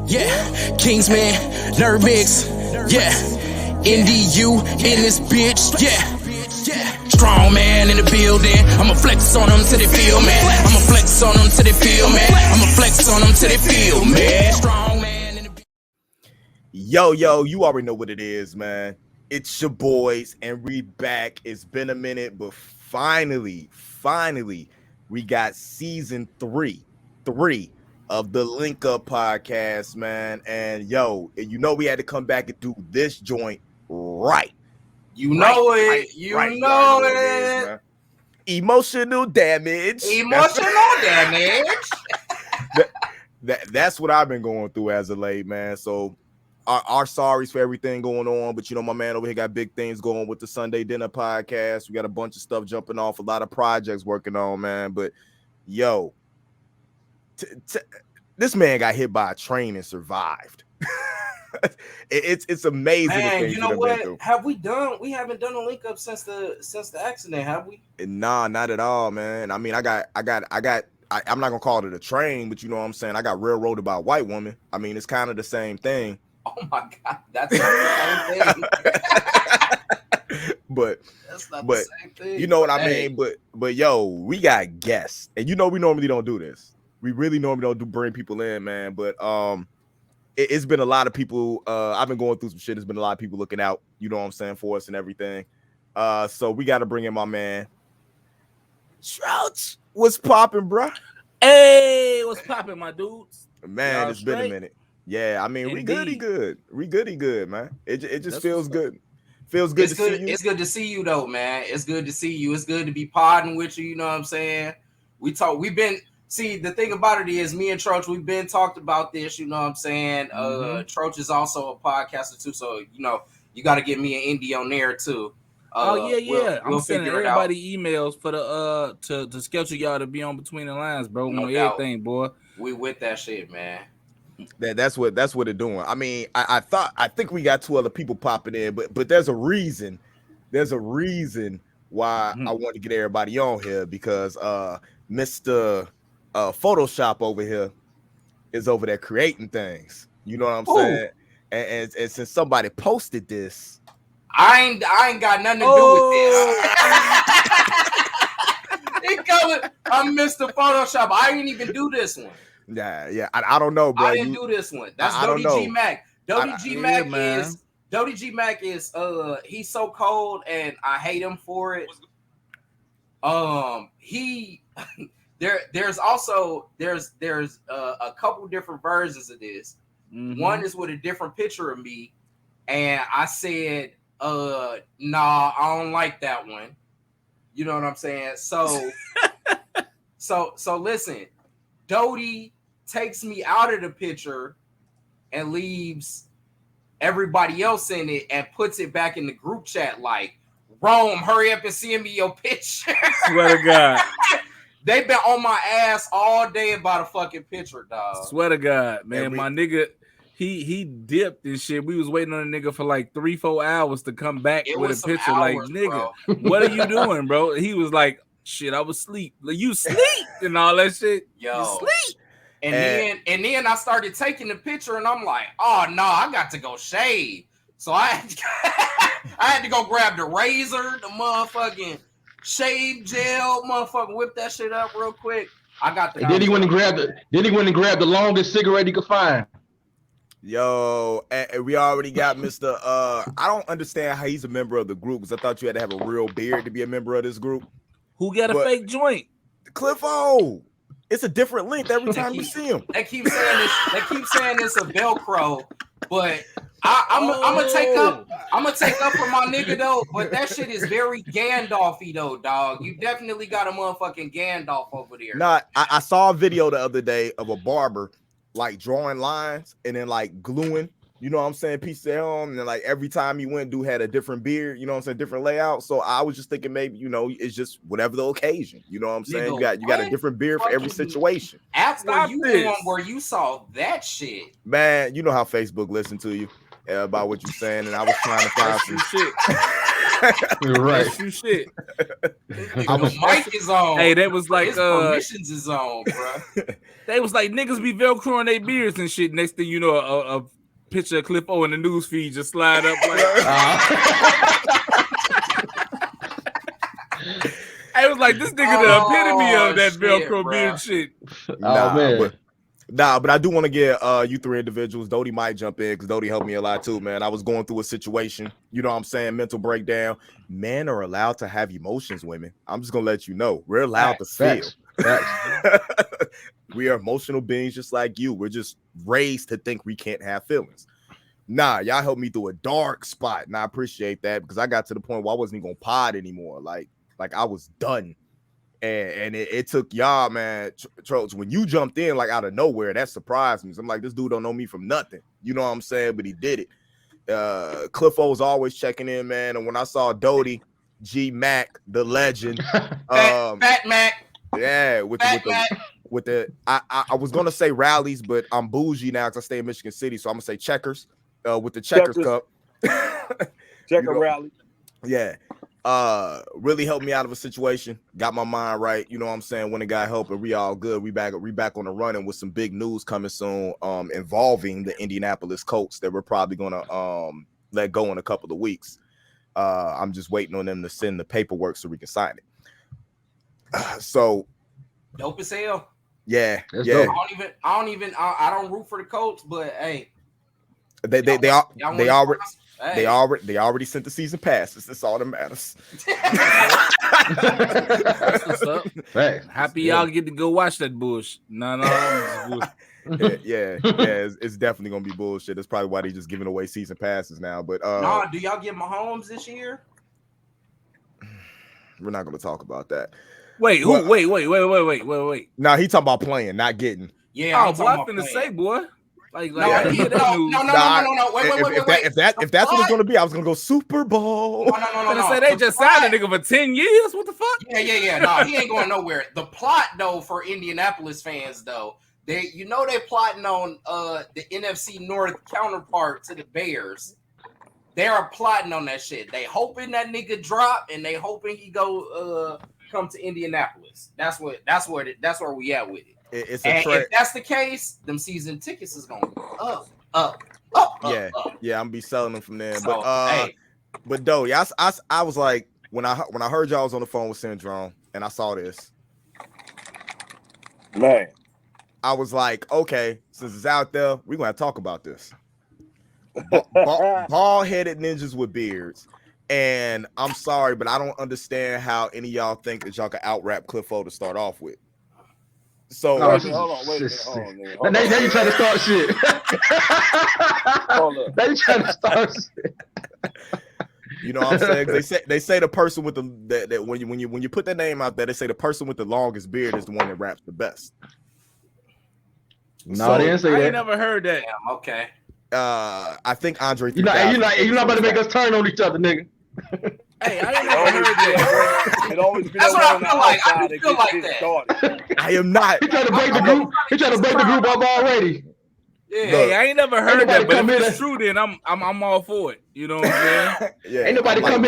Yeah, Kingsman, NerdMix, yeah, NDU in this bitch, yeah. Strong man in the building. I'ma flex on them till they feel man. I'ma flex on them till they feel man. I'ma flex on them till they feel man. Strong man in the Yo, you already know what it is, man. It's your boys, and we back. It's been a minute, but finally, we got season three of the Link Up podcast, man. And yo, you know we had to come back and do this joint right. You know it. Emotional damage. That's what I've been going through as of late, man. So our sorries for everything going on, but you know my man over here got big things going with the Sunday Dinner podcast. We got a bunch of stuff jumping off, a lot of projects working on, man. But yo, this man got hit by a train and survived. It's amazing. Man, you know what? We haven't done a link up since the accident, have we? Nah, not at all, man. I mean, I'm not gonna call it a train, but you know what I'm saying. I got railroaded by a white woman. I mean, it's kind of the same thing. Oh my god, that's not the same thing. but that's not the same thing. You know what I mean? But yo, we got guests, and you know we normally don't do this. We really normally don't bring people in, man. But it's been a lot of people. I've been going through some shit. There's been a lot of people looking out, you know what I'm saying, for us and everything. So we got to bring in my man. Trouch, what's popping, bro? Hey, what's popping, my dudes? Man, Y'all it's straight? been a minute. Yeah, I mean, Indeed. we good, man. It just That's feels good. Feels good to see you. It's good to see you, though, man. It's good to see you. It's good to be podding with you. You know what I'm saying? See, the thing about it is, me and Troach, we've been talked about this. You know what I'm saying? Troach is also a podcaster too, so you know you got to get me an indie on there too. Yeah. We'll I'm sending figure it everybody emails for the to schedule y'all to be on Between the Lines, bro. No on doubt. everything, boy. We with that shit, man. That's what they're doing. I mean, I think we got two other people popping in, but there's a reason. There's a reason why I want to get everybody on here, because Mr. Photoshop over here is over there creating things. You know what I'm saying? And since somebody posted this, I ain't got nothing to do with this. I'm Mr. Photoshop. I ain't even do this one. Yeah. I don't know, bro. I didn't do this one. That's Dodie G Mac. Dodie G Mac is he's so cold, and I hate him for it. There's a couple different versions of this. Mm-hmm. One is with a different picture of me, and I said, nah, I don't like that one. You know what I'm saying? So listen, Dodie takes me out of the picture and leaves everybody else in it and puts it back in the group chat like, Rome, hurry up and send me your picture. Swear to God. They've been on my ass all day about a fucking picture, dog. Swear to God, man. My nigga, he dipped and shit. We was waiting on a nigga for like 3-4 hours to come back with a picture. Hours, like, nigga, what are you doing, bro? He was like, shit, I was asleep. Like, you sleep and all that shit. Yo. You sleep. And then I started taking the picture, and I'm like, oh no, I got to go shave. So I had to go grab the razor, the motherfucking shave gel, motherfucking whip that shit up real quick. I got the. Then he went and grabbed the longest cigarette he could find. Yo, and we already got Mr. I don't understand how he's a member of the group, because I thought you had to have a real beard to be a member of this group. Who got a fake joint? Cliffo. It's a different length every time you see him. They keep saying it's a Velcro, but I'm gonna take up for my nigga though. But that shit is very Gandalfy though, dog. You definitely got a motherfucking Gandalf over there. Nah, I saw a video the other day of a barber like drawing lines and then like gluing, you know what I'm saying, pieces on, and then like every time he went, dude had a different beard, you know what I'm saying, different layout. So I was just thinking maybe, you know, it's just whatever the occasion, you know what I'm saying. You got a different beard for every situation. After you one where you saw that shit, man, you know how Facebook listened to you about what you're saying, and I was trying to find some shit. Right. That's true shit. The mic is on. Hey, that was like his permissions is on, bro. They was like niggas be velcroing their beards and shit. Next thing you know, a picture of Cliff O in the news feed just slide up like. I was like, this nigga the epitome of that Velcro beard shit. But I do want to get you three individuals. Dodie might jump in because Dodie helped me a lot too, man. I was going through a situation, you know what I'm saying, mental breakdown. Men are allowed to have emotions, women. I'm just gonna let you know. We're allowed to feel. We are emotional beings just like you. We're just raised to think we can't have feelings. Nah, y'all helped me through a dark spot, and I appreciate that because I got to the point where I wasn't even gonna pod anymore. Like I was done. And it took y'all, man, Troach, when you jumped in like out of nowhere, that surprised me. So I'm like, this dude don't know me from nothing. You know what I'm saying? But he did it. Cliff O was always checking in, man. And when I saw Dodie, G Mac, the legend, Fat Mac. Yeah, with the I was gonna say rallies, but I'm bougie now because I stay in Michigan City, so I'm gonna say checkers. With the checkers cup. Checker rally. Yeah. Really helped me out of a situation, got my mind right, you know what I'm saying, when it got help, and we all good. We back on the running with some big news coming soon involving the Indianapolis Colts that we're probably gonna let go in a couple of weeks. I'm just waiting on them to send the paperwork so we can sign it. So dope as hell. Yeah. I don't root for the Colts, but hey, they already sent the season passes. That's all that matters. That's what's up. Right. Happy y'all get to go watch that bullshit. No. Yeah, it's definitely gonna be bullshit. That's probably why they just giving away season passes now. But do y'all get Mahomes this year? We're not gonna talk about that. Wait. Nah, he talking about playing, not getting. Yeah, boy, I'm finna say, boy. Like no. Wait. If that's what it's gonna be, I was gonna go Super Bowl. No. Say they just signed a nigga for 10 years. What the fuck? Yeah. No, he ain't going nowhere. The plot though for Indianapolis fans though, they plotting on the NFC North counterpart to the Bears. They are plotting on that shit. They hoping that nigga drop, and they hoping he go come to Indianapolis. That's where we at with it. It's and if that's the case, them season tickets is gonna go up. Yeah, I'm gonna be selling them from there. So, but Doe, I was like, when I heard y'all was on the phone with Syndrome and I saw this, man, I was like, okay, since it's out there, we're gonna talk about this. Bald-headed ninjas with beards. And I'm sorry, but I don't understand how any of y'all think that y'all can out-rap Cliff O to start off with. So wait a minute. Now you trying to start shit. Hold up. Now you trying to start shit. You know what I'm saying? They say the person with that when you put that name out there, they say the person with the longest beard is the one that raps the best. No, they didn't say that. I ain't never heard that. Damn, okay. I think Andre. You're not about to make us turn on each other, nigga. Hey, I ain't never heard that. It always been That's what I feel like. I feel like that. I am not. He trying to break the group. He trying to break the group up already. Yeah, hey, I ain't never heard that, but if it's true, then I'm all for it. You know what I'm saying? Yeah. Ain't nobody come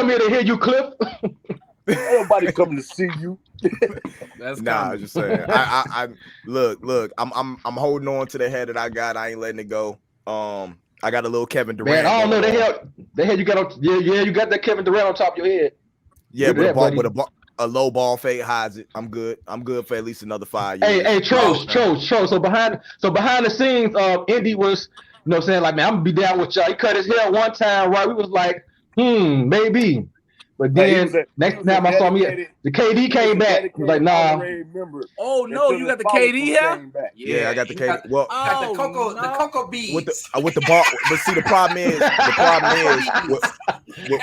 here to hear you, Cliff. Ain't nobody coming to see you. That's I'm just saying. I look. I'm holding on to the head that I got. I ain't letting it go. I got a little Kevin Durant. Man, I don't know. They had you got on. Yeah, you got that Kevin Durant on top of your head. Yeah, but a low ball fade hides it. I'm good. I'm good for at least another 5 years. Hey, Troach. So behind the scenes, Indy was, you know, saying like, man, I'm gonna be down with y'all. He cut his hair one time, right? We was like, maybe. But then next time I saw me, the KD came back. He was like, nah. Oh no, you got the KD here? Yeah, I got the KD. Well, the cocoa beads with the ball. But see, the problem is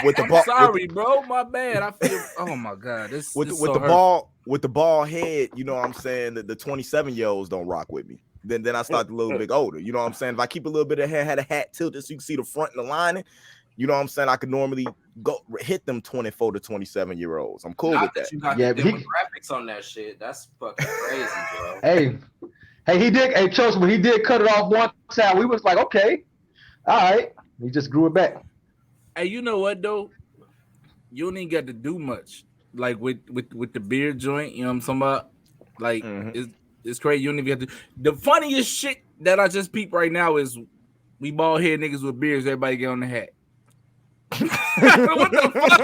with the ball. Sorry, bro, my bad. I feel. Oh my god, this with so the hurt. ball with the ball head. You know what I'm saying? That the 27-year-olds don't rock with me. Then I start a little bit older. You know what I'm saying? If I keep a little bit of hair, had a hat tilted so you can see the front and the lining. You know what I'm saying? I could normally go hit them 24 to 27-year-olds. I'm cool with that. You got the demographics on that shit. That's fucking crazy, bro. Hey, he did. Hey, Chose, when he did cut it off one time, we was like, okay, all right. He just grew it back. Hey, you know what though? you don't even got to do much. Like with the beard joint, you know what I'm talking about? Like it's crazy. You don't even have to. The funniest shit that I just peeped right now is we bald head niggas with beards. Everybody get on the hat. What the fuck?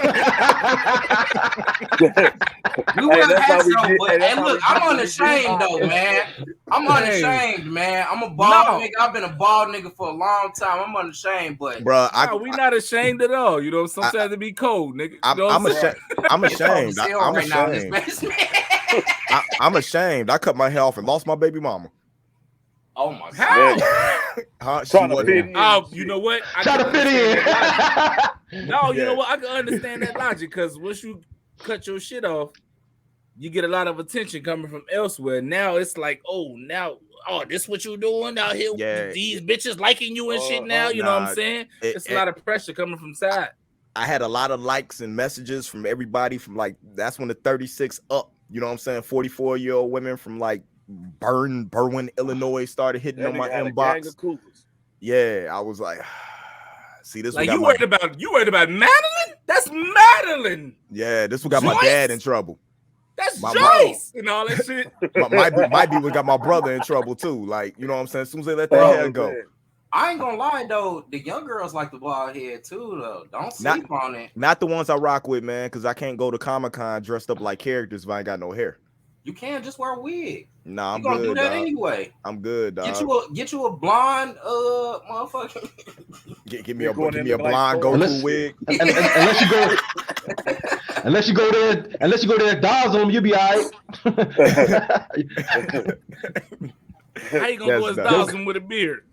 Hey, look, I'm unashamed though, man. I'm unashamed, man. I'm a bald nigga. I've been a bald nigga for a long time. I'm unashamed, but bro, we not ashamed at all. You know, sometimes it be cold, nigga. You know I'm ashamed. I'm ashamed. I'm ashamed. I'm ashamed. I cut my hair off and lost my baby mama. Oh my god! Trying to fit in. Oh, you know what? Trying to fit in. No, you know what? I can understand that logic because once you cut your shit off, you get a lot of attention coming from elsewhere. Now it's like, this what you doing out here? Yeah, these bitches liking you and shit now. You know what I'm saying? It's a lot of pressure coming from side. I had a lot of likes and messages from everybody from like that's when the 36 up. You know what I'm saying? 44-year-old women from like Berwyn, Illinois started hitting on my inbox. Yeah, I was like, see this. Like you worried about Madeline? That's Madeline. Yeah, this one got my dad in trouble. That's Joyce and all that shit. Might be what got my brother in trouble too. Like, you know what I'm saying? As soon as they let that hair go. I ain't gonna lie though, the young girls like the bald head too though. Don't sleep on it. Not the ones I rock with, man, because I can't go to Comic-Con dressed up like characters if I ain't got no hair. You can't just wear a wig. Nah, I'm gonna good, do that dog. anyway. I'm good, dog. Get you a blonde motherfucker. Give me a blonde Goku wig. Unless you go there and dolls on them, you'll be all right. How you gonna go as Dawson with a beard?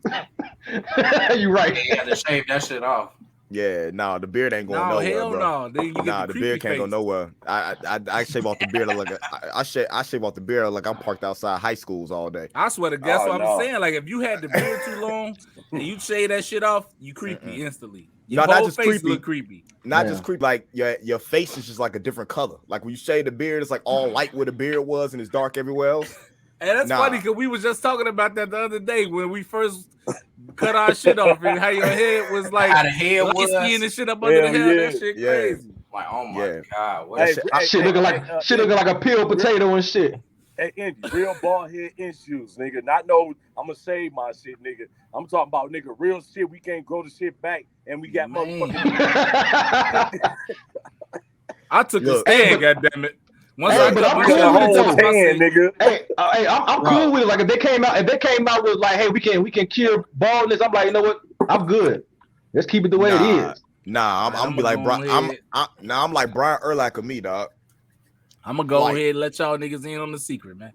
You right. You gotta shave that shit off. Yeah, the beard ain't going nowhere, hell bro. No. The beard can't go nowhere. I shave off the beard like I shave off the beard like I'm parked outside high schools all day. I swear to God, that's what I'm saying. Like if you had the beard too long and you shave that shit off, you creepy instantly. Your whole face look creepy. Not just creepy, like your face is just like a different color. Like when you shave the beard, it's like all light where the beard was and it's dark everywhere else. And that's funny because we was just talking about that the other day when we first cut our shit off and how your head was like how the head was skin and shit up under the hair. That shit crazy. Like, oh my god, what shit looking like a peeled potato and shit. Hey, Andy, real bald head issues, nigga. Not no, I'm gonna save my shit, nigga. I'm talking about nigga, real shit. We can't grow the shit back, and we got motherfucking. I took a stand, goddammit. I'm cool with it. Like if they came out with like, hey, we can cure baldness, I'm like, you know what? I'm good. Let's keep it the way it is. I'm gonna be like Brian. I'm like Brian Urlacher of me, dog. I'm gonna go ahead and let y'all niggas in on the secret, man.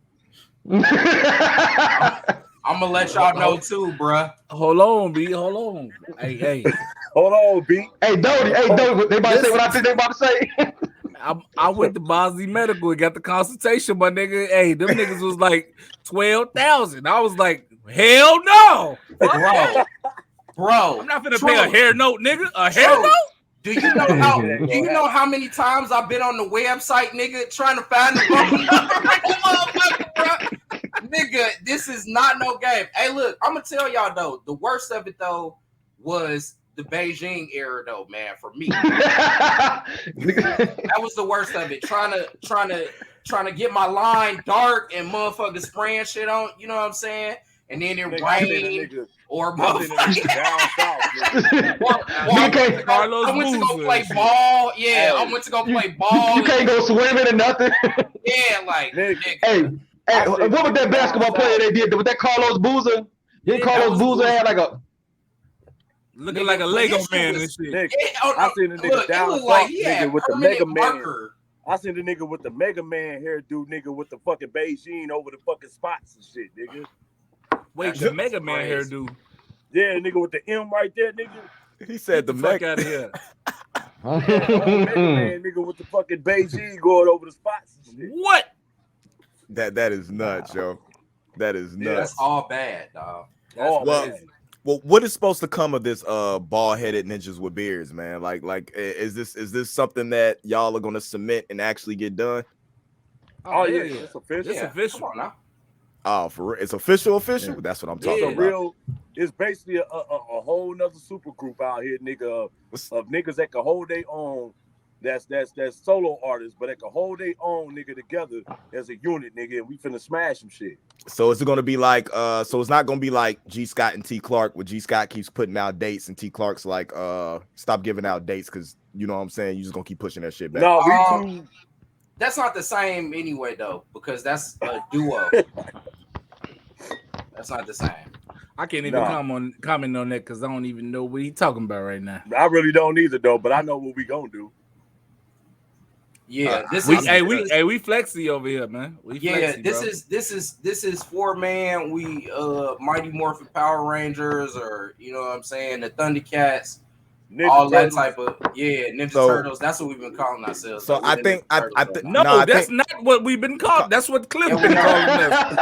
I'm gonna let y'all know too, bruh. Hold on, B. Hold on. Hey. Hold on, B. Hey, Dodie. They about to say what I think they about to say. I went to Bosley Medical and got the consultation, my nigga. Hey, them niggas was like 12,000. I was like, hell no, bro. I'm not finna pay a hair note, nigga. A hair note? Do you know how many times I've been on the website, nigga, trying to find the motherfucker, bro? Nigga, this is not no game. Hey, look, I'm gonna tell y'all though, the worst of it though was the Beijing era though, man, for me. That was the worst of it. Trying to get my line dark and motherfuckers spraying shit on, you know what I'm saying? And then it rained or motherfuckers down south. I went to go play ball. Yeah, I went to go play ball. You can't go swimming or nothing. Yeah, like Hey, what was that basketball player they did? Was that Carlos Boozer? Didn't Carlos Boozer had like a looking like a Lego man and shit. I seen the nigga down south nigga with the Mega Man. I seen the nigga with the Mega Man hairdo, nigga with the fucking Beijing over the fucking spots and shit, nigga. Wait, the Mega Man hairdo? Yeah, nigga with the M right there, nigga. He said the fuck out of here. Mega Man, nigga with the fucking Beijing going over the spots and shit. What? That is nuts, yo. That is nuts. That's all bad, dog. Well, what is supposed to come of this bald-headed ninjas with beards, man? Like is this something that y'all are gonna submit and actually get done? Oh yeah, it's official. It's official. Come on now. Oh, for real? It's official. Yeah. That's what I'm talking about. It's basically a whole nother super group out here, nigga, of niggas that can hold their own that's solo artists, but that can hold their own nigga together as a unit, nigga, and we finna smash some shit. So is it gonna be like so it's not gonna be like G Scott and T Clark, where G Scott keeps putting out dates and T Clark's like stop giving out dates because you know what I'm saying, you just gonna keep pushing that shit back. No, we too. That's not the same anyway though, because that's a duo. That's not the same. I can't even comment on that because I don't even know what he's talking about right now. I really don't either though, but I know what we gonna do. Yeah, we flexy over here, man. This is 4-man. We Mighty Morphin Power Rangers, or you know what I'm saying, the Thundercats. Ninja all Turtles. That type of Ninja Turtles. That's what we've been calling ourselves. So I think no, that's not what we've been called. That's what Cliff been calling us.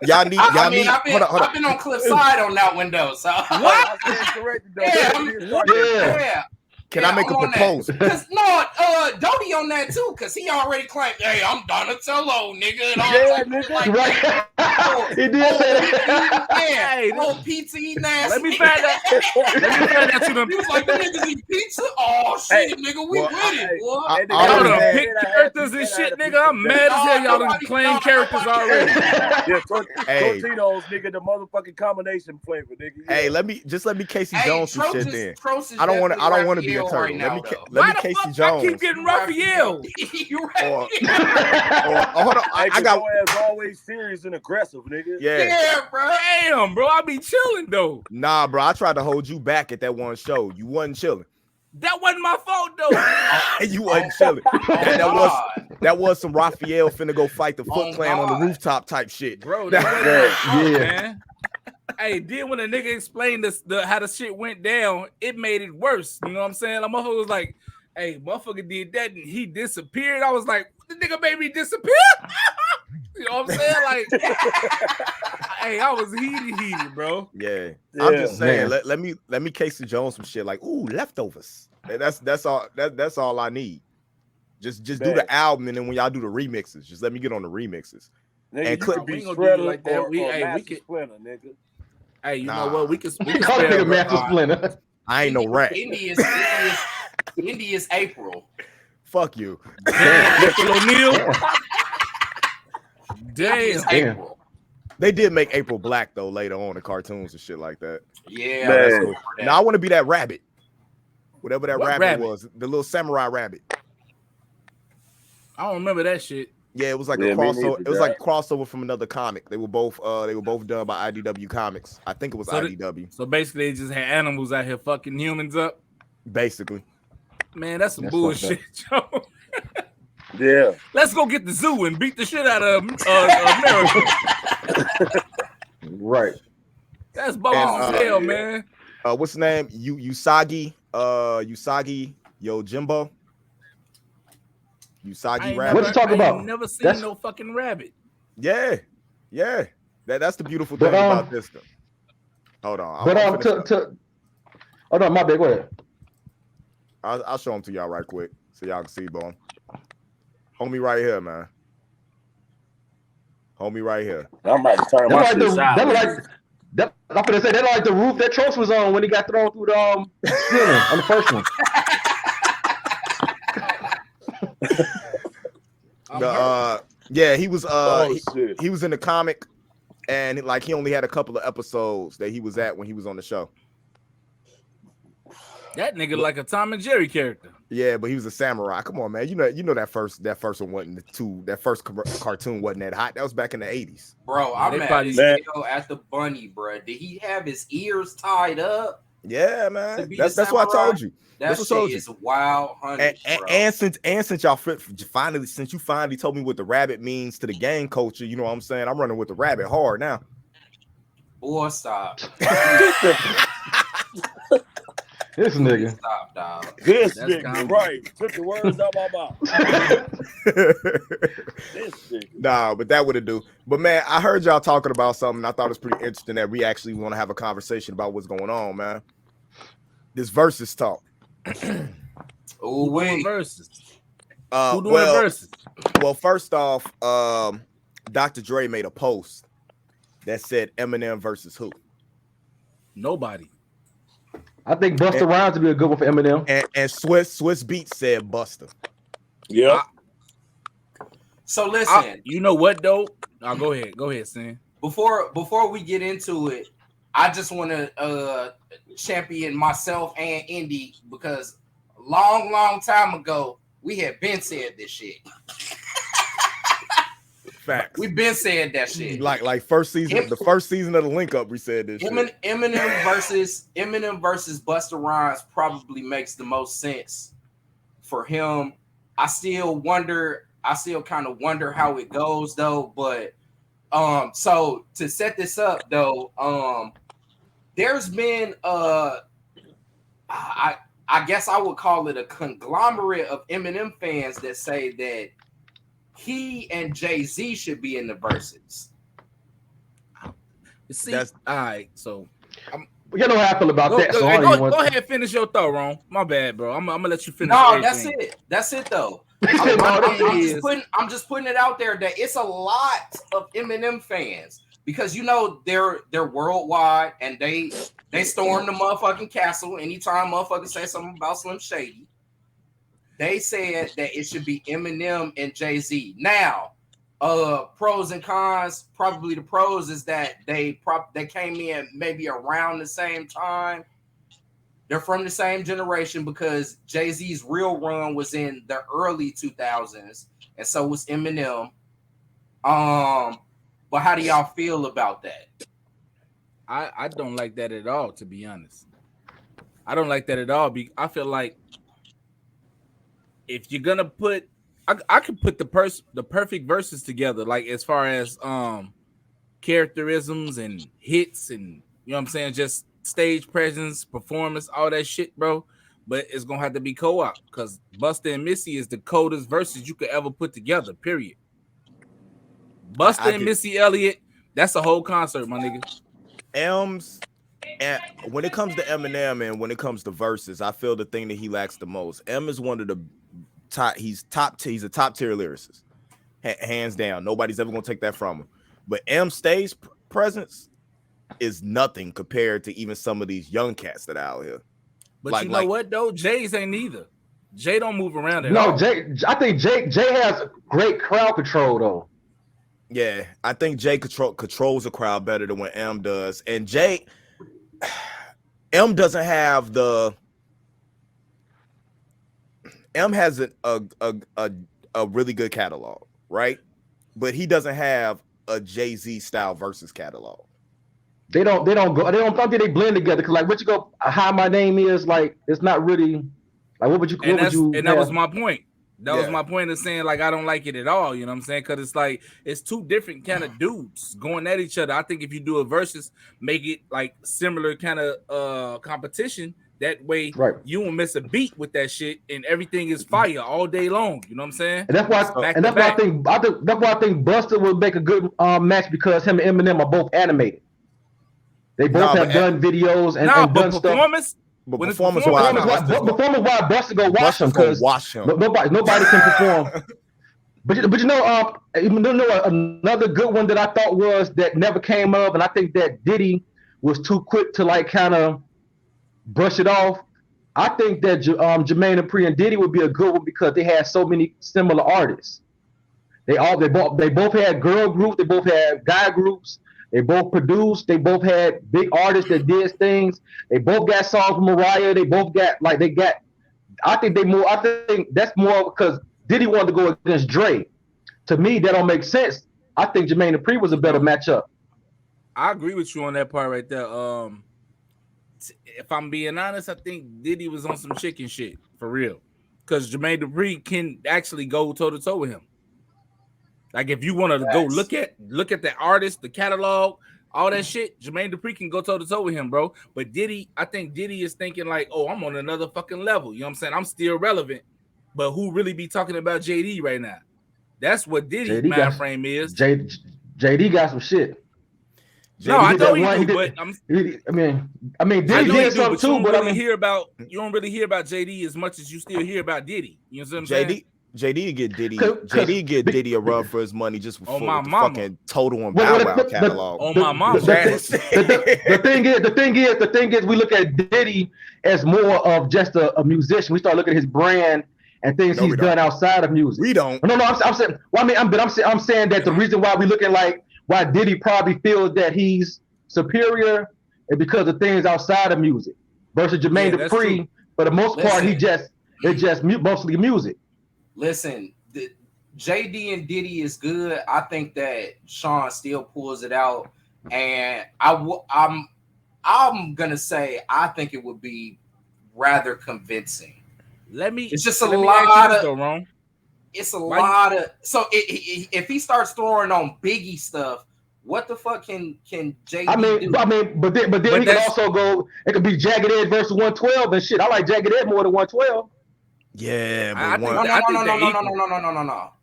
Y'all need. I've been on Cliff's side on that window. So what? Yeah. Can I make a proposal? Because Dodie on that too, because he already claimed, hey, I'm Donatello, nigga. And all nigga. Like, right. He did say that. Hey, PT nasty. Let me find that. To them. He was like, the niggas eat pizza? Oh, shit, nigga, we with it, boy. Y'all done pick characters and shit, nigga. I'm mad as hell. Y'all done claim characters already. Tortinos, nigga, the motherfucking combination flavor, nigga. Yeah. Hey, let me Casey Jones some shit then. I don't want to be a turtle. Right now, let me Casey Jones. I keep getting Raphael. Hold on. I got as always serious and aggressive, nigga. Yeah, bro. Damn, bro. I be chilling though. Nah, bro. I tried to hold you back at that one show. You wasn't chilling. That wasn't my fault though. You wasn't chilling. That was some Raphael finna go fight the Foot Clan on the rooftop type shit, bro. Man. Hey, then when a nigga explained how the shit went down, it made it worse. You know what I'm saying? Like, motherfucker was like, hey, motherfucker did that and he disappeared. I was like, the nigga made me disappear? You know what I'm saying? Like, hey, I was heated, bro. Yeah. I'm just saying, let me Casey Jones some shit like, ooh, leftovers. That's all I need. Just do the album, and then when y'all do the remixes, just let me get on the remixes. Nigga, and clip be Shredder like that. We can Splinter, nigga. Hey, you know what? We can spell Master Splinter. I ain't no rat. India's April. Fuck you. O'Neal. Damn. April. They did make April black though later on in cartoons and shit like that. Yeah. Cool. Now I want to be that rabbit. Whatever that rabbit was, the little samurai rabbit. I don't remember that shit. Yeah, it was like a crossover. It was like a crossover from another comic. They were both done by IDW Comics. I think it was IDW. So basically, they just had animals out here fucking humans up. Basically, man, that's some bullshit, Joe. Yeah, let's go get the zoo and beat the shit out of America. Right. That's balls as hell, man. What's the name? Usagi Yojimbo. Usagi rabbit. What you talking about? I've never seen no fucking rabbit. Yeah. That's the beautiful thing about this stuff. Hold on. Hold on, my bad. Go ahead. I'll show them to y'all right quick so y'all can see, boy. Homie right here, man. Homie right here. I'm about to turn my shit side. I'm gonna say that like the roof that Trost was on when he got thrown through the ceiling on the first one. He was he was in the comic, and like he only had a couple of episodes that he was at when he was on the show. That nigga like a Tom and Jerry character. Yeah, but he was a samurai. Come on, man. You know that first one wasn't that first cartoon wasn't that hot. That was back in the 80s. Bro, I'm mad at the bunny, bro. Did he have his ears tied up? Yeah, man. That's what I told you. That shit is wild, honey. And since y'all since you finally told me what the rabbit means to the gang culture, you know what I'm saying? I'm running with the rabbit hard now. Boy, stop. This nigga. Stop, dog. This nigga, right. Took the words out my mouth. This nigga. Nah, but that would have do. But man, I heard y'all talking about something. I thought it was pretty interesting that we actually want to have a conversation about what's going on, man. This versus talk. Oh, wait. Versus. Who doing the versus? Well, first off, Dr. Dre made a post that said Eminem versus who? Nobody. I think Busta Rhymes would be a good one for Eminem. And Swiss Beats said Busta. Yeah. So listen, you know what though? I'll go ahead, Sam. Before we get into it, I just want to champion myself and Indy because long time ago we had been said this shit. Facts. We've been saying that shit. Like first season, the first season of the Link Up, we said this. Eminem versus Busta Rhymes probably makes the most sense for him. I still kind of wonder how it goes though. But so to set this up though, there's been I guess I would call it a conglomerate of Eminem fans that say that he and Jay-Z should be in the verses. See, that's all right. So, you know how I feel about that. Go ahead and finish your thought, Ron. My bad, bro. I'm gonna let you finish. No, everything. That's it though. I'm just putting it out there that it's a lot of Eminem fans because you know they're worldwide and they storm the motherfucking castle anytime motherfuckers say something about Slim Shady. They said that it should be Eminem and Jay-Z. Now, pros and cons. Probably the pros is that they came in maybe around the same time. They're from the same generation because Jay-Z's real run was in the early 2000s, and so was Eminem. But how do y'all feel about that? I don't like that at all, to be honest. I don't like that at all. I feel like if you're gonna put, I could put the perfect verses together, like as far as characterisms and hits and you know what I'm saying, just stage presence, performance, all that shit, bro. But it's gonna have to be co-op because Busta and Missy is the coldest verses you could ever put together. Period. Busta and Missy Elliott, that's a whole concert, my nigga. And when it comes to Eminem and when it comes to verses, I feel the thing that he lacks the most. M is one of the top. He's a top tier lyricist, hands down. Nobody's ever gonna take that from him. But M's stage presence is nothing compared to even some of these young cats that are out here. But you know what though, Jay's ain't either. Jay don't move around at No, all. I think Jay has great crowd control though. Yeah, I think Jay controls the crowd better than what M does, and M doesn't have the. M has a really good catalog, right? But he doesn't have a Jay-Z style versus catalog. They don't think they blend together because like what you go how my name is like it's not really like what would you that was my point. That was my point of saying like I don't like it at all, you know what I'm saying? Because it's like it's two different kind of dudes going at each other. I think if you do a versus, make it like similar kind of competition. That way you won't miss a beat with that shit and everything is fire all day long. You know what I'm saying? And that's why I think Busta would make a good match because him and Eminem are both animated. They both have done videos and done performance, stuff. But performance-wise, Busta go watch him because nobody can perform. But you know, another good one that I thought was that never came up, and I think that Diddy was too quick to like kind of brush it off. I think that Jermaine Dupri and Diddy would be a good one because they had so many similar artists. They both had girl groups, they both had guy groups. They both produced. They both had big artists that did things. They both got songs from Mariah. They both got I think that's more because Diddy wanted to go against Dre. To me, that don't make sense. I think Jermaine Dupri was a better matchup. I agree with you on that part right there. If I'm being honest, I think Diddy was on some chicken shit for real. Because Jermaine Dupri can actually go toe to toe with him. Like if you wanted to go look at the artist, the catalog, all that shit, Jermaine Dupri can go toe to toe with him, bro. But Diddy, I think Diddy is thinking like, oh, I'm on another fucking level. You know what I'm saying? I'm still relevant. But who really be talking about JD right now? That's what Diddy's mind frame is. JD got some shit. No, I know he do, but I mean, Diddy did something too, but you don't really hear about JD as much as you still hear about Diddy. You know what I'm saying? JD get Diddy a rub for his money just before the fucking Total and Bow Wow catalog. My mama. The thing is, we look at Diddy as more of just a musician. We start looking at his brand and things he's done outside of music. We don't. No, I'm saying. Well, I'm saying that the reason why we looking like why Diddy probably feels that he's superior is because of things outside of music versus Jermaine Dupri. For the most part, it's just mostly music. Listen, JD and Diddy is good. I think that Sean still pulls it out, and I'm gonna say I think it would be rather convincing. It's just a lot of. It's a lot of. So if he starts throwing on Biggie stuff, what the fuck can JD do? But then he can also go. It could be Jagged Edge versus 112 and shit. I like Jagged Edge more than 112. Yeah, but no.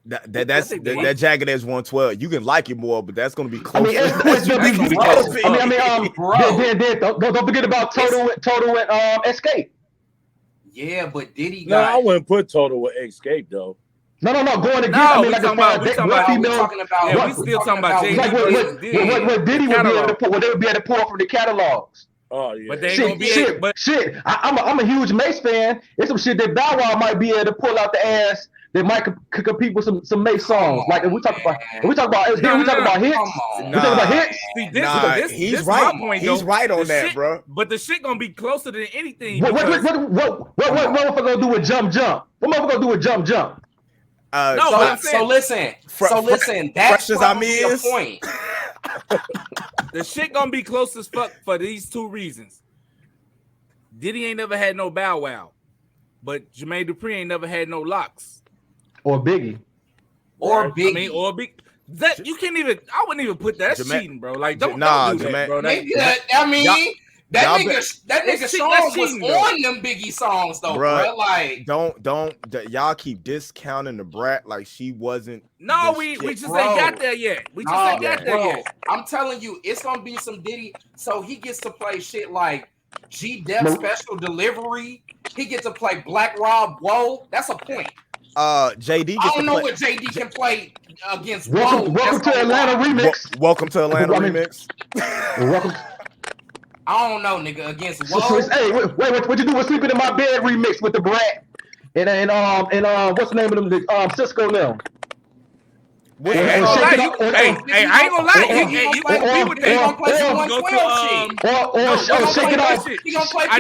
That Jagged Edge 112. You can like it more, but that's gonna be close. Don't forget about Total and Escape. Yeah, but Diddy got. No, I wouldn't put Total with Escape though. No, going again. No, we still talking about JD. Like what Diddy would be able to pull, what they would be able to pull from the catalogs. Oh yeah, but they ain't gonna be able. Shit, I'm a huge Mace fan. It's some shit that Bow Wow might be able to pull out the ass that might compete with some Mace songs. Like if we talk about hits. We talk about hits. See, this right. My point, he's right on that, shit, bro. But the shit gonna be closer than anything. What motherfucker gonna do with jump? What motherfucker gonna do with jump? So listen. That's probably the point. The shit gonna be close as fuck for these two reasons. Diddy ain't never had no Bow Wow, but Jermaine Dupri ain't never had no locks. Or Biggie. Or Biggie. That you can't even. I wouldn't even put that cheating, bro. Like don't do that, bro. That nigga Sean was on them Biggie songs though, bro. Like don't y'all keep discounting the brat like she wasn't. No, we just ain't got there yet. I'm telling you, it's gonna be some Diddy. So he gets to play shit like G-Dep Special Delivery. He gets to play Black Rob. Whoa, that's a point. JD. I don't know what JD can play against. Welcome to Atlanta Remix. Welcome to Atlanta Remix. Welcome. I don't know, nigga. Against Whoa. Hey, wait, what you do with Sleeping in My Bed remix with the brat and what's the name of them? Cisco now. I ain't gonna lie. You gonna be with that. Shake It Off. I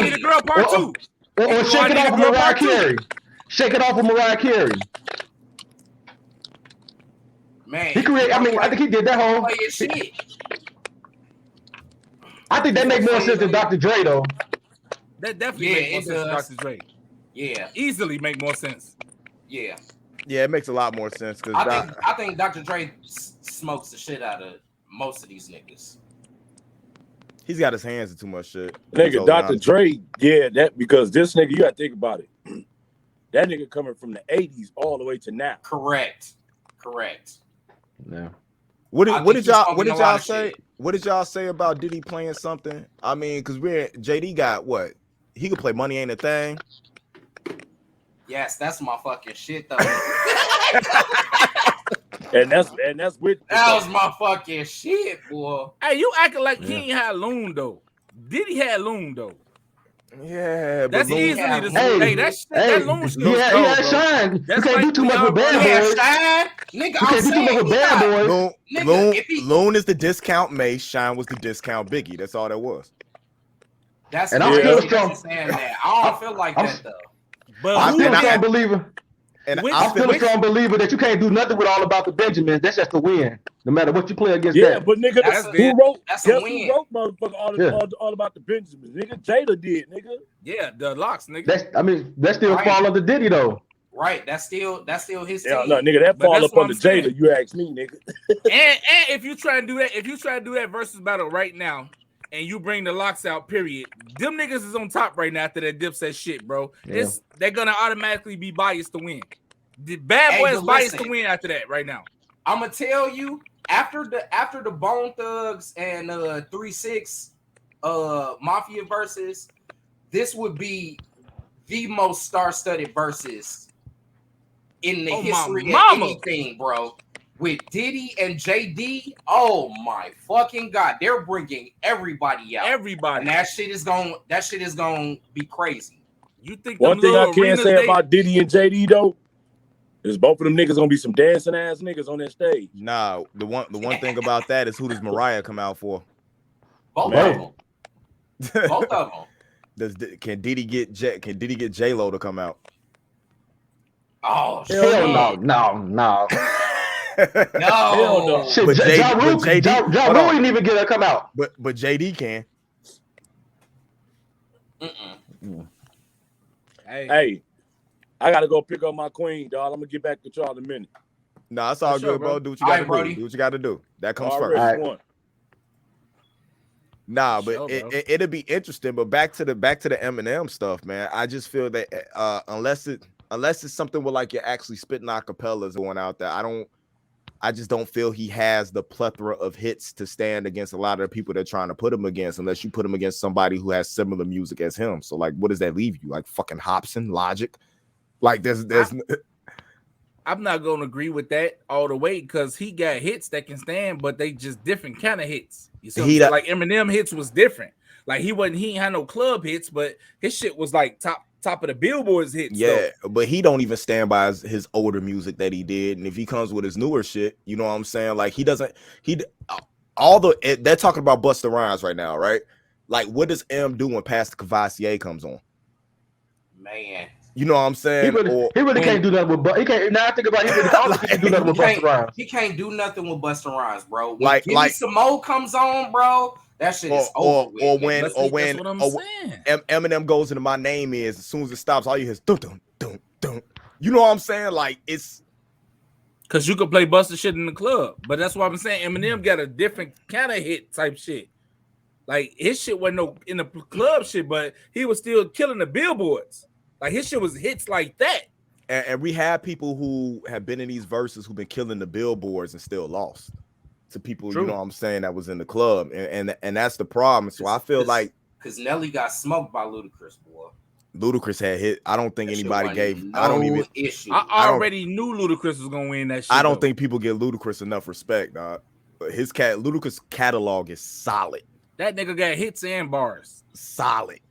Need a Girl Part 2. Or Shake It Off with Mariah Carey. Shake It Off with Mariah Carey. Man, I think he did that whole. I think that makes more sense than Dr. Dre though. That definitely makes more sense than Dr. Dre. Yeah, easily make more sense. Yeah, it makes a lot more sense because I think Dr. Dre smokes the shit out of most of these niggas. He's got his hands in too much shit. Nigga, Dr. Dre, that because this nigga, you gotta think about it. That nigga coming from the 80s all the way to now. Correct. Yeah. What did y'all say? What did y'all say about Diddy playing something? I mean, because JD got what? He could play Money Ain't a Thing. Yes, that's my fucking shit though. and that's with that was my fucking shit, boy. Hey, you acting like he ain't had Loon though. Diddy had Loon though. Yeah, but that's easily the same. Hey, that Loon shit. Yeah, Shine. You can't do too much with Bad Boys. Shine, nigga. You can't do too much with Bad Boys. Loon is the discount Mace. Shine was the discount Biggie. That's all that was. That's and I'm still strong saying that. I don't feel like that though. But I'm still a strong believer. And I'm still a strong believer that you can't do nothing with All About the Benjamins. That's just a win, no matter what you play against. Yeah, that. but nigga, who wrote motherfucker all about the Benjamins? Nigga, Jada did, nigga. Yeah, the locks, nigga. That's still fall under Diddy though. Right, that's still his team. Yeah, no, nigga, that fall up under Jada. You ask me, nigga. and if you try to do that, versus battle right now, and you bring the locks out, period, them niggas is on top right now after that Dipset shit, bro. Yeah. They're gonna automatically be biased to win. The Bad Boy is biased to win after that right now. I'm gonna tell you, after the Bone Thugs and 3-6 Mafia versus, this would be the most star-studded versus in the history of anything, bro. With Diddy and JD, oh my fucking God, they're bringing everybody out. Everybody, and that shit is gonna be crazy. You think one thing I can say about Diddy and JD though is both of them niggas gonna be some dancing ass niggas on that stage. Nah, the one thing about that is who does Mariah come out for? Both of them. Both of them. Can Diddy get J-Lo to come out? Oh hell no. No. Shit, but Ja Rule didn't even get her come out. But JD can. Hey, I gotta go pick up my queen, dog. I'm gonna get back to y'all in a minute. Nah, it's all good, bro. Do what you gotta do. Do what you gotta do. That comes first. Right. Nah, but it'll be interesting. But back to the Eminem stuff, man. I just feel that unless it's something where like you're actually spitting acapellas going out there, I just don't feel he has the plethora of hits to stand against a lot of the people they're trying to put him against, unless you put him against somebody who has similar music as him. So like, what does that leave you? Like fucking Hobson, Logic? Like there's I'm not gonna agree with that all the way because he got hits that can stand, but they just different kind of hits. You see, like Eminem hits was different. Like he ain't had no club hits, but his shit was like top of the Billboard's hits. Yeah, though. But he don't even stand by his older music that he did. And if he comes with his newer shit, you know what I'm saying? Like they're talking about Busta Rhymes right now, right? Like what does M do when Pastor Cavassier comes on? Man. You know what I'm saying? He really can't do nothing with Busta. He can't. Now I think about it, he really can't do nothing with Busta Rhymes. He can't do nothing with Busta Rhymes, bro. When Gimme Some Mo comes on, bro, that shit is over with. Or when Eminem goes into My Name Is, as soon as it stops, all you hear is dun dun dun dun. You know what I'm saying? Like it's because you could play Busta shit in the club, but that's what I'm saying. Eminem got a different kind of hit type shit. Like his shit wasn't no in the club shit, but he was still killing the billboards. Like his shit was hits like that. And we have people who have been in these verses who've been killing the billboards and still lost to people, you know what I'm saying, that was in the club. And that's the problem. So I feel like because Nelly got smoked by Ludacris, boy. Ludacris had hit. I don't think anybody gave. No I don't even. Issue. I already knew Ludacris was gonna win that shit. I don't think people give Ludacris enough respect, dog. But Ludacris catalog is solid. That nigga got hits and bars. Solid.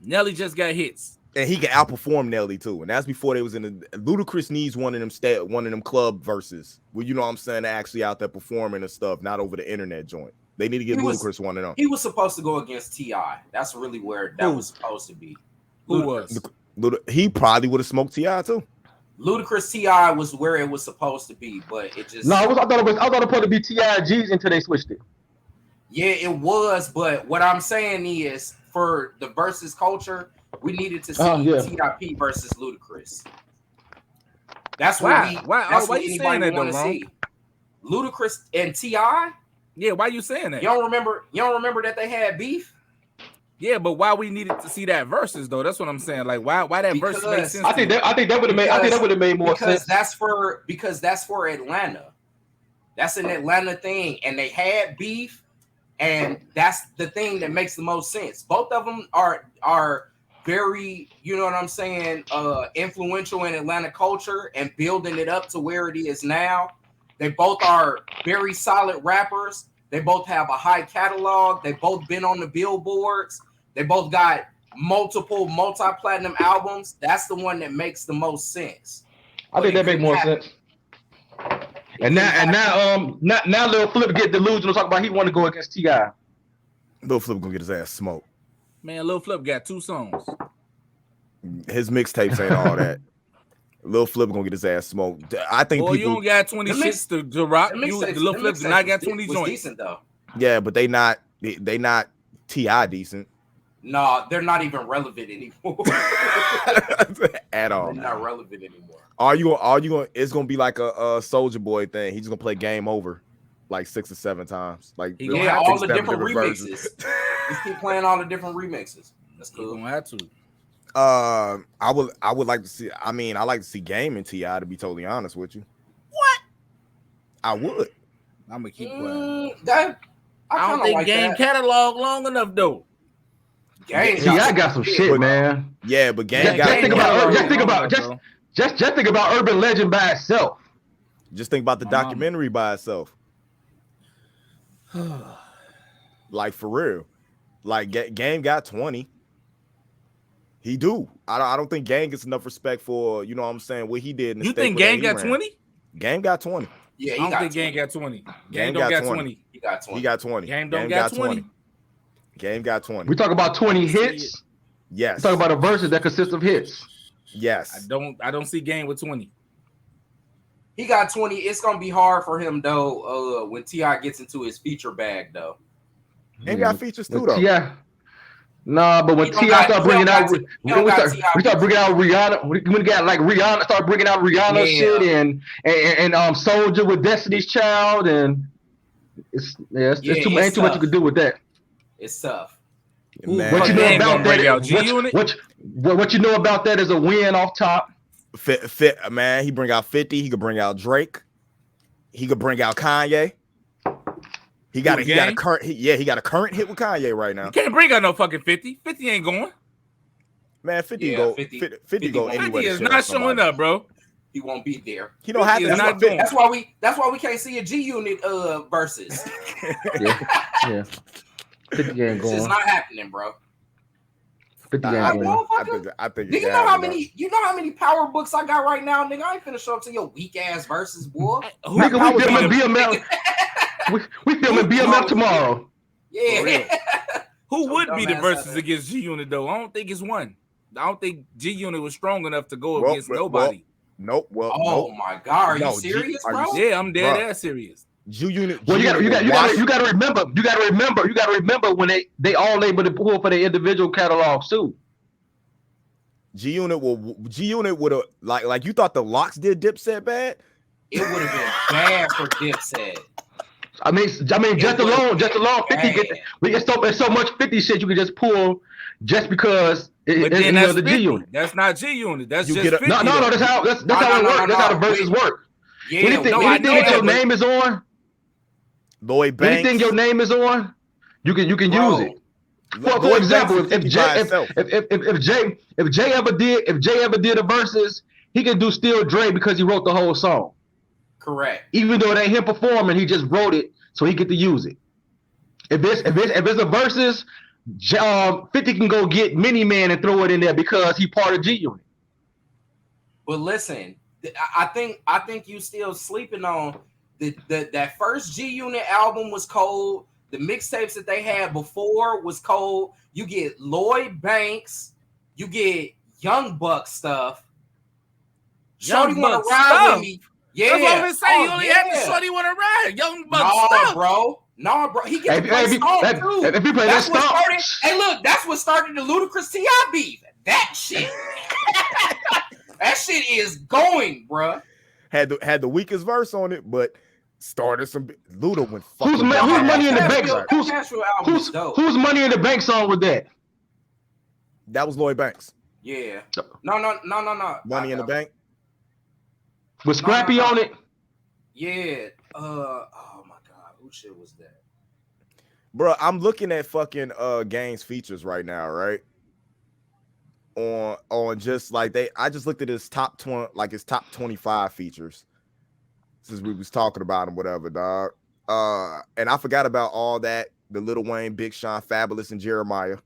Nelly just got hits. And he can outperform Nelly too, and that's before they was in the. Ludacris needs one of them club verses where you know what I'm saying, they're actually out there performing and stuff, not over the internet joint. They need to get Ludacris one of them. He was supposed to go against T.I. That's really where that was supposed to be. Who was? He probably would have smoked T.I. too. Ludacris T.I. was where it was supposed to be, but it just I thought it was supposed to be T.I. G's until they switched it. Yeah, it was, but what I'm saying is for the versus culture. We needed to see T.I.P. versus Ludacris. That's what why you saying that want to see. Ludacris and T.I.? Yeah, why you saying that? You don't remember that they had beef? Yeah, but why we needed to see that versus though? That's what I'm saying. Like why that versus makes sense? I think that would have made more sense. Because that's for Atlanta. That's an Atlanta thing, and they had beef, and that's the thing that makes the most sense. Both of them are very, you know what I'm saying, influential in Atlanta culture and building it up to where it is now. They both are very solid rappers. They both have a high catalog. They both been on the billboards. They both got multiple multi-platinum albums. That's the one that makes the most sense. I think that makes more sense. And now Lil Flip get delusional talking about he want to go against T.I. Lil Flip gonna get his ass smoked. Man, Lil Flip got 2 songs. His mixtapes ain't all that. Lil Flip gonna get his ass smoked. I think people. You don't got 20 shits to rock. Lil Flip did not got 20 joints. Decent though. Yeah, but they not T.I. decent. No, they're not even relevant anymore. At all. They're not relevant anymore. Are you going? It's gonna be like a Soulja Boy thing. He's gonna play Game Over like 6 or 7 times. Like all the different remixes. Just keep playing all the different remixes. That's cool. Gonna have to. I would like to see. I mean, I like to see Game and T.I. to be totally honest with you. What? I would. I'm gonna keep playing. I don't think Game catalog long enough though. Game got some shit, man. Yeah, but Game. Just Just think about Urban Legend by itself. Just think about the documentary by itself. Like for real. Like Game got 20. He do. I don't think Game gets enough respect for, you know what I'm saying, what he did in the You think Game got 20? Game got 20. Yeah, I don't think Game got 20. Game don't got 20. He got 20. He got 20. Game don't got 20. Game got 20. We talk about 20 hits. Yes. We talk about a verse that consists of hits. Yes. I don't see Game with 20. He got 20. It's gonna be hard for him though. When T.I. gets into his feature bag though. He got features too though. T.I. Nah, but when T.I. start bringing out, we start bringing out Rihanna. We got like Rihanna start bringing out Rihanna shit and Soldier with Destiny's Child, and it's too much you can do with that. It's tough. What you know about that? What you know about that is a win off top. Fit man, he bring out 50. He could bring out Drake. He could bring out Kanye. He got a current hit with Kanye right now. You can't bring out no fucking 50. 50 ain't going. Man, 50 go anywhere. 50 is not showing up, bro. He won't be there. He don't have to. That's why we can't see a G Unit versus. yeah. 50 ain't going. It's not happening, bro. 50 ain't going. I think you know how many power books I got right now, nigga? I ain't finna show up to your weak ass versus, boy. Nigga, we filming BMF. We filming BMF tomorrow. Yeah. Who would be the versus against G Unit though? I don't think it's one. I don't think G Unit was strong enough to go against nobody. Nope. My God, are you serious, bro? Yeah, I'm dead ass serious. G Unit. Well, you got to remember when they all able to pull for their individual catalogs too. G Unit would have like you thought the Locks did Dipset bad. It would have been bad for Dipset. I mean, just alone, 50. We get so much 50 shit you can just pull just because it's the G Unit. That's not G Unit. That's just 50. No. That's how it works. That's how the verses work. Yeah, anything that your name is on. Lloyd Banks. Anything your name is on, you can use it. For example, if Jay ever did a verses, he can do Still Dre because he wrote the whole song. Correct. Even though it ain't him performing, he just wrote it so he get to use it. If it's a verses, 50 can go get Mini Man and throw it in there because he part of G Unit. But listen, I think you still sleeping on that first G Unit album was cold. The mixtapes that they had before was cold. You get Lloyd Banks, you get Young Buck stuff. Shorty wanna ride with me. Yeah, that's what I'm saying. You only had the Shorty wanna ride. Young Buck stuff. No, bro. He gets a song too. If he play that song. Hey, look, that's what started the Ludacris T.I. beef. That shit. That shit is going, bro. Had the weakest verse on it, but started some Luda went fucking. Who's money in the bank? Who's money in the bank song with that? That was Lloyd Banks. Yeah. No. Money in the bank. Was Scrappy on it? Yeah. Oh my God, who shit was that? Bro, I'm looking at fucking Game's features right now, right? On just like I just looked at his top 20, like his top 25 features since we was talking about him, whatever, dog. And I forgot about all that. The Lil Wayne, Big Sean, Fabulous, and Jeremiah.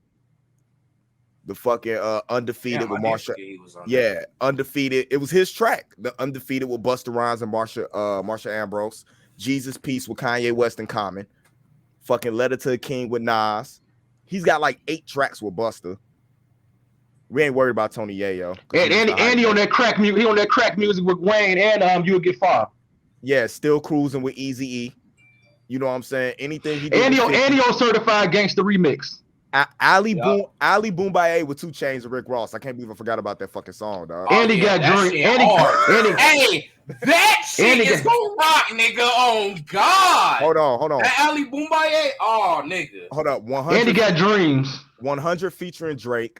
The fucking Undefeated with Marsha. Yeah, Undefeated. It was his track. The Undefeated with Busta Rhymes and Marsha Ambrose. Jesus Peace with Kanye West and Common. Fucking Letter to the King with Nas. He's got like 8 tracks with Busta. We ain't worried about Tony Yayo. And he on that crack music. He on that crack music with Wayne and You'll Get Far. Yeah, Still Cruising with Eazy-E. You know what I'm saying? Anything he did. And he on Certified Gangster Remix. Ali Boombaye with 2 Chainz and Rick Ross. I can't believe I forgot about that fucking song, dog. And he got Dream. Hey, that shit is gonna rock, nigga. Oh God. Hold on. That Ali Boombaye. Oh, nigga. Hold up. 100. And he got Dreams. 100 featuring Drake.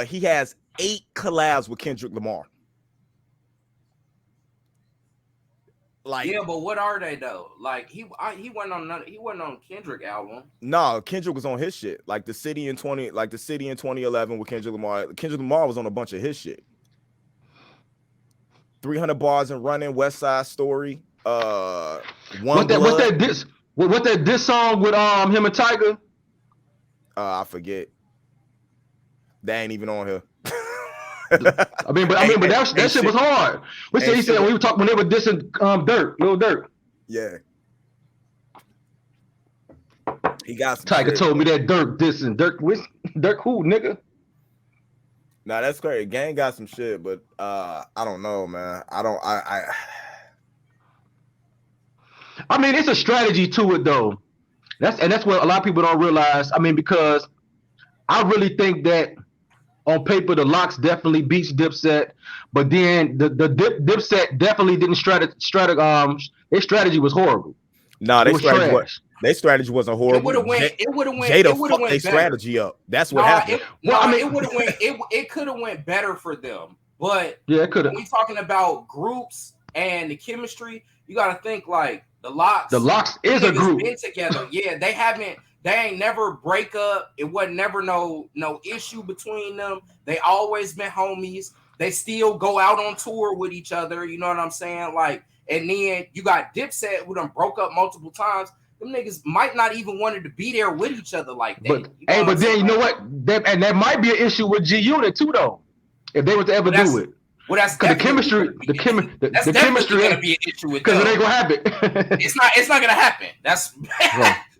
He has 8 collabs with Kendrick Lamar. Like, yeah, but what are they though? Like he wasn't on Kendrick album. No, Kendrick was on his shit. Like the City in 2011 with Kendrick Lamar. Kendrick Lamar was on a bunch of his shit. 300 bars and running, West Side Story. What's that diss song with him and Tiger? I forget. That ain't even on here. I mean, but that shit was hard. He said when they were dissing Lil Durk. Yeah. He got some Tiger shit. told me that Durk dissing. Durk who, nigga? Nah, that's crazy. Gang got some shit, but I don't know, man. I mean, it's a strategy to it though. That's what a lot of people don't realize. I mean, because I really think that on paper the Locks definitely beats Dipset, but then the Dipset definitely didn't their strategy was horrible. No, their strategy wasn't horrible. It would have went. Jada fucked their strategy up. That's what happened. It would have went. It could have went better for them. But yeah, it could have. When we talking about groups and the chemistry, you got to think like the Locks. The Locks is a group. Been together. Yeah, they ain't never break up. It wasn't never no issue between them. They always been homies. They still go out on tour with each other. You know what I'm saying? Like, and then you got Dipset who done broke up multiple times. Them niggas might not even wanted to be there with each other like that. But then you know what? That might be an issue with G Unit too, though. If they were to ever do it. Well, that's the chemistry. The chemistry gonna be an issue with because it ain't gonna happen. It's not gonna happen. That's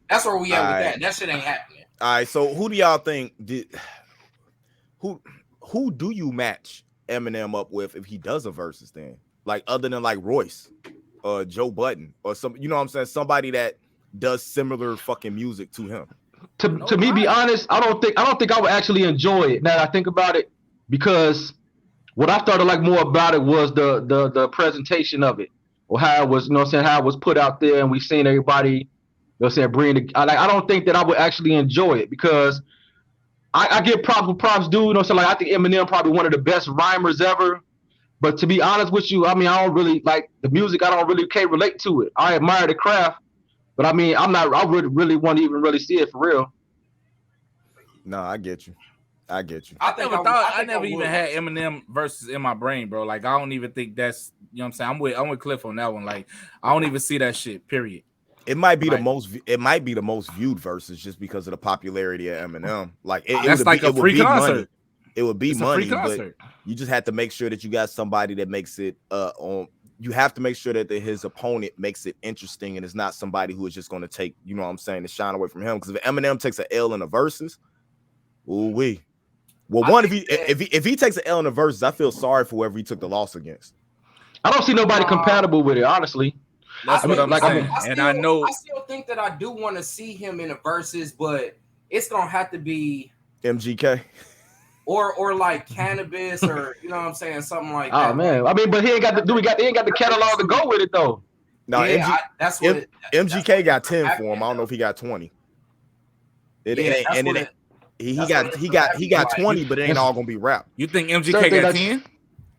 that's where we at with that. That shit ain't happening. All right. So who do y'all think who do you match Eminem up with if he does a versus then? Like other than like Royce or Joe Budden or some, you know what I'm saying? Somebody that does similar fucking music to him. To me, be honest, I don't think I would actually enjoy it now that I think about it, because what I started like more about it was the presentation of it, or how it was, you know what I'm saying, how it was put out there, and we seen everybody, you know what I'm saying, bring the, I don't think that I would actually enjoy it, because I give props due, you know what I'm saying, like I think Eminem probably one of the best rhymers ever, but to be honest with you, I mean, I don't really like the music, can't relate to it. I admire the craft, but I mean, I would really want to even really see it for real. No, I get you. I never even had Eminem versus in my brain, bro. Like I don't even think that's, you know what I'm saying. I'm with Cliff on that one. Like I don't even see that shit. Period. It might be the most viewed versus just because of the popularity of Eminem. Like that's like a free concert. It would be money, but you just have to make sure that you got somebody that makes it you have to make sure that his opponent makes it interesting and it's not somebody who is just going to take, you know what I'm saying, the shine away from him. Because if Eminem takes an L in the verses, ooh-wee. Well, if he takes an L in the verses, I feel sorry for whoever he took the loss against. I don't see nobody compatible with it, honestly. That's what I'm saying. I still think that I do want to see him in the verses, but it's gonna have to be MGK. Or like Cannabis, or you know what I'm saying, something like that. Oh man, I mean, but he ain't got the catalog to go with it though. No, yeah, MGK got 10 for him. I don't know if he got 20. He got 20, but it ain't all gonna be rap. You think MGK got 10?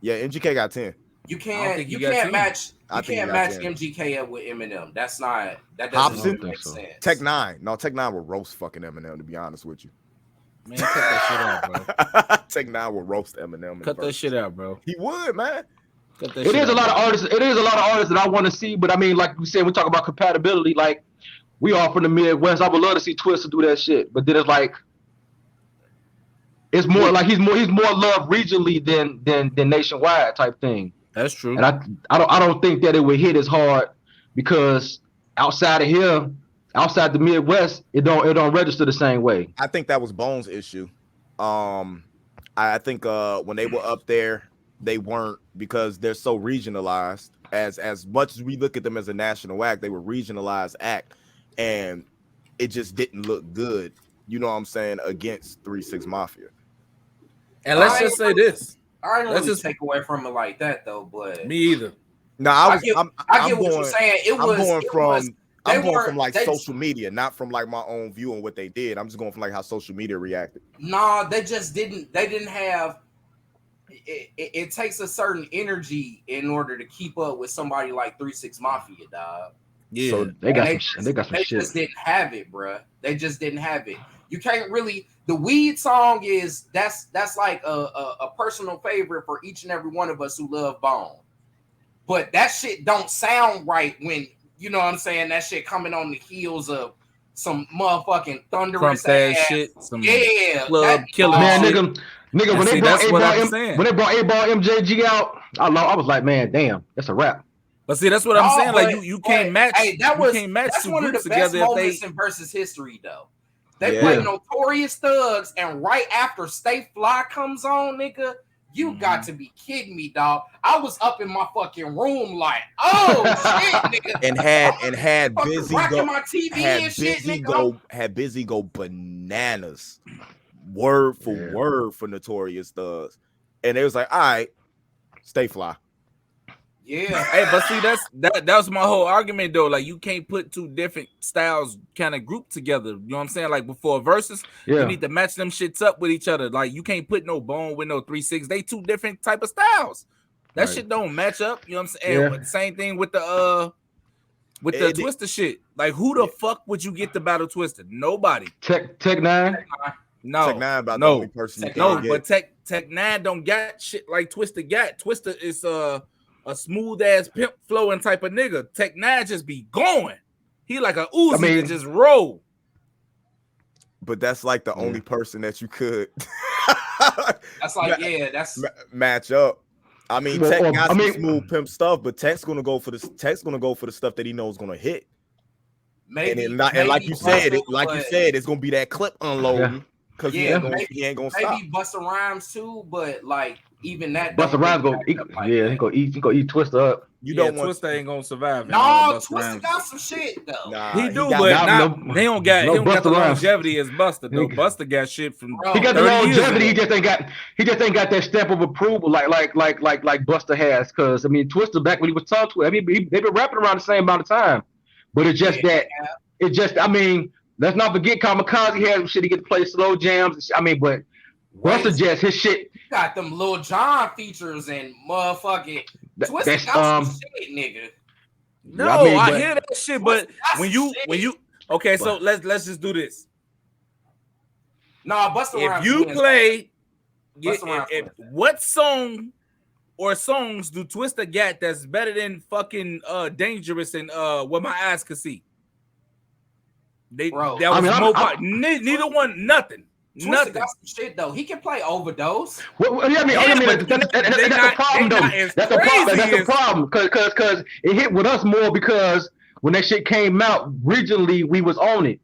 Yeah, MGK got 10. You can't match MGK up with Eminem. That doesn't make sense. Tech 9 will roast fucking Eminem, to be honest with you. Man, cut that shit out, bro. Tech 9 will roast Eminem. Cut that shit out, bro. He would, man. It is a lot of artists that I want to see, but I mean, like we said, we talk about compatibility. Like we all from the Midwest. I would love to see Twista do that shit, but then it's like it's more like he's more loved regionally than nationwide type thing. That's true. And I don't think that it would hit as hard because outside of here, outside the Midwest, it don't register the same way. I think that was Bones' issue. I think when they were up there, they weren't, because they're so regionalized. As much as we look at them as a national act, they were regionalized act, and it just didn't look good. You know what I'm saying, against 3 6 Mafia. And let's just say this. I don't really take away from it like that though, but me either. No, I get what you're saying. I'm going from like social media, not from like my own view on what they did. I'm just going from like how social media reacted. No, they just didn't. They didn't have. It takes a certain energy in order to keep up with somebody like 3 6 Mafia, dog. Yeah, so they got some shit. They just didn't have it, bruh. They just didn't have it. You can't really. The weed song that's like a personal favorite for each and every one of us who love Bone. but that shit don't sound right when you know what I'm saying. That shit coming on the heels of some motherfucking thunderous ass shit. Some club killer man, shit. Nigga, when they brought A-Ball MJG out, I was like, man, damn, that's a wrap. But see, that's what I'm saying. Like you can't match. Hey, that's two one of groups the best together moments in versus history, though. They play Notorious Thugs, and right after Stay Fly comes on, nigga, you got to be kidding me, dog. I was up in my fucking room like, oh shit, nigga, and had Busy go, my TV and shit, nigga. Had Busy go bananas, word for word for Notorious Thugs, and it was like, all right, Stay Fly. Yeah. Hey, but see, that was my whole argument though. Like, you can't put two different styles kind of grouped together. You know what I'm saying? Like, before versus, you need to match them shits up with each other. Like, you can't put no Bone with no 3-6. They two different type of styles. That shit don't match up. You know what I'm saying? Yeah. Same thing with the Twister shit. Like, who the fuck would you get to battle Twister? Nobody. Tech 9. No, Tech 9 about the only person you can get. But Tech 9 don't got shit like Twister got. Twister is a smooth ass pimp flowing type of nigga. Tech 9 just be going. He like a Uzi that just roll. But that's like the only person that you could. That's like that's match up. I mean, Tech got some smooth pimp stuff, but Tech's gonna go for the stuff that he knows gonna hit. Maybe, and like you said, it's gonna be that clip unloading because he ain't gonna stop. Maybe Busta Rhymes too, but like even that Busta Rhymes he gonna eat Twister up. You don't want Twister ain't gonna survive. No, Twister got some shit though. He don't got the longevity as Busta though. Busta got shit from. He got the longevity. He just ain't got that stamp of approval like Busta has. Because I mean, Twister back when he was talking to, I mean, they've been rapping around the same amount of time, but it's just I mean, let's not forget Kamikaze had some shit. He get to play slow jams. I mean, but Busta just his shit. Got them Lil Jon features and motherfucking Twister got some shit, nigga. No, I hear that shit, but when you okay, so let's just do this. Nah, Busta Rhymes. If you play, what song or songs do Twister got that's better than fucking Dangerous and What My Eyes Could See? Neither one, nothing. Twister got some shit though. He can play Overdose. That's the problem though. That's the problem. Cause it hit with us more because when that shit came out, regionally we was on it.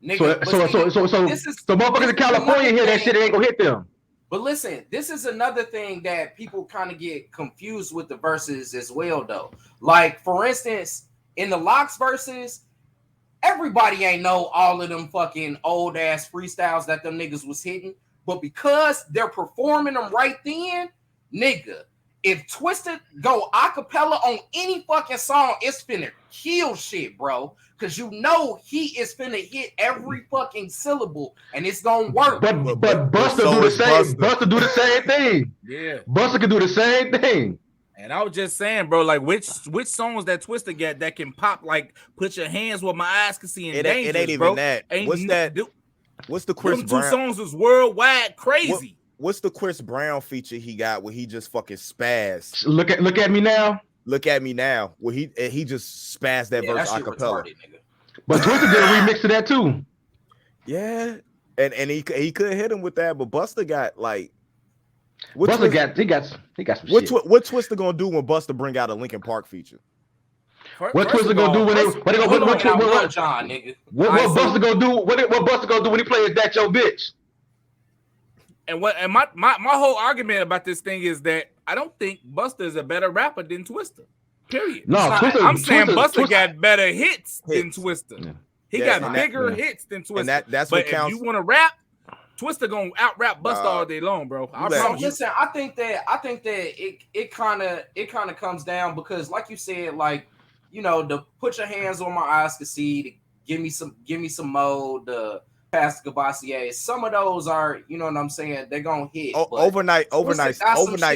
Nigga, so motherfuckers in California hear that shit, it ain't gonna hit them. But listen, this is another thing that people kind of get confused with the verses as well though. Like for instance, in the Locks verses, everybody ain't know all of them fucking old ass freestyles that them niggas was hitting, but because they're performing them right then, nigga, if Twisted go acapella on any fucking song, it's finna kill shit, bro. Cause you know he is finna hit every fucking syllable and it's gonna work. But Busta do the same. Busta do the same thing. Yeah, Busta can do the same thing. And I was just saying, bro, like which songs that Twister get that can pop like Put Your Hands Where My Eyes Can See and Dangerous, it ain't bro. even that. What's the Chris Them Brown? Two songs was worldwide crazy. What's the Chris Brown feature he got where he just fucking spazzed? Look at me now. Look at me now. Where he just spazzed that verse acapella. But Twister did a remix of that too. Yeah, and he could hit him with that, but Busta got like. Busta got some shit. What Twister gonna do when Busta bring out a Linkin Park feature? What Twister gonna do when Busta gonna do? What Busta gonna do when he plays That Your Bitch? And my whole argument about this thing is that I don't think Busta is a better rapper than Twister. Period. No, I'm saying Busta got better hits than Twister. Yeah. He got bigger hits than Twister. And that's but what counts. If you want to rap, Twister gonna out rap Busta all day long, bro. Listen, I think that it kind of comes down because, like you said, like you know, the Put Your Hands On My Eyes To See, to give me some mode, the Past Cavassier. Some of those are, you know what I'm saying, they're gonna hit. Overnight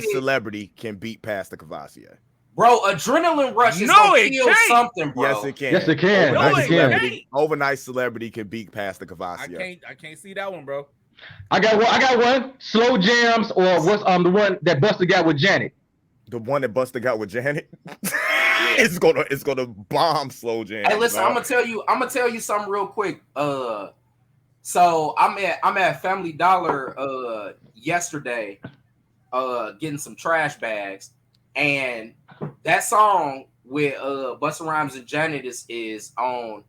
Celebrity can beat Past the Cavassier. Bro, Adrenaline Rush is gonna kill something, bro. Yes, it can. Yes, it can. Overnight Celebrity can beat Past the Cavassier. I can't see that one, bro. I got one. Slow Jams or what's the one that Busta got with Janet? The one that Busta got with Janet. It's gonna bomb Slow Jams. Hey, listen, I'm gonna tell you something real quick. So I'm at Family Dollar yesterday, getting some trash bags, and that song with Busta Rhymes and Janet is on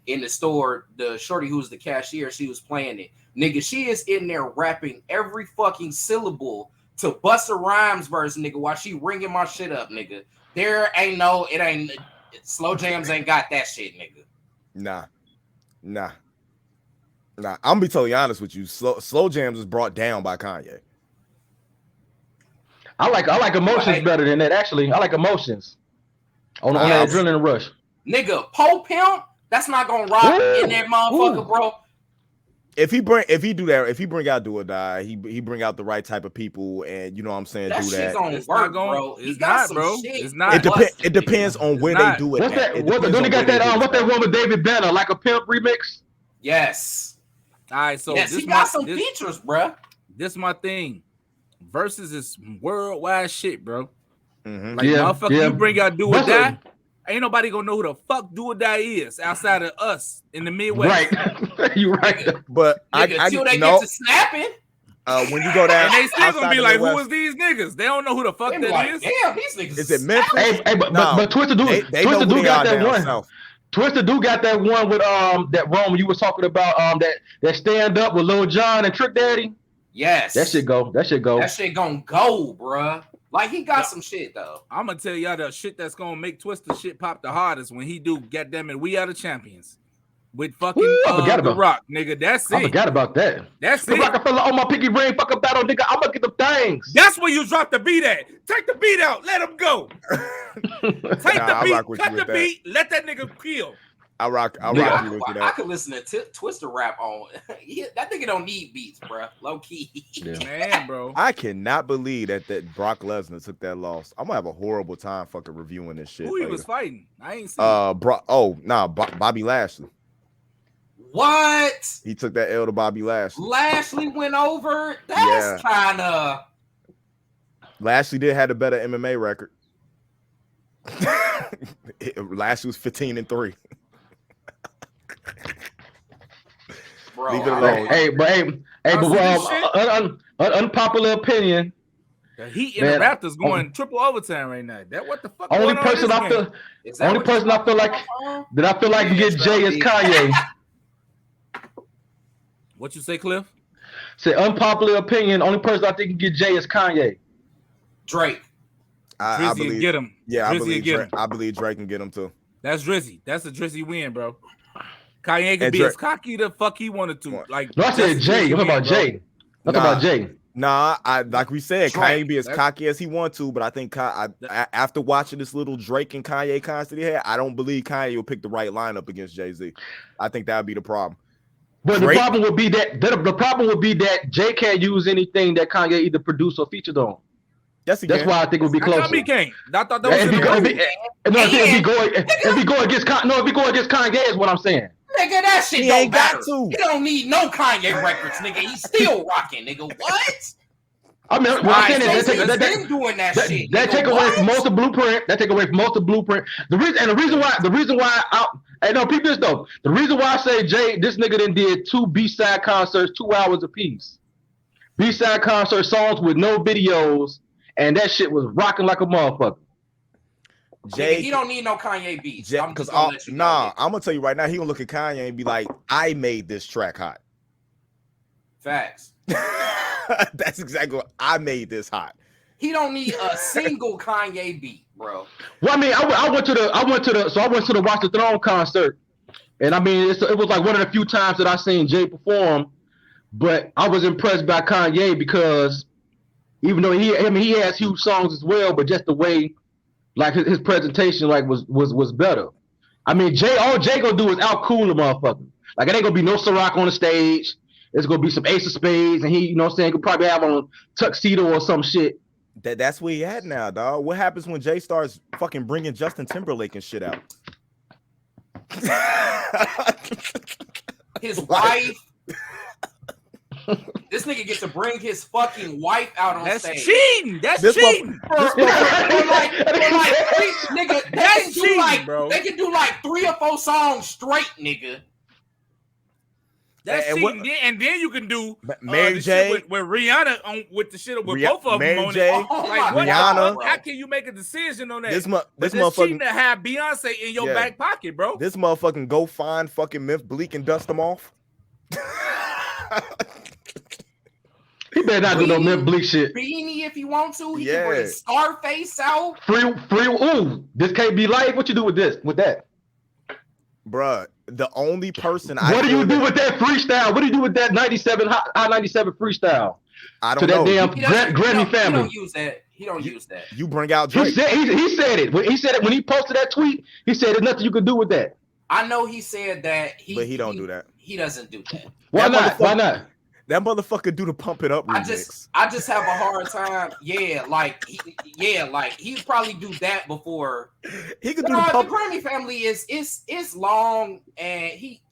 in the store. The shorty who's the cashier, she was playing it. Nigga, she is in there rapping every fucking syllable to Busta Rhymes verse, nigga, while she ringing my shit up, nigga. It ain't Slow Jams ain't got that shit, nigga. Nah. I'm gonna be totally honest with you. Slow Jams was brought down by Kanye. I like Emotions better than that. Actually, I like Emotions on that Adrenaline Rush. Nigga, Po Pimp, that's not gonna rock in that motherfucker, bro. If he bring out Do or Die, he bring out the right type of people, and you know what I'm saying, do that. It's work, bro. It's not, bro. It's not. It depends on where they do it. What's that? Don't they got that? What's that one with David Banner, Like a Pimp remix? Yes. All right, so he got some features, bro. This my thing. Versus is worldwide shit, bro. Mm-hmm. Like motherfucker, you bring out Do or Die. Ain't nobody gonna know who the fuck Do or Die is outside of us in the Midwest. Right, you right. But until they get to snapping. When you go down, and they still gonna be like, "Who is these niggas?" They don't know who the fuck that is. Damn, these niggas. Is it Memphis? Hey, but Twisted Dude, Twisted Dude got that one. South. Twisted Dude got that one with that Rome you was talking about. That stand up with Lil Jon and Trick Daddy. Yes, that shit go. That shit gonna go, bruh. Like he got some shit though. I'm gonna tell y'all the shit that's gonna make Twisted shit pop the hardest when he do. Goddamn it, We Are the Champions with fucking The Rock, nigga. That's it. I forgot about that. That's it. Rockefeller on my piggy ring fucking battle, nigga. I'm gonna get the things. That's where you drop the beat at. Take the beat out. Let him go. Take the beat. Cut the beat. Let that nigga kill. I rock you with that. I could listen to Twister rap on. That nigga don't need beats, bro. Low key. Yeah. Man, bro. I cannot believe that Brock Lesnar took that loss. I'm gonna have a horrible time fucking reviewing this shit. Who he was fighting? I ain't seen. Bobby Lashley. What? He took that L to Bobby Lashley. Lashley went over. That's kind of. Lashley did have a better MMA record. Lashley was 15-3. Bro, leave it alone. Unpopular opinion. The Heat and the Raptors going triple overtime right now. That what the fuck? Only person I feel like can get Jay is Kanye. What you say, Cliff? Say unpopular opinion. Only person I think can get Jay is Kanye. Drake. I believe get him. Yeah, I believe Drake can get him too. That's Drizzy. That's a Drizzy win, bro. Kanye can be as cocky the fuck he wanted to. Like, no, I said Jay. I'm about Jay. I'm about Jay. Nah, like we said, Kanye be as cocky as he wants to, but I think after watching this little Drake and Kanye concert he had, I don't believe Kanye will pick the right lineup against Jay-Z. I think that would be the problem. But Drake, the problem would be that Jay can't use anything that Kanye either produced or featured on. That's why I think it would be closer. He can't. I thought that was if he go against Kanye is what I'm saying. Nigga, that shit don't matter. He don't need no Kanye records, nigga. He's still rocking, nigga. What? I mean, what I'm saying is that take away from most of Blueprint. That take away from most of Blueprint. The reason why people this though. The reason why I say Jay, this nigga done did 2 B-side concerts, 2 hours apiece. B-side concert songs with no videos, and that shit was rocking like a motherfucker. Jay, he don't need no Kanye beats. I'm gonna tell you right now, he gonna look at Kanye and be like, I made this track hot. Facts. That's exactly what I made this hot. He don't need a single Kanye beat, bro. Well, I mean, I went to the Watch the Throne concert, and I mean, it was like one of the few times that I seen Jay perform, but I was impressed by Kanye because even though he has huge songs as well, but just the way. Like his presentation, like was better. I mean, all Jay gonna do is out cool the motherfucker. Like it ain't gonna be no Ciroc on the stage. It's gonna be some Ace of Spades, and he, you know what I'm saying, could probably have on a tuxedo or some shit. That's where he at now, dog. What happens when Jay starts fucking bringing Justin Timberlake and shit out? His wife. This nigga gets to bring his fucking wife out on stage. Cheating. That's cheating. Nigga, they can do like 3 or 4 songs straight, nigga. That's cheating. And then you can do Mary J with Rihanna on with the shit with both of them Mary on J, it. Like Rihanna. How can you make a decision on that? This motherfucking cheating to have Beyonce in your back pocket, bro. This motherfucking go find fucking Myth Bleak and dust them off. He better not do no Myth Bleak shit. Beanie if you want to. He can bring Scarface out. Free. Ooh, this can't be live. What you do with this? With that? Bruh, the only person What do you do with that freestyle? What do you do with that 97 high 97 freestyle? I don't To know. that damn Grammy family. He don't use that. He don't use that. You bring out Drake. He said it. He said it when he posted that tweet. He said there's nothing you can do with that. I know he said that. But he don't do that. He doesn't do that. Why not? Why not? That motherfucker do the Pump It Up remix. I just have a hard time. He'd probably do that before. He could do the Grammy family is long, and he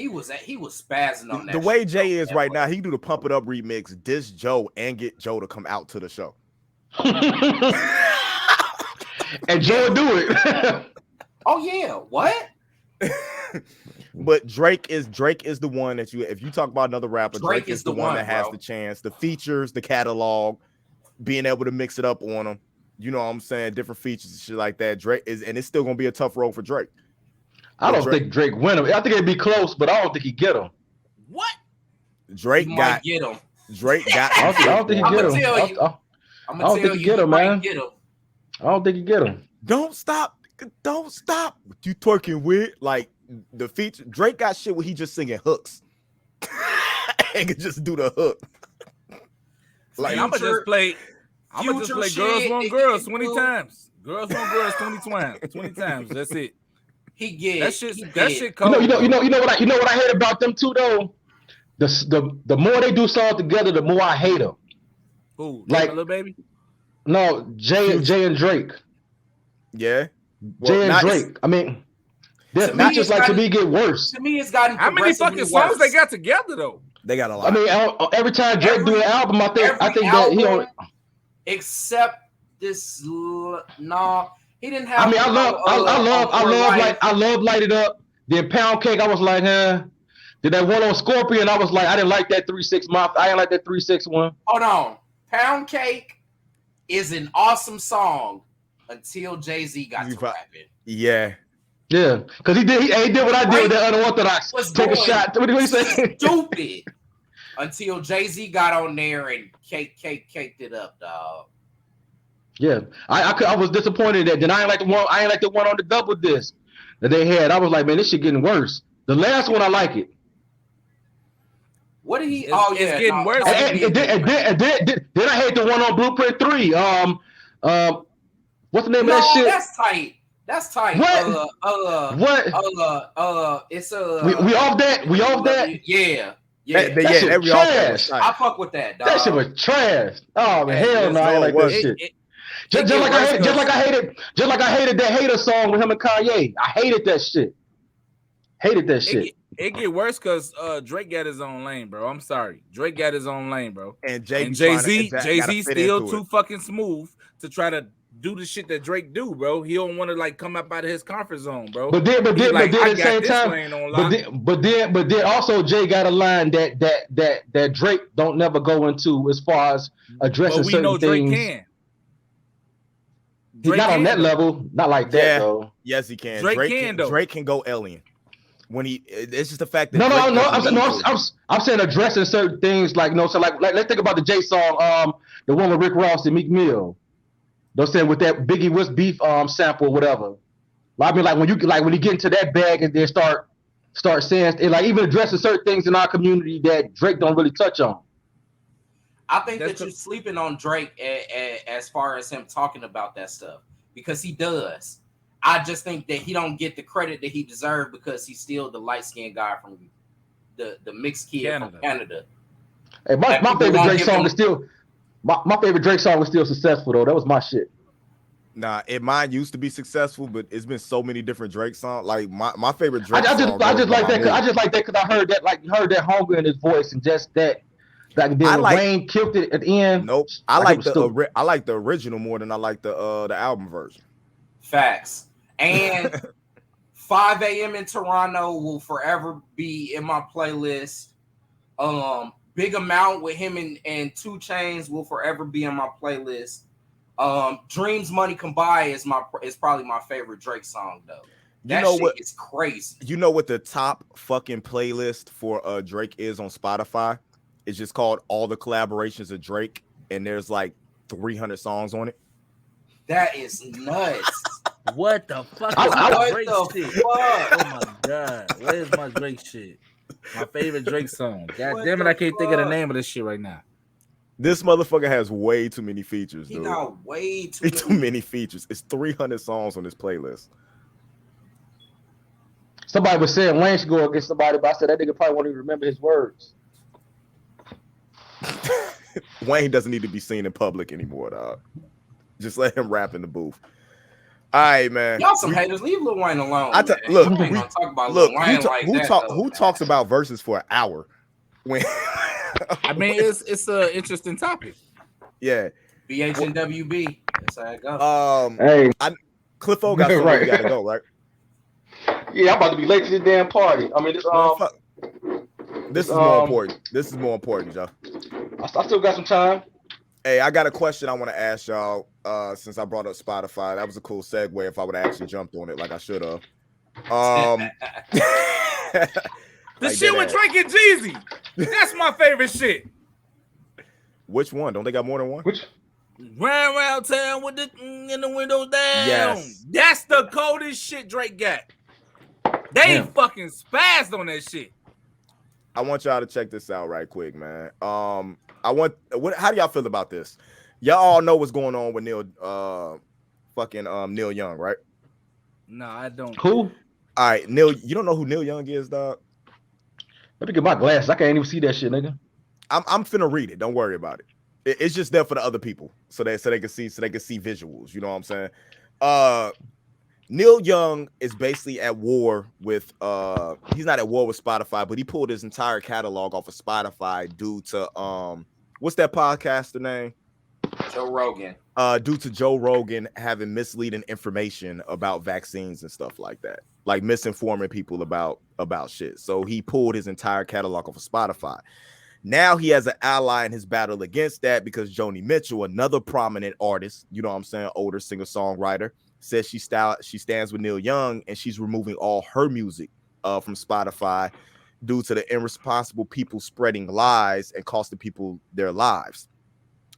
was spazzing on that. The way Jay is right now, he can do the Pump It Up remix, diss Joe, and get Joe to come out to the show. And Joe do it. Oh yeah, what? But Drake is the one that if you talk about another rapper, Drake is the one that has the chance, the features, the catalog, being able to mix it up on them. You know what I'm saying? Different features and shit like that. Drake is, and it's still gonna be a tough road for Drake. I don't think Drake win him. I think it'd be close, but I don't think he get him. What? Drake got get him. Drake got. I don't think he get him. I'm gonna tell you, get him, man. Get him. I don't think he get him. Don't stop. You twerking with like the feature. Drake got shit where he just singing hooks and can just do the hook. Like I'm gonna just play Girls Want Girls 20 times. Girls Want Girls 20 times. That's it. That shit cold. You know what I hate about them two though. The more they do songs together, the more I hate them. Who? Like Lil Baby? No, Jay and Drake. Yeah. Jay and Drake. I mean, not just like to me get worse. To me, it's gotten. How many fucking songs they got together though? They got a lot. I mean, every time Drake do an album, I think that he don't. Except this, no, he didn't have. I mean, I love Light It Up. Then Pound Cake, I was like, huh. Then that one on Scorpion, I was like, I didn't like that 3-6 month. I didn't like that 3-6 one. Hold on, Pound Cake is an awesome song until Jay-Z got to rapping. Yeah. Yeah, because he did what I did with that Unorthodox. Take a shot. What did he say? Stupid. Until Jay-Z got on there and caked it up, dog. Yeah, I was disappointed that then I ain't like the one on the double disc that they had. I was like, man, this shit getting worse. The last one I like it. What did he? It's getting worse. And then I hate the one on Blueprint 3. What's the name of that shit? That's tight. What? It's we off that? We off that? Yeah. That shit was trash. I fuck with that, dog. That shit was trash. Oh man, hell no, I ain't like that shit. Just like I hated that Hater song with him and Kanye. I hated that shit. It get worse because Drake got his own lane, bro. I'm sorry. Drake got his own lane, bro. And Jay-Z still too fucking smooth to try to do the shit that Drake do, bro. He don't want to like come up out of his comfort zone, bro. But then at the same time, but then also Jay got a line that Drake don't never go into as far as addressing certain things. But we know Drake can. He's not on that level, not like that though. Yes, he can. Drake can go alien. When it's just the fact that I'm saying addressing certain things like so like let's think about the Jay song, the one with Rick Ross and Meek Mill. They're saying with that Biggie What's Beef sample or whatever. I mean, like when you get into that bag and then start saying and like even addressing certain things in our community that Drake don't really touch on. I think that you're sleeping on Drake as far as him talking about that stuff because he does. I just think that he don't get the credit that he deserves because he's still the light-skinned guy from the mixed kid from Canada. Hey, my favorite Drake song is still. My favorite Drake song was still successful though. That was my shit. Nah, mine used to be successful, but it's been so many different Drake songs. Like my favorite Drake song. I just like that because I heard that hunger in his voice and just that Like then when Wayne killed it at the end. Nope. I like the original more than I like the album version. Facts. And 5 a.m. in Toronto will forever be in my playlist. Big Amount with him and 2 Chainz will forever be in my playlist. Dreams Money Can Buy is probably my favorite Drake song though. That shit is crazy. You know what the top fucking playlist for Drake is on Spotify? It's just called All the Collaborations of Drake, and there's like 300 songs on it. That is nuts. What the fuck? What the fuck? Oh my god, where's my Drake shit? My favorite Drake song. God damn it, I can't think of the name of this shit right now. This motherfucker has way too many features, dude. He got way too many features. It's 300 songs on this playlist. Somebody was saying Wayne should go against somebody, but I said that nigga probably won't even remember his words. Wayne doesn't need to be seen in public anymore, dog. Just let him rap in the booth. All right, man. Y'all some haters. Leave Lil Wayne alone. Who talks about verses for an hour? When I mean, it's an interesting topic. Yeah. B.H.N.W.B. That's how it goes. Hey, Cliff O got somewhere we gotta go, right? Yeah, I'm about to be late to this damn party. I mean, this is more important. This is more important, Joe. I still got some time. Hey, I got a question I want to ask y'all. Since I brought up Spotify, that was a cool segue. If I would have actually jumped on it like I should have. The shit with Drake and Jeezy. That's my favorite shit. Which one? Don't they got more than one? Which? Round town with the in the windows down. Yes. That's the coldest shit Drake got. They fucking spazzed on that shit. I want y'all to check this out right quick, man. How do y'all feel about this? Y'all all know what's going on with Neil Young, right? No, I don't. Who? All right, Neil, you don't know who Neil Young is, dog? Let me get my glasses. I can't even see that shit, nigga. I'm finna read it. Don't worry about it. It's just there for the other people, so they can see visuals. You know what I'm saying? Neil Young is basically at war with he's not at war with Spotify, but he pulled his entire catalog off of Spotify due to what's that podcaster name? Joe Rogan. Due to Joe Rogan having misleading information about vaccines and stuff like that, like misinforming people about shit. So he pulled his entire catalog off of Spotify. Now he has an ally in his battle against that because Joni Mitchell, another prominent artist, you know what I'm saying, older singer-songwriter, says she stands with Neil Young and she's removing all her music from Spotify due to the irresponsible people spreading lies and costing people their lives.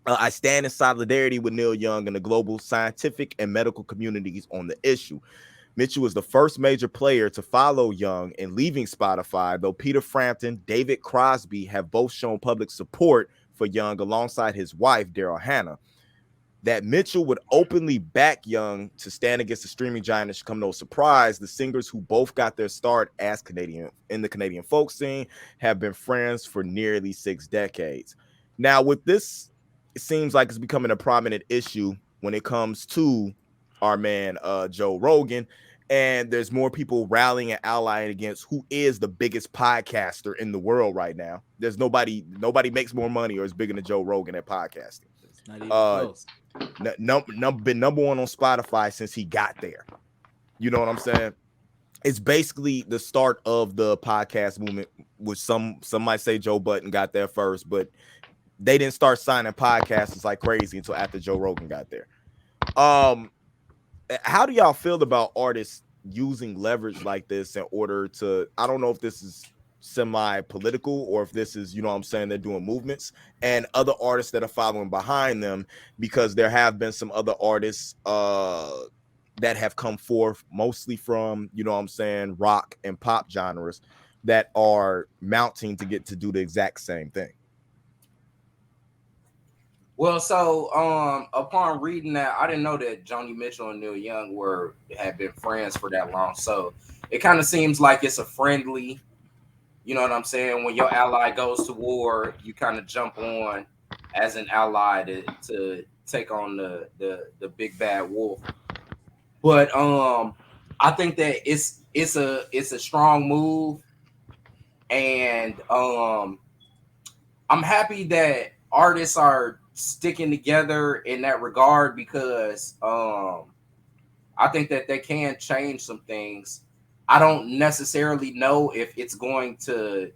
I stand in solidarity with Neil Young and the global scientific and medical communities on the issue. Mitchell is the first major player to follow Young in leaving Spotify, though Peter Frampton, David Crosby have both shown public support for Young alongside his wife, Daryl Hannah. That Mitchell would openly back Young to stand against the streaming giant should come no surprise. The singers who both got their start as in the Canadian folk scene have been friends for nearly 6 decades. Now, with this, it seems like it's becoming a prominent issue when it comes to our man Joe Rogan, and there's more people rallying and allying against who is the biggest podcaster in the world right now. There's nobody makes more money or is bigger than Joe Rogan at podcasting. It's not even close. Been number one on Spotify since he got there. You know what I'm saying? It's basically the start of the podcast movement, which some might say Joe Budden got there first, but they didn't start signing podcasters like crazy until after Joe Rogan got there. How do y'all feel about artists using leverage like this in order to, I don't know if this is semi-political or if this is, you know what I'm saying, they're doing movements, and other artists that are following behind them, because there have been some other artists that have come forth mostly from, you know what I'm saying, rock and pop genres that are mounting to get to do the exact same thing. Well, so upon reading that, I didn't know that Joni Mitchell and Neil Young had been friends for that long. So it kind of seems like it's a friendly, you know what I'm saying? When your ally goes to war, you kind of jump on as an ally to take on the big bad wolf. But I think that it's a strong move, and I'm happy that artists are sticking together in that regard because I think that they can change some things. I don't necessarily know if it's going to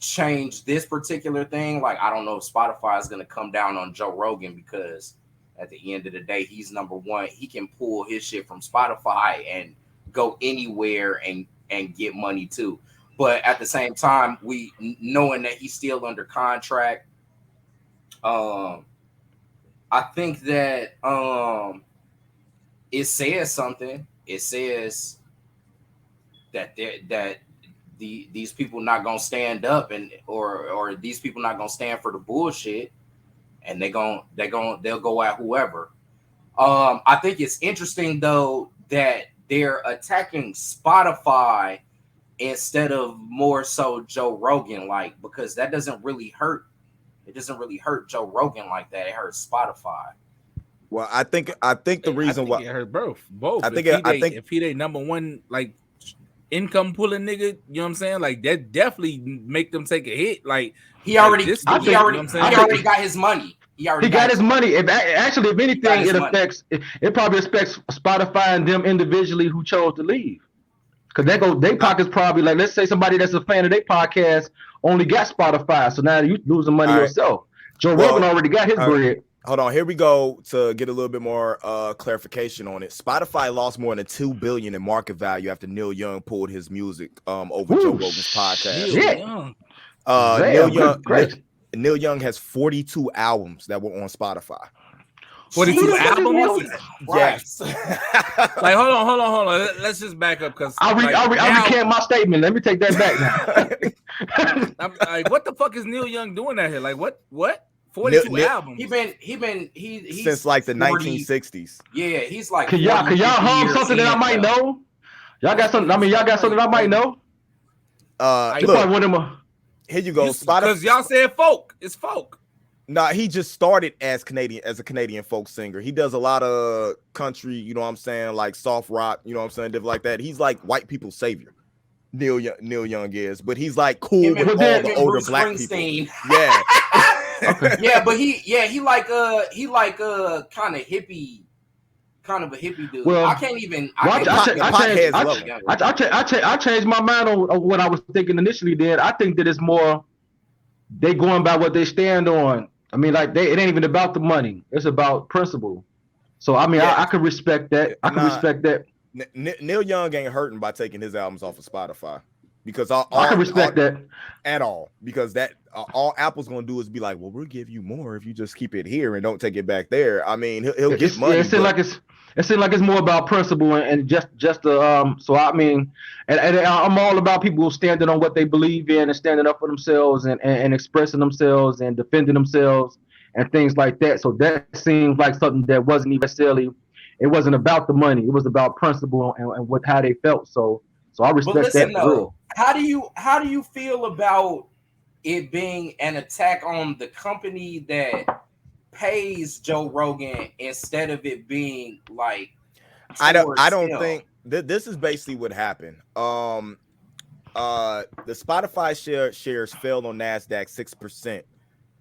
change this particular thing. Like, I don't know if Spotify is going to come down on Joe Rogan because at the end of the day, he's number one. He can pull his shit from Spotify and go anywhere and get money too. But at the same time, we knowing that he's still under contract, I think that it says something. It says that these people not gonna stand up or these people not gonna stand for the bullshit, and they'll go at whoever. I think it's interesting though that they're attacking Spotify instead of more so Joe Rogan, like, because that doesn't really hurt. It doesn't really hurt Joe Rogan like that. It hurts Spotify. Well, I think the reason why it hurt both. I think if he they number one like income pulling nigga, you know what I'm saying? Like that definitely make them take a hit. Like he already got his money. He got his money. If anything, it probably affects Spotify and them individually who chose to leave. Because they pockets probably, like, let's say somebody that's a fan of their podcast only got Spotify, so now you losing money yourself. Joe Rogan already got his bread. Hold on, here we go to get a little bit more clarification on it. Spotify lost more than $2 billion in market value after Neil Young pulled his music over Joe Rogan's podcast. Neil Young has 42 albums that were on Spotify. 42 albums? Yes. Like, hold on. Let's just back up because I'll recant my statement. Let me take that back now. I'm like, what the fuck is Neil Young doing out here? Like, what? 42 albums. He's since like the 1960s. Yeah, he's like. Can y'all hum something that I might know? Y'all got something. I mean, y'all got something I might know. Look, here you go. Spotify. Because y'all said folk. It's folk. Nah, he just started as a Canadian folk singer. He does a lot of country, you know what I'm saying, like soft rock, you know what I'm saying, different like that. He's like white people's savior. Neil Young is, but he's like cool with all the older black people. Yeah. Okay. Yeah, but he like kind of hippie, kind of a hippie dude. Well, I changed my mind on what I was thinking initially. Then I think that it's more they going by what they stand on. I mean, like it ain't even about the money; it's about principle. So I mean, I can respect that. Respect that. Neil Young ain't hurting by taking his albums off of Spotify because I can respect that at all, because that all Apple's gonna do is be like, well, we'll give you more if you just keep it here and don't take it back there. I mean, he'll get money. It seems like it's more about principle and just so I mean, and I'm all about people standing on what they believe in and standing up for themselves and expressing themselves and defending themselves and things like that. So that seems like something that wasn't even necessarily. It wasn't about the money. It was about principle and how they felt. So I respect that. Though, how do you feel about it being an attack on the company that pays Joe Rogan instead of it being like? I don't think this is basically what happened. The Spotify shares fell on NASDAQ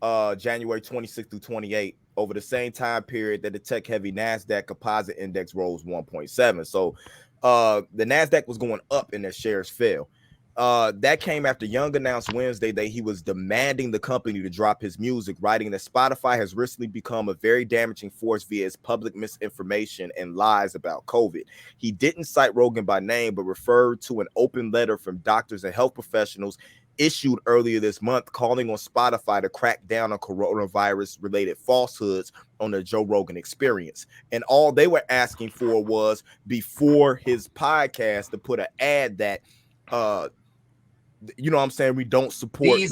6%, January 26 through 28. Over the same time period that the tech-heavy NASDAQ composite index rose 1.7. So the NASDAQ was going up and their shares fell. That came after Young announced Wednesday that he was demanding the company to drop his music, writing that Spotify has recently become a very damaging force via its public misinformation and lies about COVID. He didn't cite Rogan by name, but referred to an open letter from doctors and health professionals issued earlier this month calling on Spotify to crack down on coronavirus-related falsehoods on the Joe Rogan Experience. And all they were asking for was before his podcast to put an ad that, you know what I'm saying, we don't support these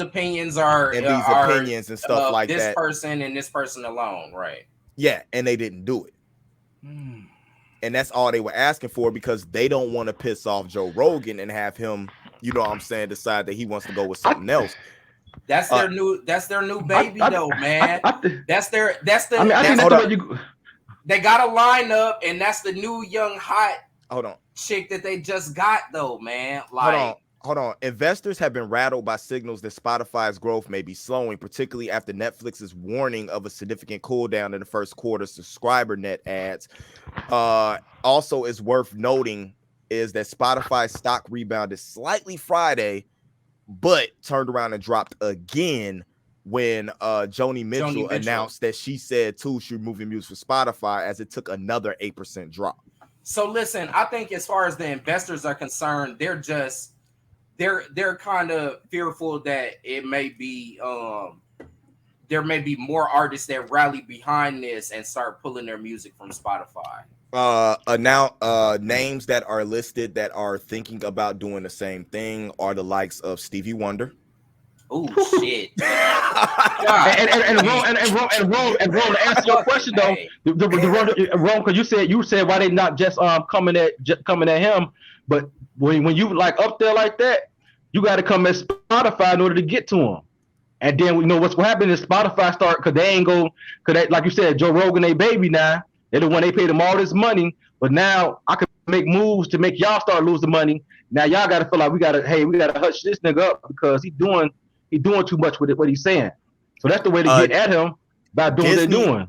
opinions are and these opinions and stuff like this that. This person and this person alone, right? Yeah, and they didn't do it. And that's all they were asking for because they don't want to piss off Joe Rogan and have him, you know what I'm saying, decide that he wants to go with something else. That's their new baby though, man. They got a lineup and that's the new young hot hold on chick that they just got though, man. Like Hold on. Investors have been rattled by signals that Spotify's growth may be slowing, particularly after Netflix's warning of a significant cool down in the first quarter subscriber net ads. Also, is worth noting is that Spotify's stock rebounded slightly Friday, but turned around and dropped again when Joni Mitchell announced that she said too she's moving music for Spotify, as it took another 8% drop. So listen, I think as far as the investors are concerned, they're kind of fearful that it may be there may be more artists that rally behind this and start pulling their music from Spotify. Now names that are listed that are thinking about doing the same thing are the likes of Stevie Wonder. Oh shit! and Ron, to answer your question though, Ron, because you said why they not just coming at him, but when you like up there like that, you got to come at Spotify in order to get to him. And then we know what's going to happen is Spotify start, because they ain't go, because they, like you said, Joe Rogan, they baby now. They're the one, they paid them all this money, but now I can make moves to make y'all start losing money. Now y'all got to feel like we got to hush this nigga up, because he's doing too much with it, what he's saying. So that's the way to get at him, by doing what they're doing.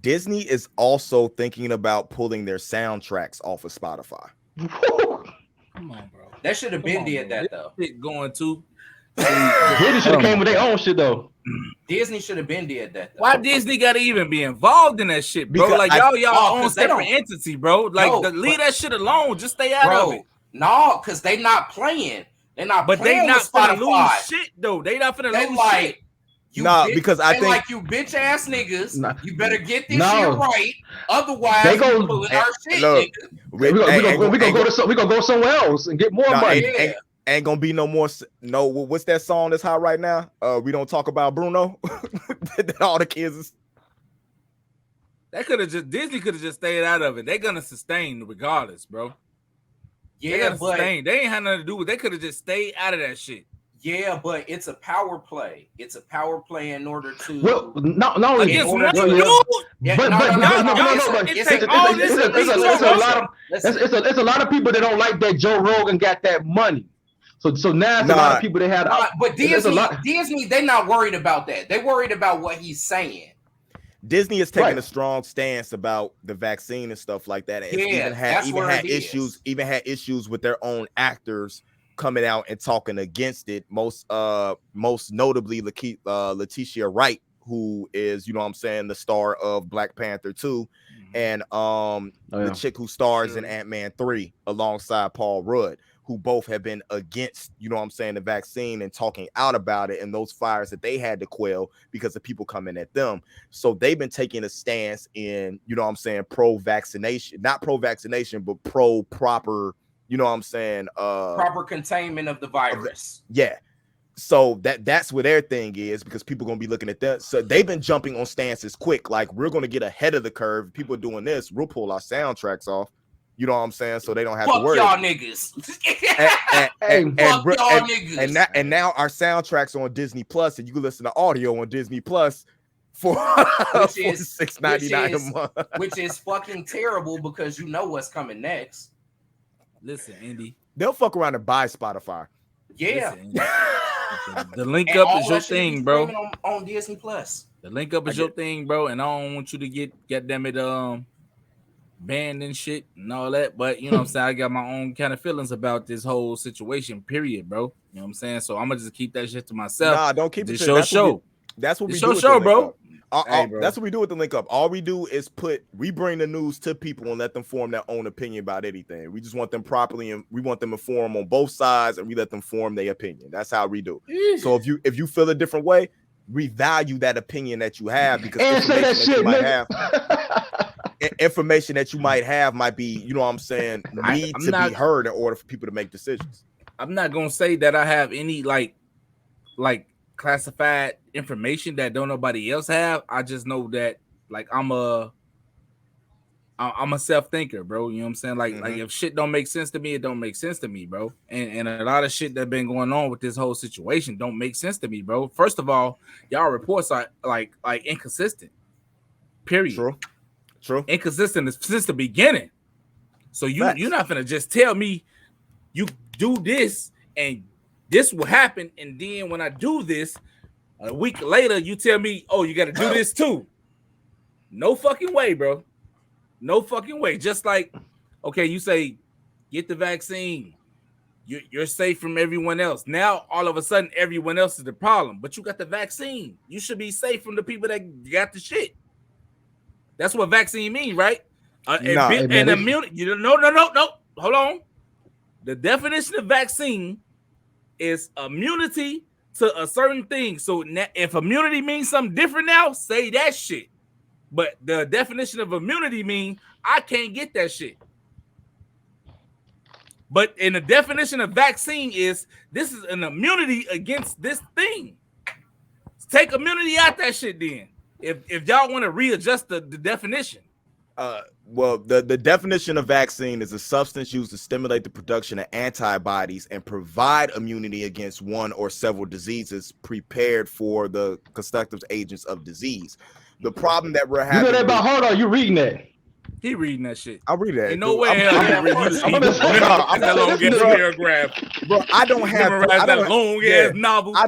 Disney is also thinking about pulling their soundtracks off of Spotify. Come on, bro. That should have been did that though. Going to Disney should have came with their own shit though. Disney should have been did that though. Why Disney got to even be involved in that shit, bro? Because like y'all own separate entity, bro. Like leave that shit alone. Just stay out of it. No, because they not playing. They're not. But playing they not with finna Spotify. lose shit though. They not finna lose shit. Because I think like you bitch ass niggas, you better get this shit right. Otherwise, they go pulling our shit. Look, we gonna go somewhere else and get more money. Ain't gonna be no more. No, what's that song that's hot right now? We don't talk about Bruno. That all the kids is. Disney could have just stayed out of it. They're gonna sustain regardless, bro. Yeah, but they ain't had nothing to do with. They could have just stayed out of that shit. Yeah, but it's a power play. It's a power play in order to. Well, no, against one it's a lot of people that don't like that Joe Rogan got that money. So now it's a lot of people that had. But Disney, they're not worried about that. They're worried about what he's saying. Disney is taking a strong stance about the vaccine and stuff like that. And even had issues with their own actors coming out and talking against it. Most notably Letitia Wright, who is, the star of Black Panther 2, and the chick who stars in Ant-Man 3 alongside Paul Rudd, who both have been against, the vaccine and talking out about it and those fires that they had to quell because of people coming at them. So they've been taking a stance in, pro-vaccination, not pro-vaccination, but pro-proper, proper containment of the virus. Yeah. So that's what their thing is, because people gonna be looking at that. So they've been jumping on stances quick. Like, we're gonna get ahead of the curve. People are doing this. We'll pull our soundtracks off. You know what I'm saying? So they don't have to worry. Fuck y'all niggas. And now our soundtracks are on Disney Plus, and you can listen to audio on Disney Plus for $6.99 a month, which is fucking terrible, because you know what's coming next. Listen, Indy, they'll fuck around and buy Spotify. Yeah. Listen, the link up is your thing, bro. On Disney Plus. The link up is your thing, bro, and I don't want you to get damn it banned and shit and all that, but you know what I'm saying, I got my own kind of feelings about this whole situation, period, bro. You know what I'm saying? So I'm gonna just keep that shit to myself. Nah, don't keep it to show. That's what we do. Show, bro. That's what we do with the link up. All we do is we bring the news to people and let them form their own opinion about anything. We just want them properly, and we want them informed on both sides, and we let them form their opinion. That's how we do. So if you feel a different way, we value that opinion that you have, because information that you might have might be, be heard in order for people to make decisions. I'm not gonna say that I have any like classified information that don't nobody else have. I just know that like I'm a self-thinker, bro. You know what I'm saying? Like if shit don't make sense to me, it don't make sense to me, bro. And a lot of shit that been going on with this whole situation don't make sense to me, bro. First of all, y'all reports are like inconsistent. Period. True. Inconsistent since the beginning. So you're not gonna just tell me you do this and this will happen. And then when I do this, a week later, you tell me, oh, you got to do this too. No fucking way, bro. No fucking way. Just like, okay, you say, get the vaccine. You're safe from everyone else. Now, all of a sudden, everyone else is the problem. But you got the vaccine. You should be safe from the people that got the shit. That's what vaccine means, right? And immunity. No. Hold on. The definition of vaccine is immunity to a certain thing. So if immunity means something different now, say that shit. But the definition of immunity means I can't get that shit. But in the definition of vaccine is this is an immunity against this thing. Take immunity out that shit then. If y'all want to readjust the definition. Well, the definition of vaccine is a substance used to stimulate the production of antibodies and provide immunity against one or several diseases prepared for the constructive agents of disease. The problem that we're having. You know that about hold on, you reading that? He reading that shit. I read that. Ain't no way hell he read that long ass paragraph. Bro, I don't have that long ass novel. I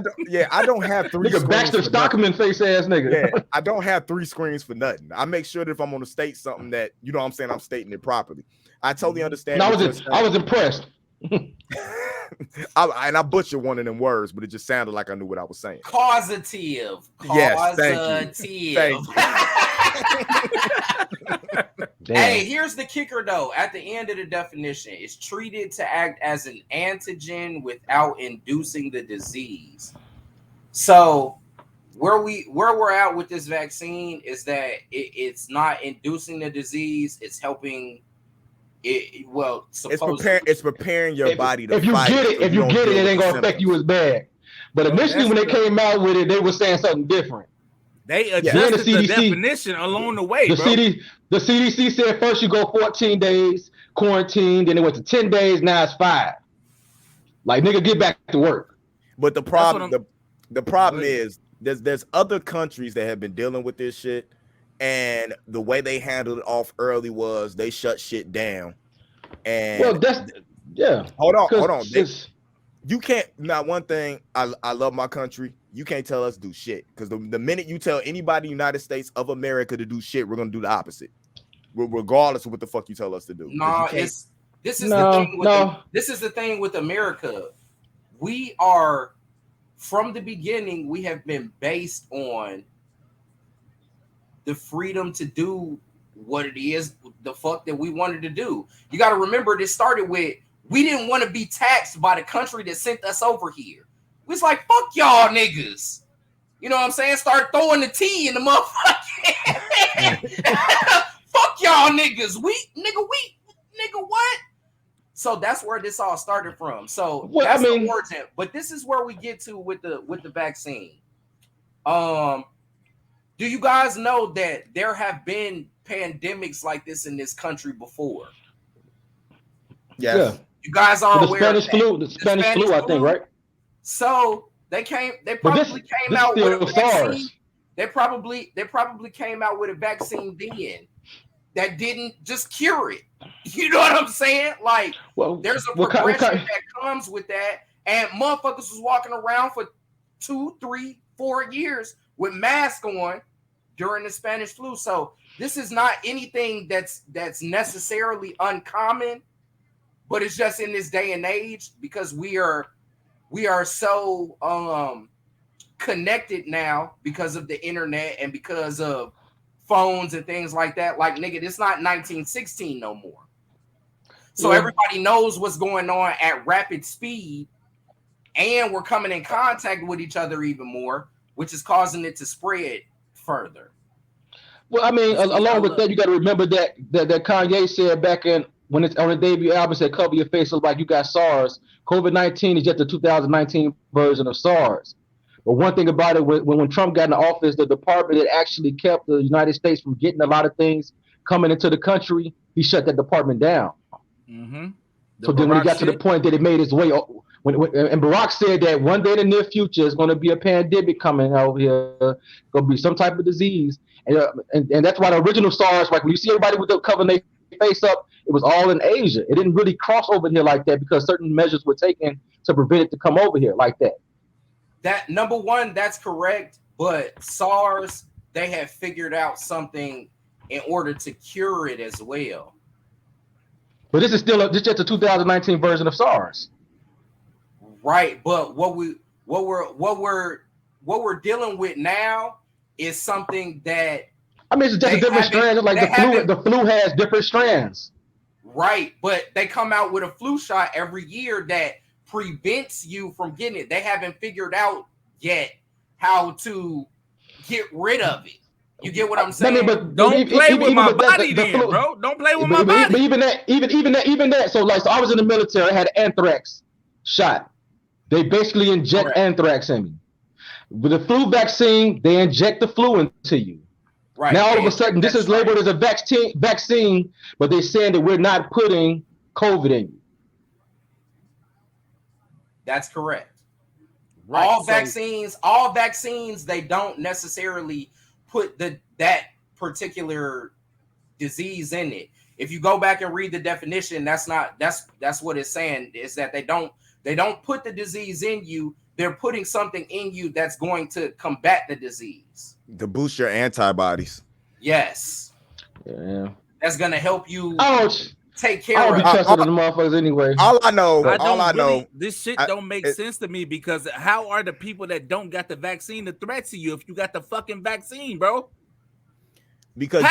don't have three. Nigga, Baxter Stockman face ass nigga. Yeah, I don't have 3 screens for nothing. I make sure that if I'm going to state something that you know what I'm saying, I'm stating it properly. I totally understand. I was impressed. I butchered one of them words, but it just sounded like I knew what I was saying. Causative. Yes, thank you. Hey, here's the kicker though. At the end of the definition, it's treated to act as an antigen without inducing the disease. So where we're at with this vaccine is that it's not inducing the disease, it's helping it. Well, it's preparing your body to if you fight. If you get it, it ain't gonna affect you as bad. But initially, when they came out with it, they were saying something different. They adjusted the definition along the way, The CDC said first you go 14 days quarantine, then it went to 10 days, now it's 5. Like, nigga, get back to work. But the problem is there's other countries that have been dealing with this shit, and the way they handled it off early was they shut shit down. And hold on. You can't. Now, one thing, I love my country. You can't tell us to do shit, because the minute you tell anybody in the United States of America to do shit, we're gonna do the opposite, regardless of what the fuck you tell us to do. No, this is the thing with America. We are, from the beginning, we have been based on the freedom to do what it is, the fuck that we wanted to do. You got to remember, this started with, we didn't want to be taxed by the country that sent us over here. We was like, fuck y'all niggas. You know what I'm saying? Start throwing the tea in the motherfucker. Fuck y'all niggas. Nigga, what? So that's where this all started from. So that's the origin. But this is where we get to with the vaccine. Do you guys know that there have been pandemics like this in this country before? Yes. Yeah. You guys are aware of that. The Spanish flu, I think, right? So they probably came out with a vaccine. They probably came out with a vaccine then that didn't just cure it. You know what I'm saying? Like, there's a progression that comes with that, and motherfuckers was walking around for 2, 3, 4 years with masks on during the Spanish flu. So this is not anything that's necessarily uncommon, but it's just in this day and age, because we are so connected now because of the internet and because of phones and things like that. Like, nigga, it's not 1916 no more. So everybody knows what's going on at rapid speed, and we're coming in contact with each other even more, which is causing it to spread further. Well, I mean, along with that, you got to remember that Kanye said back when it's on the debut album, said cover your face look like you got SARS. COVID-19 is just the 2019 version of SARS. But one thing about it, when Trump got in office, the department that actually kept the United States from getting a lot of things coming into the country, he shut that department down. Mm-hmm. So then when he got to the point that it made its way, and Barack said that one day in the near future is going to be a pandemic coming out here, going to be some type of disease. And that's why the original SARS, like when you see everybody with the covering their face up, it was all in Asia. It didn't really cross over here like that because certain measures were taken to prevent it to come over here like that. That number one, that's correct. But SARS, they have figured out something in order to cure it as well. But this is still just a 2019 version of SARS. Right, but what we're dealing with now is something that I mean, it's just a different strand. Like the flu has different strands. Right, but they come out with a flu shot every year that prevents you from getting it. They haven't figured out yet how to get rid of it. You get what I'm saying? But don't play with my body, then, bro. Don't play with my body. But even that. So I was in the military. I had an anthrax shot. They basically inject anthrax in me. With the flu vaccine, they inject the flu into you. Right. Now all of a sudden, this is labeled as a vaccine, but they're saying that we're not putting COVID in you. That's correct. Right. All vaccines, they don't necessarily put that particular disease in it. If you go back and read the definition, that's what it's saying, is that they don't put the disease in you. They're putting something in you that's going to combat the disease. To boost your antibodies. Yes. Yeah. That's going to help you take care of it. I don't be trusting the motherfuckers anyway. All I know. This shit don't make sense to me, because how are the people that don't got the vaccine a threat to you if you got the fucking vaccine, bro? Because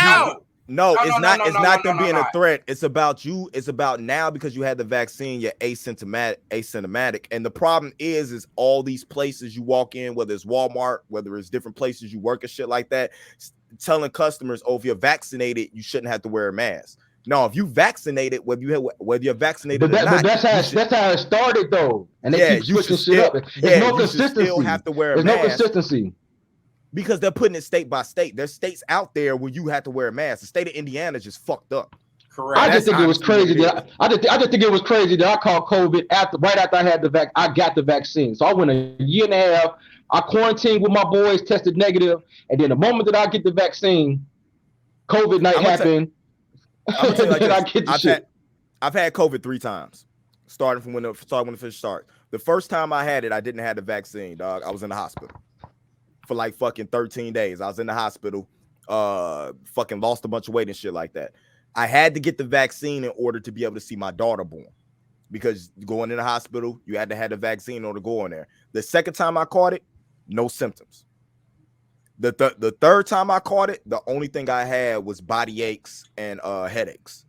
it's not them being a threat. It's about you. It's about now, because you had the vaccine, you're asymptomatic. And the problem is all these places you walk in, whether it's Walmart, whether it's different places you work and shit like that, telling customers, if you're vaccinated, you shouldn't have to wear a mask. No, if you vaccinated, whether you're vaccinated or not, that's how it started though. And they keep switching shit up. There's no consistency. Still have to wear a mask. There's no consistency. Because they're putting it state by state. There's states out there where you have to wear a mask. The state of Indiana is just fucked up. Correct. I just think it was crazy. I just think it was crazy that I caught COVID right after I had I got the vaccine. So I went a year and a half. I quarantined with my boys, tested negative, and then the moment that I get the vaccine, COVID night happened. I'm gonna tell you like this. I've had COVID 3 times, starting when the fish started. The first time I had it, I didn't have the vaccine, dog. I was in the hospital for like fucking 13 days. I was in the hospital, fucking lost a bunch of weight and shit like that. I had to get the vaccine in order to be able to see my daughter born, because going in the hospital, you had to have the vaccine in order to go in there. The second time I caught it, no symptoms. The third time I caught it, the only thing I had was body aches and headaches.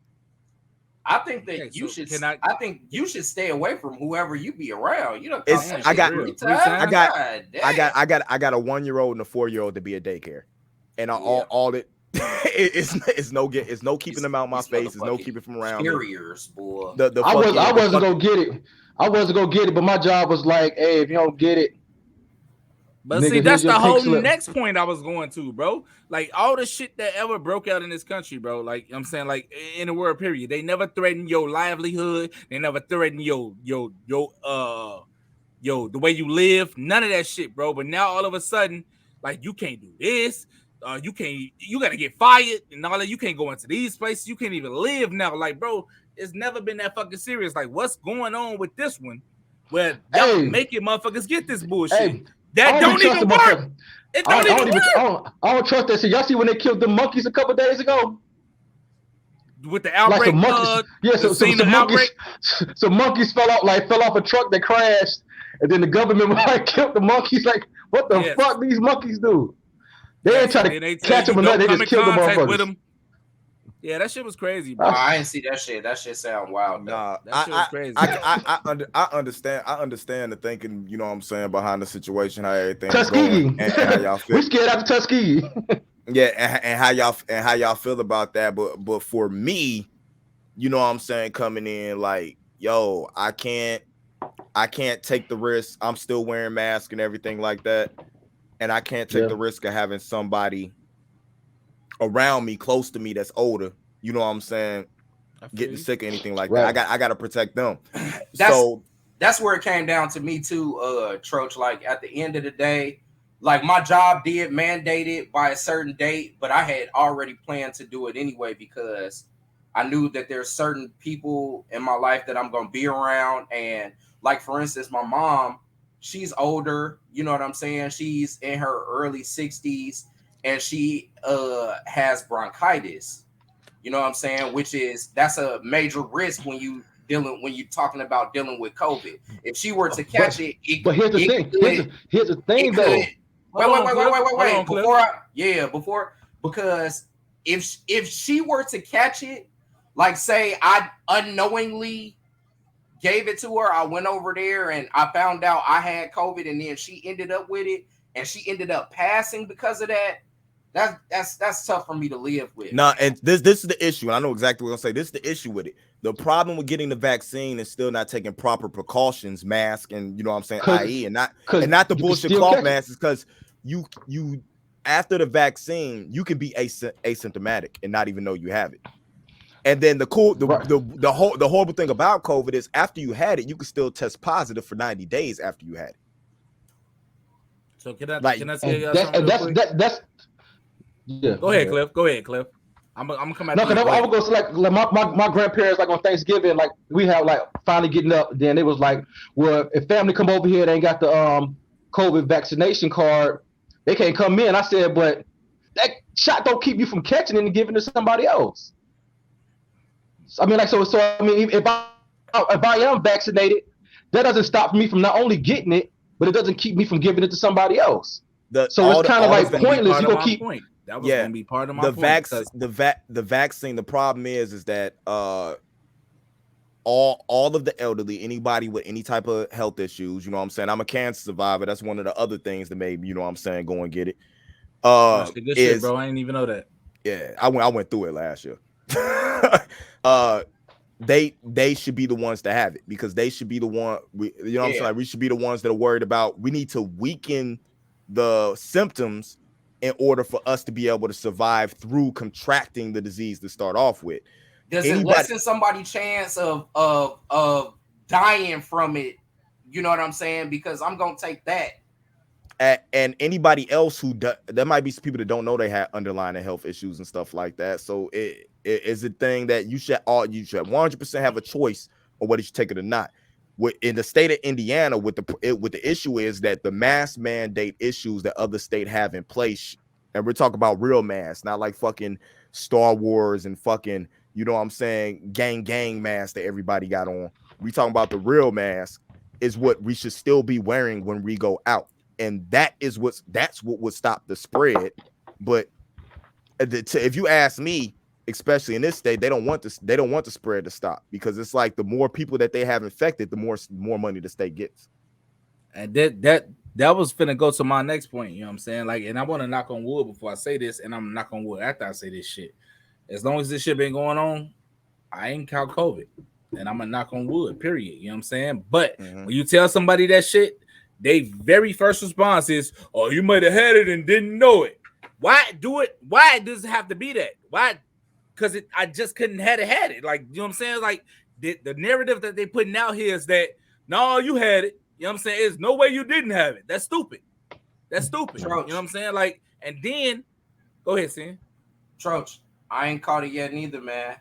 I think that I think you should stay away from whoever you be around. You know, I got a 1-year-old and a 4-year-old to be at daycare, and it's no keeping them out of my face. It's no keeping them around. Carriers, boy. I wasn't gonna get it. I wasn't gonna get it, but my job was like, hey, if you don't get it. But see, that's the whole next point I was going to, bro. Like all the shit that ever broke out in this country, bro. Like I'm saying, like in the world period, they never threatened your livelihood. They never threatened the way you live. None of that shit, bro. But now all of a sudden, like you can't do this. You gotta get fired and all that. You can't go into these places. You can't even live now. Like, bro, it's never been that fucking serious. Like, what's going on with this one? Where y'all making motherfuckers get this bullshit. Hey. That don't even work. It don't even work. I don't trust that shit. Y'all see when they killed the monkeys a couple days ago? With the outbreak, some monkeys fell off a truck that crashed, and then the government killed the monkeys. Like, what the fuck these monkeys do? They ain't trying to catch them or nothing. They just killed the motherfuckers. Yeah, that shit was crazy, bro. I didn't see that shit. That shit sound wild. Nah, that shit was crazy. I understand. I understand the thinking. You know what I'm saying, behind the situation, how everything Tuskegee. Going, and how y'all feel. We scared out of Tuskegee. Yeah, and how y'all feel about that. But for me, you know what I'm saying, coming in like, yo, I can't take the risk. I'm still wearing masks and everything like that, and I can't take the risk of having somebody around me, close to me, that's older, you know what I'm saying, getting sick or anything like that. I got to protect them. That's where it came down to me too, Troach. Like at the end of the day, like my job did mandate it by a certain date, but I had already planned to do it anyway because I knew that there's certain people in my life that I'm gonna be around, and like for instance, my mom, she's older. You know what I'm saying? She's in her early 60s, and she has bronchitis. You know what I'm saying? That's a major risk when you talking about dealing with COVID. If she were to catch it, but here's the thing. Here's the thing though. Wait. Because if she were to catch it, like say I unknowingly gave it to her, I went over there and I found out I had COVID, and then she ended up with it, and she ended up passing because of that. That's tough for me to live with. No, and this is the issue. And I know exactly what I'm saying. This is the issue with it. The problem with getting the vaccine is still not taking proper precautions, mask, and you know what I'm saying, IE, and not the bullshit cloth masks, because you after the vaccine, you can be asymptomatic and not even know you have it. And then the horrible thing about COVID is after you had it, you can still test positive for 90 days after you had it. So can I say that's yeah. Go ahead, Cliff. I'm gonna come at you. No, I would go like my grandparents, like on Thanksgiving, like we have like finally getting up. Then it was like, well, if family come over here, they ain't got the COVID vaccination card, they can't come in. I said, but that shot don't keep you from catching it and giving it to somebody else. I mean, like so. I mean, if I am vaccinated, that doesn't stop me from not only getting it, but it doesn't keep me from giving it to somebody else. So it's kind of like pointless. You gonna keep. That was gonna be part of my point. The vaccine. The problem is that all of the elderly, anybody with any type of health issues, you know what I'm saying. I'm a cancer survivor. That's one of the other things that made me, you know what I'm saying, go and get it. Good shit, bro. I didn't even know that. Yeah, I went through it last year. They should be the ones to have it, because they should be the one. You know what I'm saying. Like, we should be the ones that are worried about. We need to weaken the symptoms in order for us to be able to survive through contracting the disease to start off with. Does it lessen somebody's chance of dying from it? You know what I'm saying? Because I'm gonna take that. And anybody else there might be some people that don't know they have underlying health issues and stuff like that. So it is a thing that you should 100% have a choice on whether you should take it or not. In the state of Indiana, with the issue is that the mask mandate issues that other states have in place, and we're talking about real masks, not like fucking Star Wars and fucking, you know what I'm saying, gang masks that everybody got on. We talking about the real mask is what we should still be wearing when we go out, and that's what would stop the spread. But if you ask me, especially in this state, they don't want the spread to stop, because it's like the more people that they have infected, the more money the state gets. And that was finna go to my next point. You know what I'm saying? Like, and I want to knock on wood before I say this, and I'm knock on wood after I say this shit. As long as this shit been going on, I ain't count COVID, and I'm gonna knock on wood. Period. You know what I'm saying? But when you tell somebody that shit, they very first response is, "Oh, you might have had it and didn't know it." Why do it? Why does it have to be that? Why? Because I just couldn't had it. Like, you know what I'm saying? Like, the narrative that they putting out here is that, no, you had it. You know what I'm saying? There's no way you didn't have it. That's stupid. You know what I'm saying? Like, and then, go ahead, Sin. Troach, I ain't caught it yet neither, man.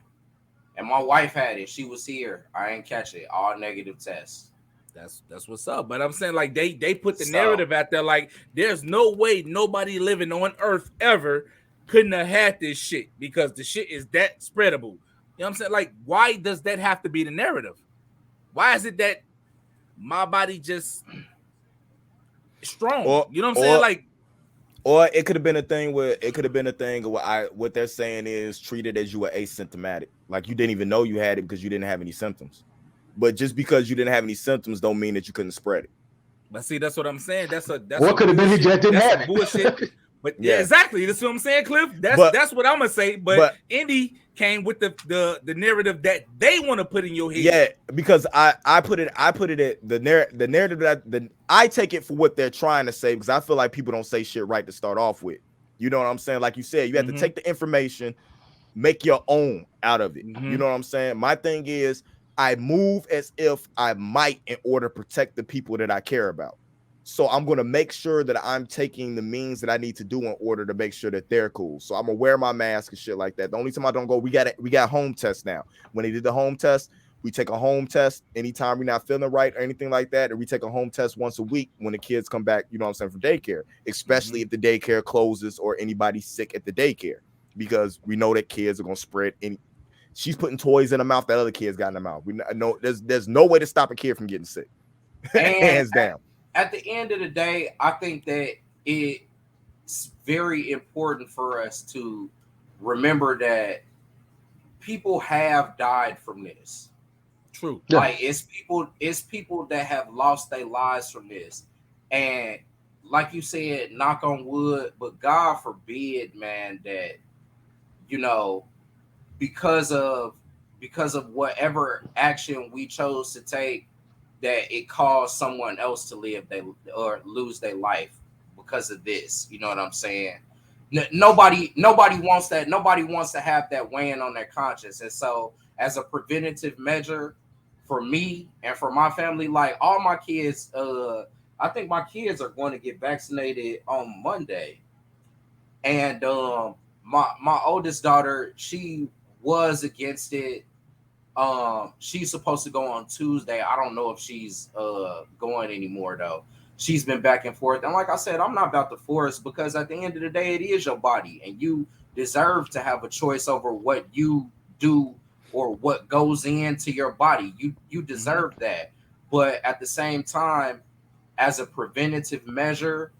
And my wife had it. She was here. I ain't catch it. All negative tests. That's what's up. But I'm saying, like, they put the narrative out there, like, there's no way nobody living on Earth ever couldn't have had this shit, because the shit is that spreadable. You know what I'm saying? Like, why does that have to be the narrative? Why is it that my body just strong? You know what I'm saying? Like, or it could have been a thing where what they're saying is treat it as you were asymptomatic, like you didn't even know you had it because you didn't have any symptoms. But just because you didn't have any symptoms don't mean that you couldn't spread it. But see, that's what I'm saying. That's what could have been he just didn't have it. Bullshit. But yeah, exactly. That's what I'm saying, Cliff. That's what I'm gonna say. But Indy came with the narrative that they want to put in your head. Yeah, because I put it at the narrative that I take it for what they're trying to say, because I feel like people don't say shit right to start off with. You know what I'm saying? Like you said, you have to take the information, make your own out of it. You know what I'm saying? My thing is, I move as if I might in order to protect the people that I care about. So I'm going to make sure that I'm taking the means that I need to do in order to make sure that they're cool. So I'm gonna wear my mask and shit like that. The only time I don't go, we got home tests now. When they did the home test, we take a home test anytime we're not feeling right or anything like that. Or we take a home test once a week when the kids come back, you know what I'm saying, from daycare, especially if the daycare closes or anybody's sick at the daycare, because we know that kids are going to spread any. She's putting toys in her mouth that other kids got in their mouth. We know there's no way to stop a kid from getting sick. Hands down. At the end of the day, I think that it's very important for us to remember that people have died from this. True. Like it's people that have lost their lives from this. And like you said, knock on wood, but God forbid, man, that, you know, because of whatever action we chose to take, that it caused someone else to live or lose their life because of this. You know what I'm saying? Nobody wants that. Nobody wants to have that weighing on their conscience. And so, as a preventative measure for me and for my family, like all my kids, I think my kids are going to get vaccinated on Monday. And my oldest daughter, she was against it. She's supposed to go on Tuesday. I don't know if she's going anymore though. She's been back and forth. And like I said, I'm not about to force, because at the end of the day, it is your body and you deserve to have a choice over what you do or what goes into your body. You deserve that. But at the same time, as a preventative measure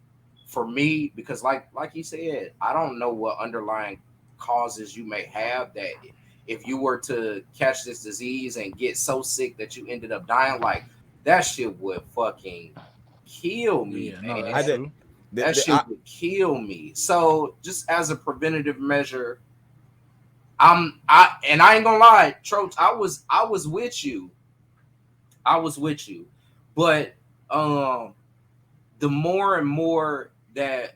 for me, because like you said, I don't know what underlying causes you may have, that if you were to catch this disease and get so sick that you ended up dying, like that shit would fucking kill me. Man. That shit would kill me. So just as a preventative measure, I ain't gonna lie, Troach, I was with you. But the more and more that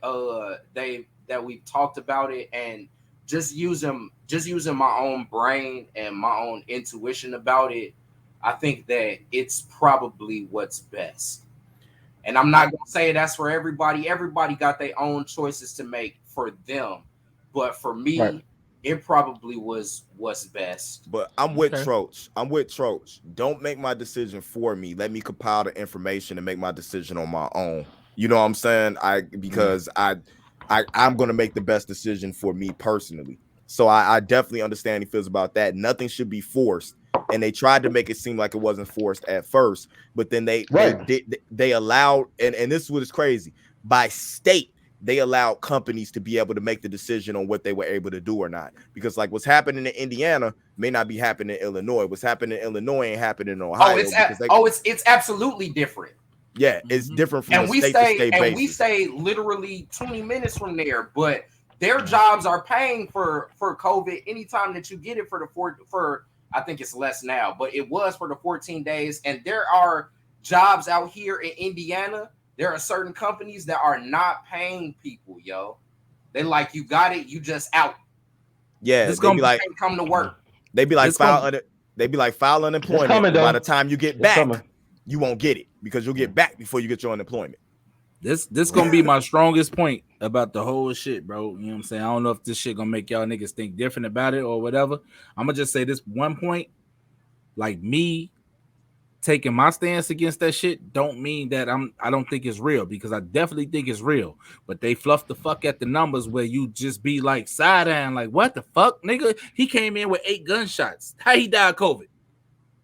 we've talked about it, and just using my own brain and my own intuition about it, I think that it's probably what's best. And I'm not gonna say that's for everybody. Everybody got their own choices to make for them. But for me, it probably was what's best. But I'm with Troach. Don't make my decision for me. Let me compile the information and make my decision on my own. You know what I'm saying? I'm going to make the best decision for me personally. So I definitely understand he feels about that. Nothing should be forced. And they tried to make it seem like it wasn't forced at first, but then they allowed, and this is what is crazy, by state, they allowed companies to be able to make the decision on what they were able to do or not. Because like what's happening in Indiana may not be happening in Illinois. What's happening in Illinois ain't happening in Ohio. It's absolutely different. Yeah, it's different from state to state basis. We stay literally 20 minutes from there, but their jobs are paying for COVID anytime that you get it for I think it's less now, but it was for the 14 days. And there are jobs out here in Indiana. There are certain companies that are not paying people, yo. They like, you got it, you just out. Yeah, it's gonna be like come to work. They be like file unemployment. By the time you get back, you won't get it because you'll get back before you get your unemployment. This gonna be my strongest point about the whole shit, bro. You know what I'm saying? I don't know if this shit gonna make y'all niggas think different about it or whatever. I'm gonna just say this one point. Like, me taking my stance against that shit don't mean that I don't think it's real, because I definitely think it's real. But they fluff the fuck at the numbers where you just be like side-eyeing, like, what the fuck, nigga? He came in with 8 gunshots. How he died of COVID? You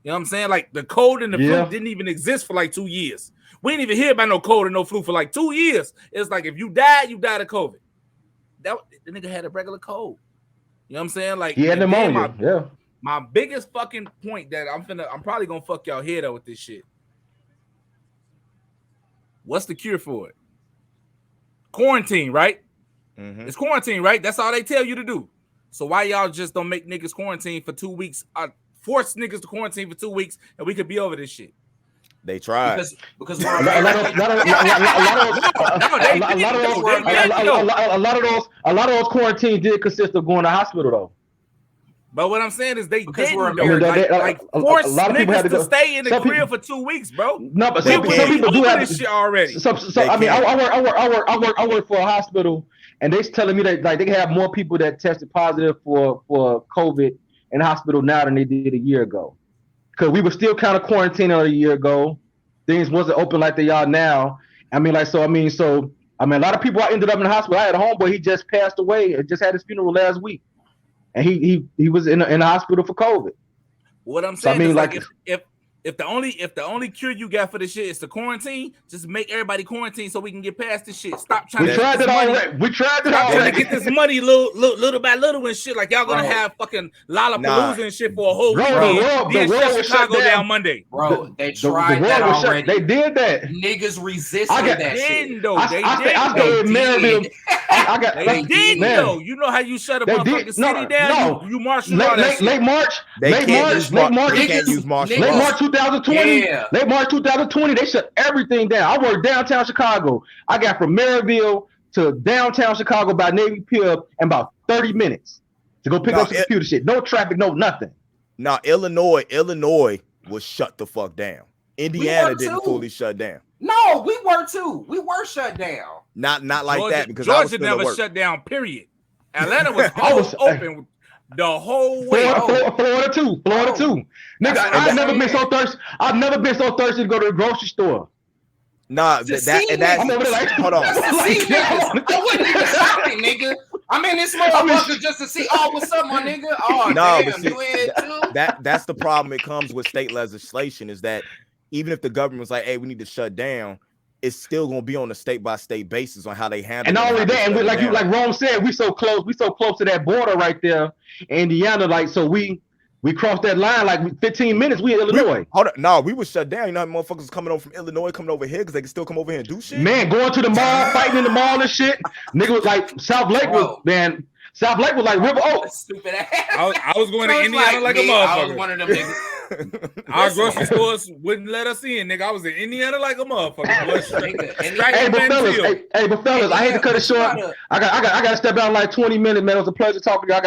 know what I'm saying? Like, the cold and the flu didn't even exist for like 2 years. We didn't even hear about no cold and no flu for like 2 years. It's like, if you died of COVID. The nigga had a regular cold. You know what I'm saying? Like, he had pneumonia. My biggest fucking point that I'm probably gonna fuck y'all head up with this shit. What's the cure for it? Quarantine, right? Mm-hmm. It's quarantine, right? That's all they tell you to do. So why y'all just don't make niggas quarantine for 2 weeks? Force niggas to quarantine for 2 weeks, and we could be over this shit. They tried because a lot of those quarantines did consist of going to the hospital though. But what I'm saying is they Because didn't. we're Like force a lot of people had niggas to to stay in the crib people, for 2 weeks, bro. No, but some people do have this shit already. So I mean, I work for a hospital, and they're telling me that like they have more people that tested positive for COVID in the hospital now than they did a year ago. Because we were still kind of quarantining a year ago. Things wasn't open like they are now. I mean, a lot of people ended up in the hospital. I had a homeboy, he just passed away and just had his funeral last week. And he was in the hospital for COVID. What I'm saying is like if the only cure you got for this shit is to quarantine, just make everybody quarantine so we can get past this shit. Stop trying to get this money. We tried it already. Trying to get this money little by little and shit. Like y'all gonna have fucking Lollapalooza and shit for a whole week. The world was Chicago shut down Monday. Bro, they tried that already. They did that. Niggas resisted that shit. I stayed in Maryville. They did though. You know how you shut a motherfucking city down? You marshal all that shit. Late March. They can't use martial law. Late March 2020. Yeah. Late March 2020, they shut everything down. I worked downtown Chicago. I got from Maryville to downtown Chicago by Navy Pier in about 30 minutes to go pick up some computer shit. No traffic, no nothing. Now, Illinois was shut the fuck down. Indiana didn't fully shut down. No, we were too. We were shut down. Not like Georgia, that because Georgia never shut down. Period. Atlanta was open the whole way. Florida too. Nigga, I've never been so thirsty. I've never been so thirsty to go to the grocery store. Nah, that's I'm over there like, hold on. I wouldn't even shopping, nigga. I'm in this motherfucker just to see, what's up, my nigga? Oh, no, damn, you in too? That's the problem. It comes with state legislation is that even if the government's like, hey, we need to shut down, it's still gonna be on a state by state basis on how they handle. And not only that, and like Rome said, we so close to that border right there, Indiana. Like, so we crossed that line like 15 minutes. We in Illinois. Hold on, no, we was shut down. You know how motherfuckers coming over from Illinois, coming over here because they can still come over here and do shit. Man, going to the mall, fighting in the mall and shit. Nigga was like South Lake was like River Oak. Stupid ass. I was going to Indiana like a motherfucker. I was one of them niggas. Our grocery stores wouldn't let us in, nigga. I was in Indiana like a motherfucker. But fellas, I hate to cut it short. I got to step out in like 20 minutes, man. It was a pleasure talking to you.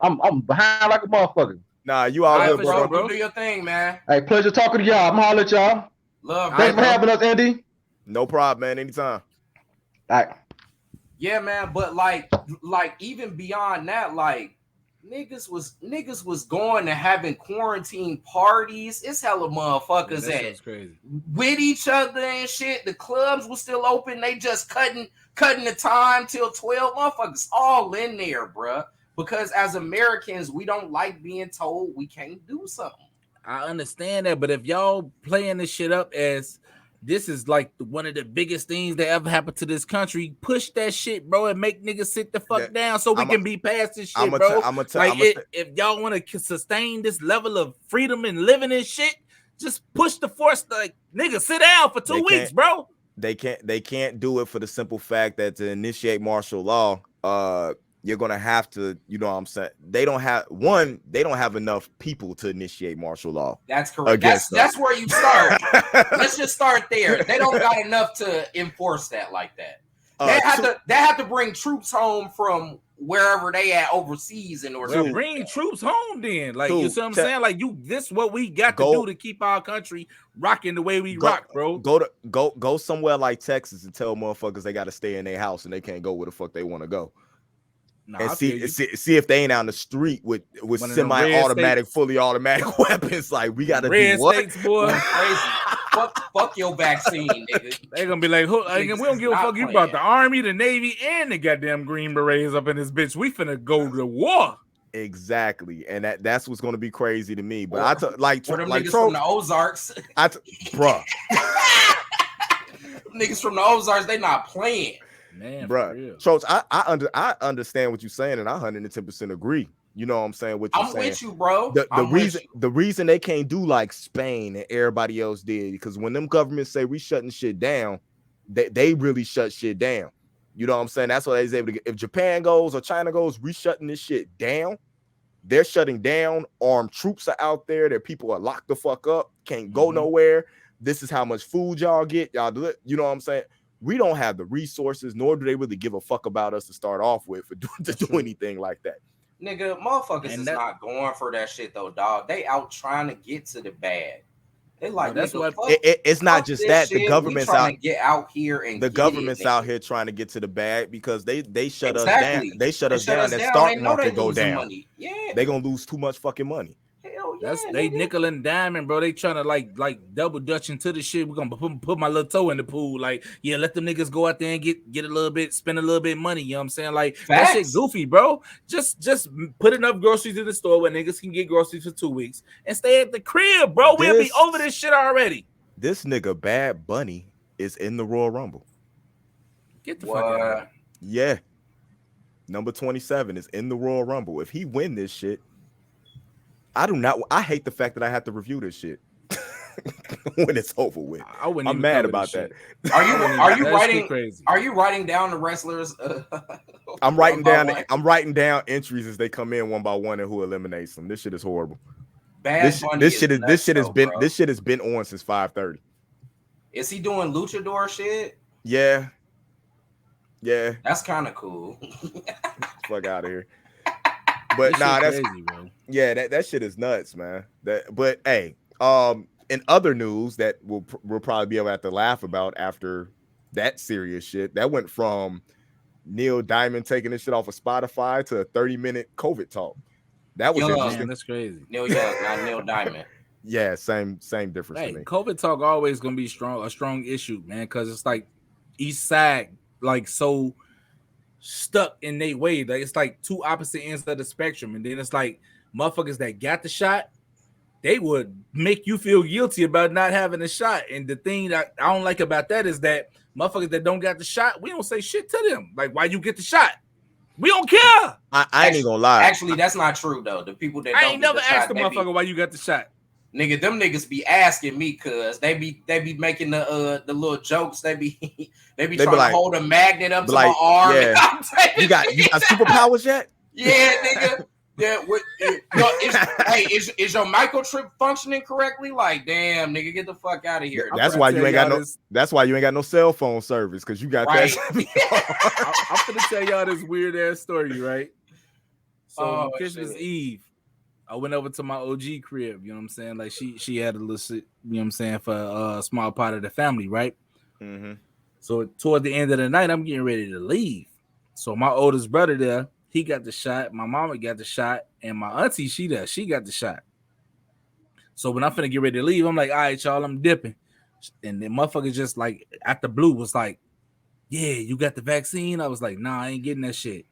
I'm behind like a motherfucker. Nah, you all good, bro. Do your thing, man. Hey, pleasure talking to y'all. I'm hollering at y'all. Love. Thanks for having us, Andy. No problem, man. Anytime. All right. Yeah, man. But like even beyond that, like niggas was going to having quarantine parties. It's hella motherfuckers with each other and shit. The clubs were still open. They just cutting the time till 12. Motherfuckers all in there, bruh. Because as Americans, we don't like being told we can't do something. I understand that, but if y'all playing this shit up as this is like one of the biggest things that ever happened to this country, push that shit, bro, and make niggas sit the fuck down so we can be past this shit, bro. If y'all want to sustain this level of freedom and living and shit, just push the force. Like, nigga, sit down for 2 weeks, bro. They can't do it for the simple fact that to initiate martial law, you're gonna have to, you know what I'm saying? They don't have enough people to initiate martial law. That's correct. That's where you start. Let's just start there. They don't got enough to enforce that like that. They have to bring troops home from wherever they at overseas in order to bring troops home then. Like, you see what I'm saying? Like, this what we got to do to keep our country rocking the way we rock, bro. Go somewhere like Texas and tell motherfuckers they gotta stay in their house and they can't go where the fuck they want to go. And see if they ain't on the street with semi-automatic, fully automatic weapons. Like, we gotta do what? States, boy. Crazy. Fuck your vaccine, nigga. They gonna be like, we don't give a fuck. You about the Army, the Navy, and the goddamn Green Berets up in this bitch. We finna go to war. Exactly, and that's what's gonna be crazy to me. But niggas from the Ozarks, bruh. Niggas from the Ozarks, they not playing. Man, bro, Troach, I understand what you're saying, and I 110% agree. You know what I'm saying? I'm with you, bro. The reason they can't do like Spain and everybody else did, because when them governments say we shutting shit down, they really shut shit down. You know what I'm saying? That's why they's able to get. If Japan goes or China goes, we shutting this shit down. They're shutting down. Armed troops are out there. Their people are locked the fuck up. Can't go nowhere. This is how much food y'all get. Y'all do it. You know what I'm saying? We don't have the resources, nor do they really give a fuck about us to start off with to do anything like that. Nigga, motherfuckers is not going for that shit though, dog. They out trying to get to the bag. They like, that's nigga, what it's not just that. The government's trying to get out here and the government's out here trying to get to the bag because they shut us down. They shut us down. That stock market go down. Money. Yeah, they gonna lose too much fucking money. Hell yeah, they nickel and diming, bro. They trying to like double dutch into the shit. We're gonna put my little toe in the pool. Like, yeah, let them niggas go out there and get a little bit, spend a little bit of money. You know what I'm saying? Like, that shit goofy, bro. Just put enough groceries in the store where niggas can get groceries for 2 weeks and stay at the crib, bro. We'll be over this shit already. This nigga Bad Bunny is in the Royal Rumble. Get the fuck out of here. Yeah. Number 27 is in the Royal Rumble. If he win this shit, I hate the fact that I have to review this shit when it's over with. I'm mad about that. Are you writing down the wrestlers? I'm writing down entries as they come in one by one and who eliminates them. This shit is horrible. This shit has been on since 5:30. Is he doing luchador shit? Yeah. That's kind of cool. Fuck out of here. But nah, that's crazy, bro. Yeah, that shit is nuts, man. But hey, in other news that we'll probably be able to have to laugh about after that serious shit, that went from Neil Diamond taking this shit off of Spotify to a 30-minute COVID talk. That was interesting. Man, that's crazy. Neil Young, not Neil Diamond. Yeah, same difference to me. COVID talk always gonna be a strong issue, man, because it's like each side like so stuck in their way. Like it's like two opposite ends of the spectrum, and then it's like motherfuckers that got the shot, they would make you feel guilty about not having a shot. And the thing that I don't like about that is that motherfuckers that don't got the shot, we don't say shit to them. Like, why you get the shot? We don't care. I ain't gonna lie. Actually, that's not true though. The people that I ain't never asked the motherfucker why you got the shot. Nigga, them niggas be asking me cause they be making the little jokes. They be trying to hold a magnet up to my arm. Yeah. You got superpowers yet? Yeah, nigga. Yeah, is your microchip functioning correctly? Like, damn, nigga, get the fuck out of here. That's why you ain't got no cell phone service because you got that. I'm gonna tell y'all this weird ass story, right? So Christmas Eve, I went over to my OG crib. You know what I'm saying? Like she had a little shit, you know what I'm saying, for a small part of the family, right? Mm-hmm. So toward the end of the night, I'm getting ready to leave. So my oldest brother there, he got the shot. My mama got the shot, and my auntie, she got the shot. So when I'm finna get ready to leave, I'm like, all right, y'all, I'm dipping. And the motherfucker just like at the blue was like, yeah, you got the vaccine? I was like, nah, I ain't getting that shit.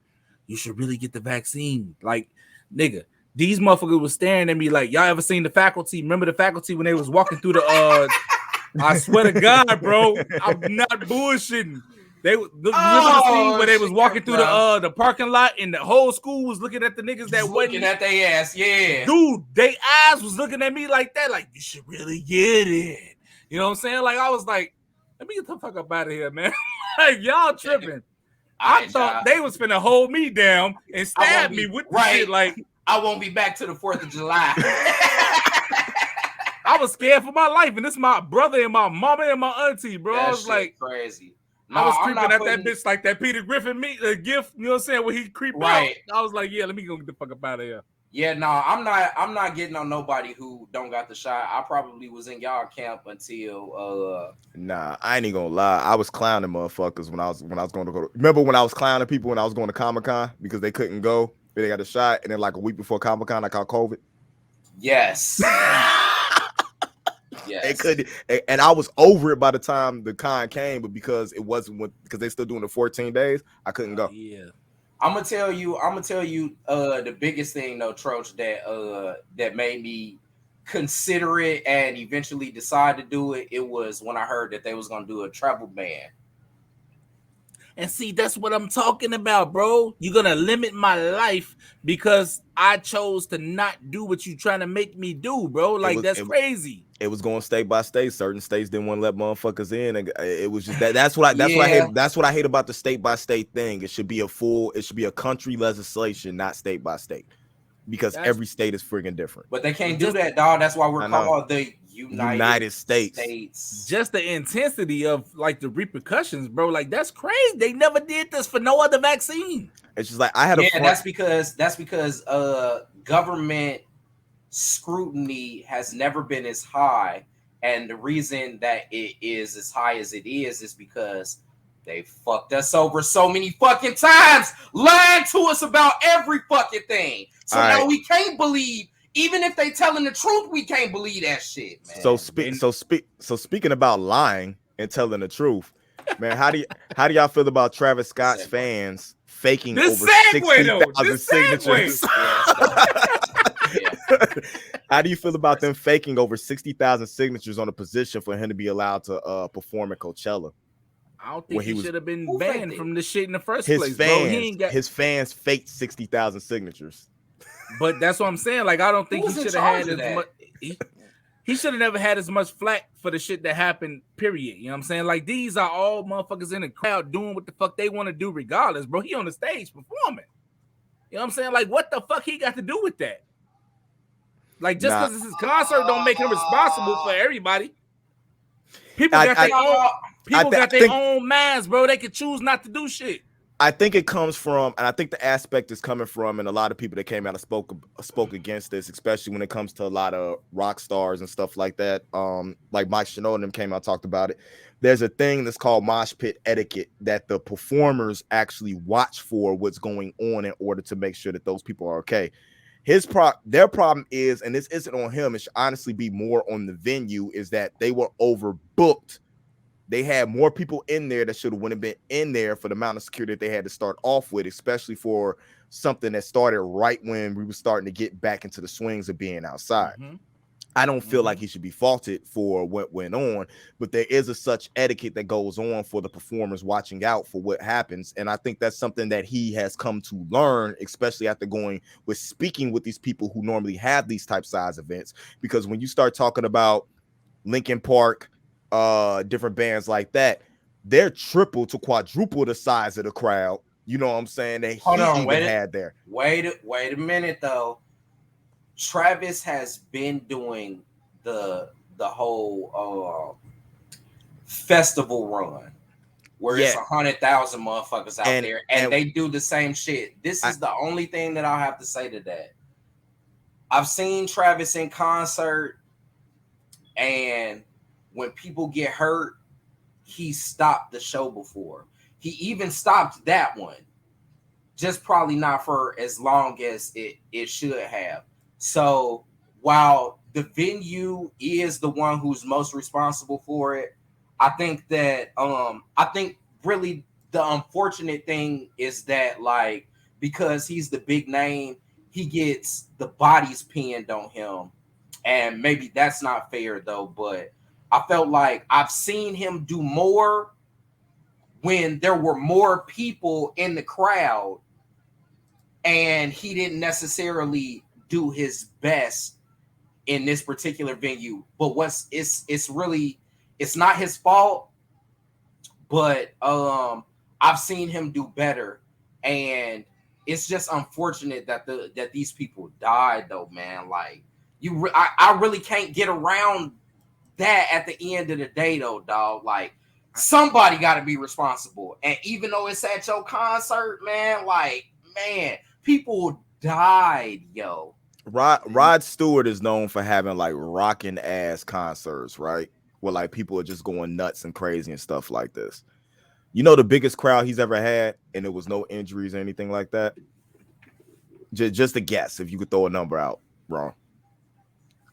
You should really get the vaccine. Like, nigga, these motherfuckers was staring at me like, y'all ever seen The Faculty? Remember The Faculty when they was walking through the I swear to God, bro, I'm not bullshitting. They remember the scene where they was walking through the parking lot and the whole school was looking at the niggas that wasn't looking at their ass, yeah. Dude, they eyes was looking at me like that, like, you should really get it. You know what I'm saying? Like, I was like, let me get the fuck up out of here, man. Like, y'all tripping. I thought they was finna hold me down and stab me with the shit. Like, I won't be back to the 4th of July. I was scared for my life, and this is my brother and my mama and my auntie, bro. I was like, crazy. No, I was creeping at that bitch like that Peter Griffin gift, you know what I'm saying, where he creeped out. I was like, yeah, let me go get the fuck up out of here. Yeah, no, I'm not getting on nobody who don't got the shot. I probably was in y'all camp until Nah, I ain't even gonna lie. I was clowning motherfuckers when I was going to go. Remember when I was clowning people when I was going to Comic-Con because they couldn't go? They got a shot, and then like a week before Comic-Con, I caught COVID. Yes. Yes. It could, and I was over it by the time the con came, but because it wasn't because they still doing the 14 days, I couldn't go. Yeah. I'm gonna tell you the biggest thing though, Troach, that made me consider it and eventually decide to do it. It was when I heard that they was gonna do a travel ban. And see, that's what I'm talking about, bro. You're gonna limit my life because I chose to not do what you're trying to make me do, bro. Like that's crazy. It was going state by state. Certain states didn't want to let motherfuckers in. And it was just that's what I hate. That's what I hate about the state by state thing. It should be a country legislation, not state by state, because every state is friggin' different. But they can't do that, dog. That's why we're called the United States. Just the intensity of like the repercussions, bro. Like that's crazy. They never did this for no other vaccine. It's just like I had that's because government scrutiny has never been as high, and the reason that it is as high as it is because they fucked us over so many fucking times, lying to us about every fucking thing. So now we can't believe, even if they telling the truth, we can't believe that shit, man. So speaking about lying and telling the truth, man, how do y'all feel about Travis Scott's fans faking over 60,000 signatures? How do you feel about them faking over 60,000 signatures on a petition for him to be allowed to perform at Coachella? I don't think he should have been banned from the shit in the first place, bro. His fans faked 60,000 signatures. But that's what I'm saying. Like, I don't think he should have had as much. He should have never had as much flack for the shit that happened, period. You know what I'm saying? Like, these are all motherfuckers in the crowd doing what the fuck they want to do regardless, bro. He on the stage performing. You know what I'm saying? Like, what the fuck he got to do with that? Like, just because it's his concert don't make him responsible for everybody. People got their own minds, bro. They can choose not to do shit. I think it comes from, and I think the aspect is coming from, and a lot of people that came out and spoke against this, especially when it comes to a lot of rock stars and stuff like that. Like Mike Shinoda and them came out and talked about it. There's a thing that's called mosh pit etiquette that the performers actually watch for what's going on in order to make sure that those people are okay. Their problem is, and this isn't on him, it should honestly be more on the venue, is that they were overbooked. They had more people in there that should have been in there for the amount of security that they had to start off with, especially for something that started right when we were starting to get back into the swings of being outside. Mm-hmm. I don't feel like he should be faulted for what went on, but there is a such etiquette that goes on for the performers watching out for what happens. And I think that's something that he has come to learn, especially after speaking with these people who normally have these type size events. Because when you start talking about Linkin Park, different bands like that, they're triple to quadruple the size of the crowd. You know what I'm saying? That had there. Wait a minute though. Travis has been doing the whole festival run where it's 100,000 motherfuckers out there, and they do the same shit. This is the only thing that I'll have to say to that. I've seen Travis in concert, and when people get hurt, he stopped the show before. He even stopped that one. Just probably not for as long as it should have. So while the venue is the one who's most responsible for it, I think that I think really the unfortunate thing is that, like, because he's the big name, he gets the bodies pinned on him. And maybe that's not fair though, but I felt like I've seen him do more when there were more people in the crowd and he didn't necessarily do his best in this particular venue. But it's not his fault, but I've seen him do better, and it's just unfortunate that these people died though, man. Like I really can't get around that at the end of the day though, dog. Like somebody got to be responsible, and even though it's at your concert, man, like, man, people died, yo. Rod Stewart is known for having like rocking ass concerts, right? Where like people are just going nuts and crazy and stuff like this. You know the biggest crowd he's ever had, and there was no injuries or anything like that? Just a guess, if you could throw a number out, wrong.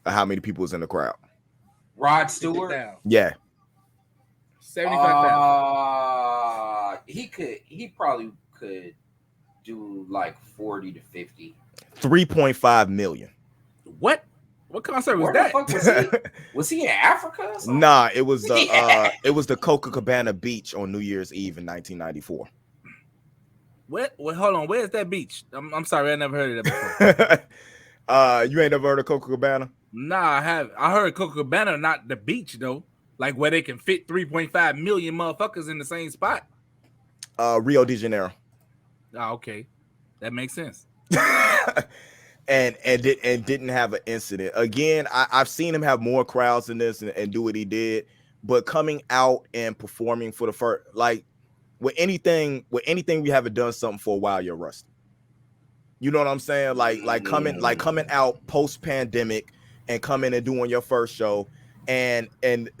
How many people was in the crowd? Rod Stewart? Yeah. 75,000. He probably could do like 40 to 50. 3.5 million. What concert was Where that? The fuck was he in Africa or something? Nah, it was the Copacabana Beach on New Year's Eve in 1994. Hold on, where's that beach? I'm sorry, I never heard of that before. You ain't never heard of Copacabana? Nah, I have. I heard Copacabana, not the beach though. Like where they can fit 3.5 million motherfuckers in the same spot. Rio de Janeiro. Oh, okay, that makes sense. and didn't have an incident. Again, I've seen him have more crowds than this and do what he did, but coming out and performing for the first, like with anything we haven't done something for a while, you're rusty. You know what I'm saying? Like coming out post pandemic and coming and doing your first show. And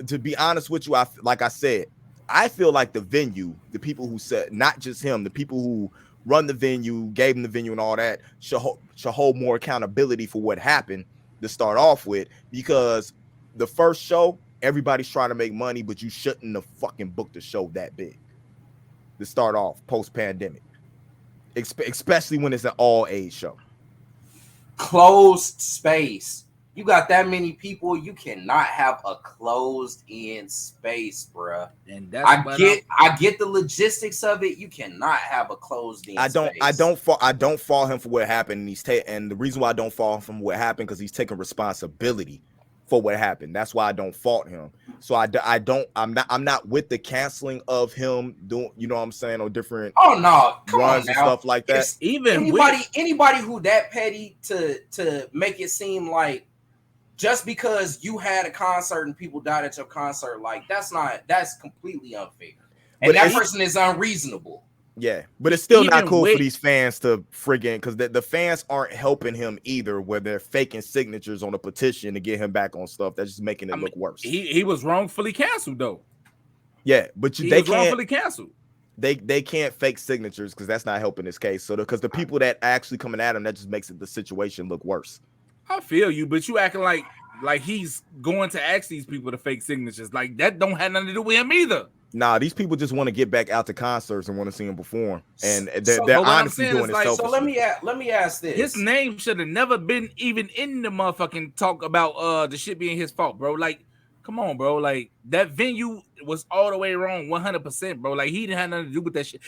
to be honest with you, like I said, I feel like the venue, the people who said, not just him, the people who run the venue, gave him the venue and all that, should hold more accountability for what happened to start off with, because the first show, everybody's trying to make money, but you shouldn't have fucking booked a show that big to start off post pandemic, especially when it's an all age show. Closed space. You got that many people, you cannot have a closed in space, bruh. And that's I get the logistics of it. You cannot have a closed in space. I don't fault him for what happened. And the reason why I don't fault him for what happened, because he's taking responsibility for what happened. That's why I don't fault him. So I'm not with the canceling of him doing, you know what I'm saying, or different runs and stuff like that. It's even anybody who that petty to make it seem like just because you had a concert and people died at your concert, like that's completely unfair. And that person is unreasonable. Yeah, but it's still not cool for these fans to friggin', because the fans aren't helping him either, where they're faking signatures on a petition to get him back on stuff. That's just making it look worse. He was wrongfully canceled though. Yeah, but they can't wrongfully canceled. They can't fake signatures, because that's not helping this case. So because the people that actually coming at him, that just makes the situation look worse. I feel you, but you acting like he's going to ask these people to fake signatures. Like that don't have nothing to do with him either. Nah, these people just want to get back out to concerts and want to see him perform, and they're honestly doing it selfishly. So let me ask this: his name should have never been even in the motherfucking talk about the shit being his fault, bro. Like, come on, bro. Like that venue was all the way wrong, 100%, bro. Like he didn't have nothing to do with that shit.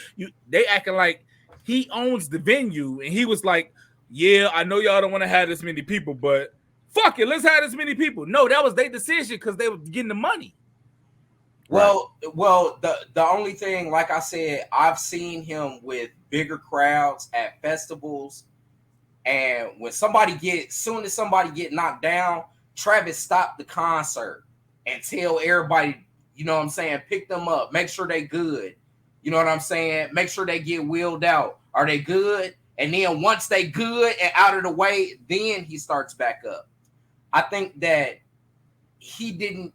They acting like he owns the venue, and he was like, "Yeah, I know y'all don't want to have this many people, but fuck it, let's have this many people." No, that was their decision because they were getting the money. Well, the only thing, like I said, I've seen him with bigger crowds at festivals, and when soon as somebody get knocked down, Travis stopped the concert and tell everybody, you know what I'm saying, pick them up, make sure they good. You know what I'm saying? Make sure they get wheeled out. Are they good? And then once they good and out of the way, then he starts back up. I think that he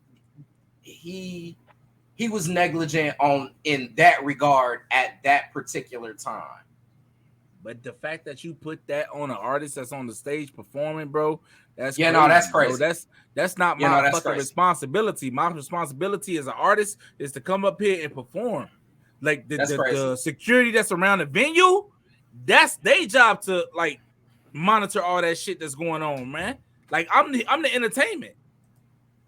was negligent in that regard at that particular time. But the fact that you put that on an artist that's on the stage performing, bro, that's crazy, that's crazy. Bro. That's not my fucking responsibility. My responsibility as an artist is to come up here and perform. Like the security that's around the venue, that's their job to like monitor all that shit that's going on, man. Like I'm the entertainment.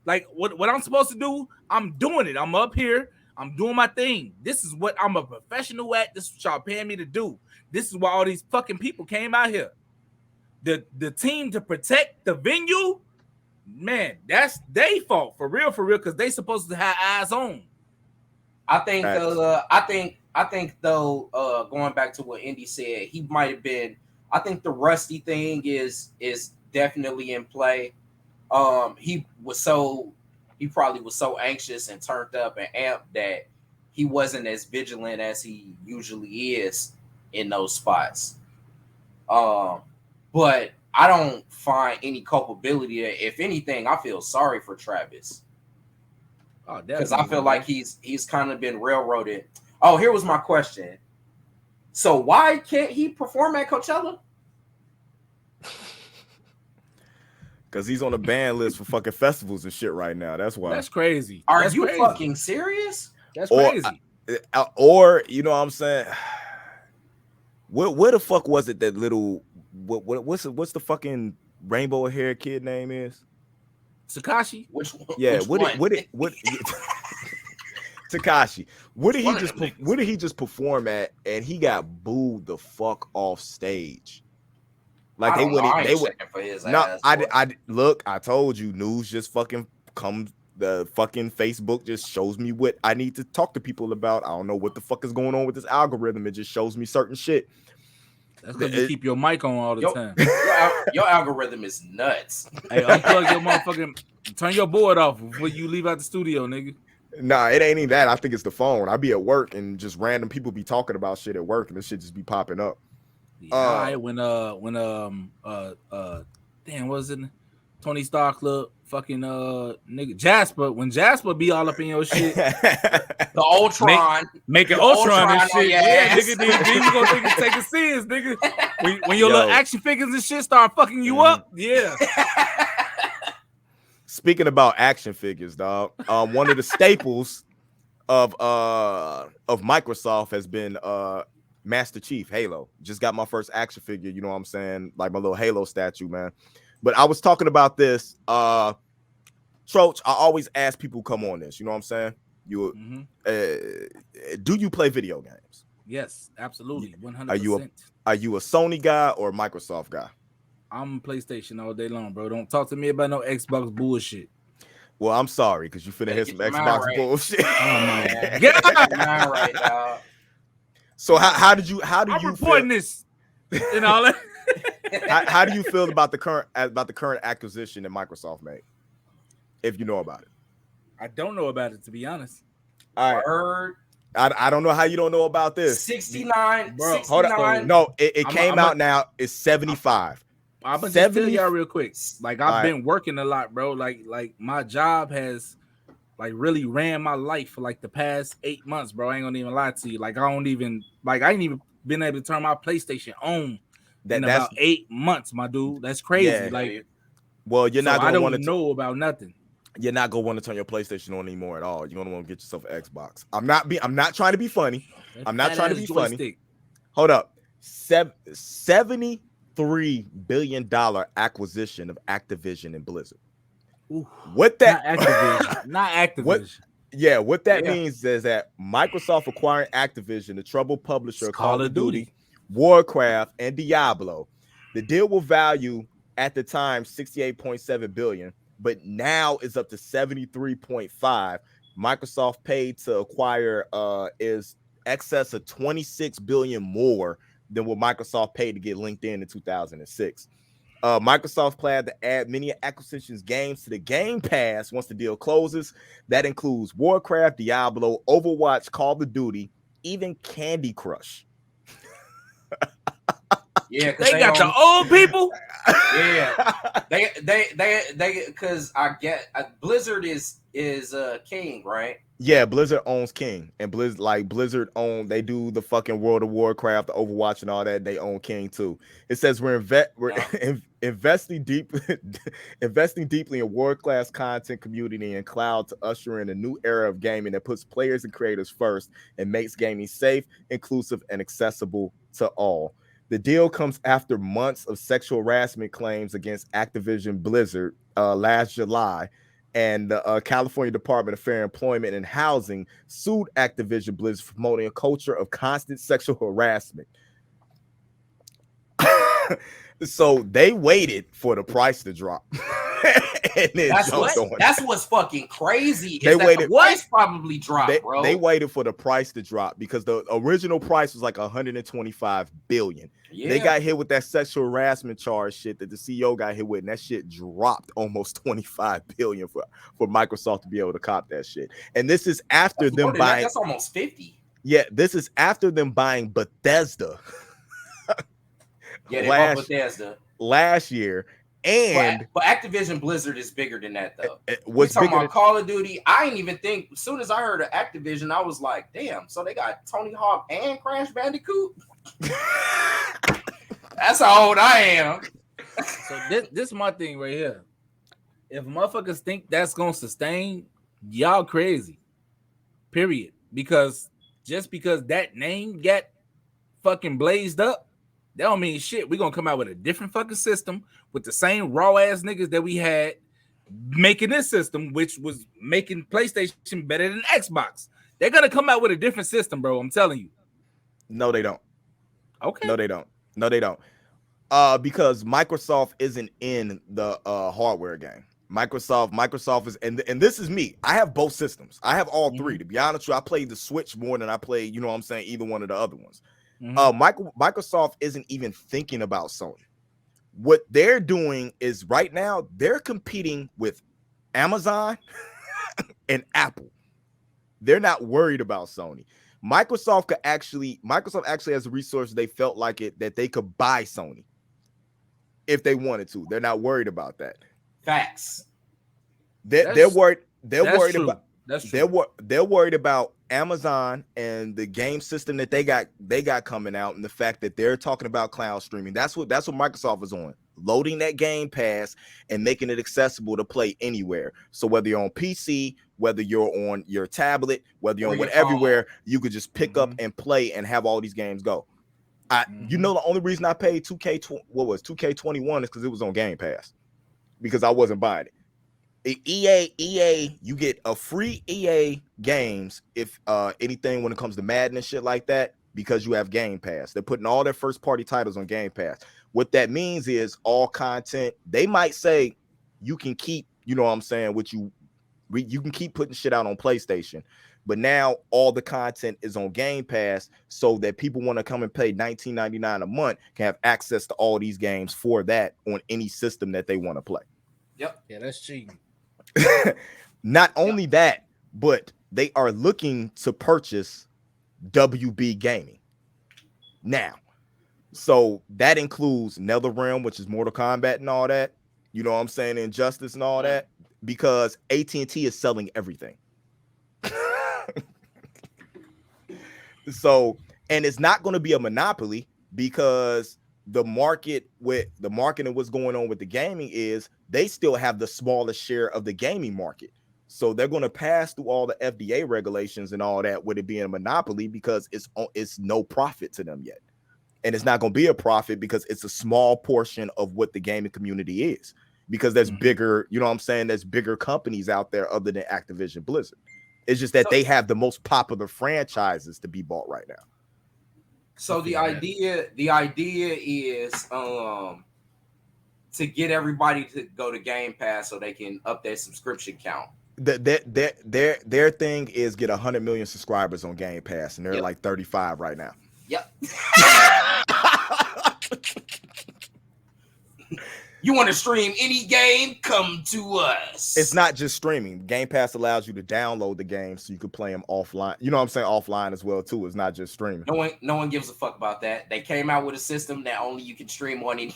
Like what I'm supposed to do, I'm doing it. I'm up here. I'm doing my thing. This is what I'm a professional at. This is what y'all paying me to do. This is why all these fucking people came out here. The team to protect the venue, man, that's their fault for real, because they supposed to have eyes on. I think though, going back to what Indy said, he might have been. I think the rusty thing is definitely in play. He probably was so anxious and turned up and amped that he wasn't as vigilant as he usually is in those spots. But I don't find any culpability. If anything, I feel sorry for Travis. Because I feel like he's kind of been railroaded. Oh, here was my question. So why can't he perform at Coachella? Because he's on the ban list for fucking festivals and shit right now. That's why. That's crazy. Are you fucking serious? That's crazy. Or you know what I'm saying? Where the fuck was it that little what's the fucking rainbow hair kid name is? Takashi? Which one? Yeah, what Takashi. Where did he just perform at and he got booed the fuck off stage? Like they would for his no, ass. I told you, news just fucking comes. The fucking Facebook just shows me what I need to talk to people about. I don't know what the fuck is going on with this algorithm. It just shows me certain shit. That's because you keep your mic on all the time. Your algorithm is nuts. Hey, unplug your motherfucking. Turn your board off before you leave out the studio, nigga. Nah, it ain't even that. I think it's the phone. I be at work and just random people be talking about shit at work, and this shit just be popping up. Yeah, all right, when damn, what was it? Tony Stark Club, fucking nigga Jasper. When Jasper be all up in your shit, the Ultron, making Ultron and shit. Yeah, nigga, then you gonna think it's taking serious, nigga. When your little action figures and shit start fucking you up, yeah. Speaking about action figures, dog, one of the staples of Microsoft has been Master Chief Halo. Just got my first action figure, you know what I'm saying? Like my little Halo statue, man. But I was talking about this. Troach, I always ask people come on this, you know what I'm saying? You do you play video games? Yes, absolutely. 100%. Are you a Sony guy or a Microsoft guy? I'm PlayStation all day long, bro. Don't talk to me about no Xbox bullshit. Well, I'm sorry, because you finna hit some Xbox bullshit. Oh my God. Right, dog. So how do you I'm reporting this and all that. How do you feel about the current acquisition that Microsoft made? If you know about it. I don't know about it, to be honest. All right. I don't know how you don't know about this. 69. Bro, 69. Hold on. No, it came out now. It's 75. I'm gonna just tell y'all real quick. Like I've been working a lot, bro. Like my job has like really ran my life for like the past 8 months, bro. I ain't gonna even lie to you. Like I ain't even been able to turn my PlayStation on in about 8 months, my dude. That's crazy. Yeah. Like, well, you're not gonna want to know about nothing. You're not gonna want to turn your PlayStation on anymore at all. You're gonna want to get yourself an Xbox. I'm not trying to be funny. I'm not trying to be funny. Hold up. $73 billion acquisition of Activision and Blizzard. Ooh, what that not Activision. What that means is that Microsoft acquiring Activision, the troubled publisher of Call of Duty, Warcraft, and Diablo. The deal will value at the time $68.7 billion, but now is up to $73.5. Microsoft paid to acquire is excess of $26 billion more than what Microsoft paid to get LinkedIn in 2006. Microsoft planned to add many acquisitions games to the Game Pass once the deal closes. That includes Warcraft, Diablo, Overwatch, Call of Duty, even Candy Crush. Yeah, they got the old people. Yeah, they because I get Blizzard is king, right? Yeah, Blizzard owns King, and Blizzard own. They do the fucking World of Warcraft, the Overwatch, and all that. They own King too. It says we're investing deeply in world-class content, community, and cloud to usher in a new era of gaming that puts players and creators first and makes gaming safe, inclusive, and accessible to all. The deal comes after months of sexual harassment claims against Activision Blizzard last July. And the California Department of Fair Employment and Housing sued Activision Blizzard for promoting a culture of constant sexual harassment. So they waited for the price to drop. And that's what's fucking crazy. The price probably dropped, bro. They waited for the price to drop because the original price was like $125 billion. Yeah. They got hit with that sexual harassment charge shit that the CEO got hit with, and that shit dropped almost $25 billion for Microsoft to be able to cop that shit. And this is after them buying. That's almost 50. Yeah, this is after them buying Bethesda. Yeah, they bought Bethesda last year. And but Activision Blizzard is bigger than that, though. We're talking about Call of Duty. I didn't even think. As soon as I heard of Activision, I was like, "Damn!" So they got Tony Hawk and Crash Bandicoot. That's how old I am. So this is my thing right here. If motherfuckers think that's gonna sustain, y'all crazy. Period. Because just because that name got fucking blazed up, that don't mean shit. We're gonna come out with a different fucking system with the same raw ass niggas that we had making this system, which was making PlayStation better than Xbox. They're gonna come out with a different system, bro. I'm telling you. No, they don't. Okay. No, they don't. Because Microsoft isn't in the hardware game. Microsoft is, and this is me. I have both systems. I have all three. To be honest with you, I played the Switch more than I played, you know what I'm saying, either one of the other ones. Microsoft isn't even thinking about Sony. What they're doing is right now they're competing with Amazon and Apple. They're not worried about Sony. Microsoft actually has a resource they felt like it that they could buy Sony if they wanted to. They're not worried about that. Facts. They're worried. They're worried true. about. That's true. They're worried about Amazon and the game system that they got coming out, and the fact that they're talking about cloud streaming. That's what Microsoft is on. Loading that Game Pass and making it accessible to play anywhere. So whether you're on PC, whether you're on your tablet, whether you're on everywhere, you could just pick up and play and have all these games go. You know, the only reason I paid 2K21 is because it was on Game Pass, because I wasn't buying it. EA, you get a free EA games if anything when it comes to Madden and shit like that, because you have Game Pass. They're putting all their first party titles on Game Pass. What that means is all content. They might say you can keep, you know what I'm saying, you can keep putting shit out on PlayStation, but now all the content is on Game Pass, so that people want to come and pay $19.99 a month can have access to all these games for that on any system that they want to play. Yep. Yeah, that's cheating. Not only that, but they are looking to purchase WB Gaming now. So that includes NetherRealm, which is Mortal Kombat and all that. You know what I'm saying? Injustice and all that, because AT&T is selling everything. So, and it's not going to be a monopoly, because the market and what's going on with the gaming is they still have the smallest share of the gaming market. So they're going to pass through all the FDA regulations and all that with it being a monopoly, because it's no profit to them yet. And it's not going to be a profit because it's a small portion of what the gaming community is, because there's bigger, you know what I'm saying? There's bigger companies out there other than Activision Blizzard. It's just that they have the most popular franchises to be bought right now. So the idea is to get everybody to go to Game Pass so they can up their subscription count. Their thing is get 100 million subscribers on Game Pass, and they're like 35 right now. Yep. You want to stream any game? Come to us. It's not just streaming. Game Pass allows you to download the game so you can play them offline. You know what I'm saying? Offline as well too. It's not just streaming. No one gives a fuck about that. They came out with a system that only you can stream on anyway.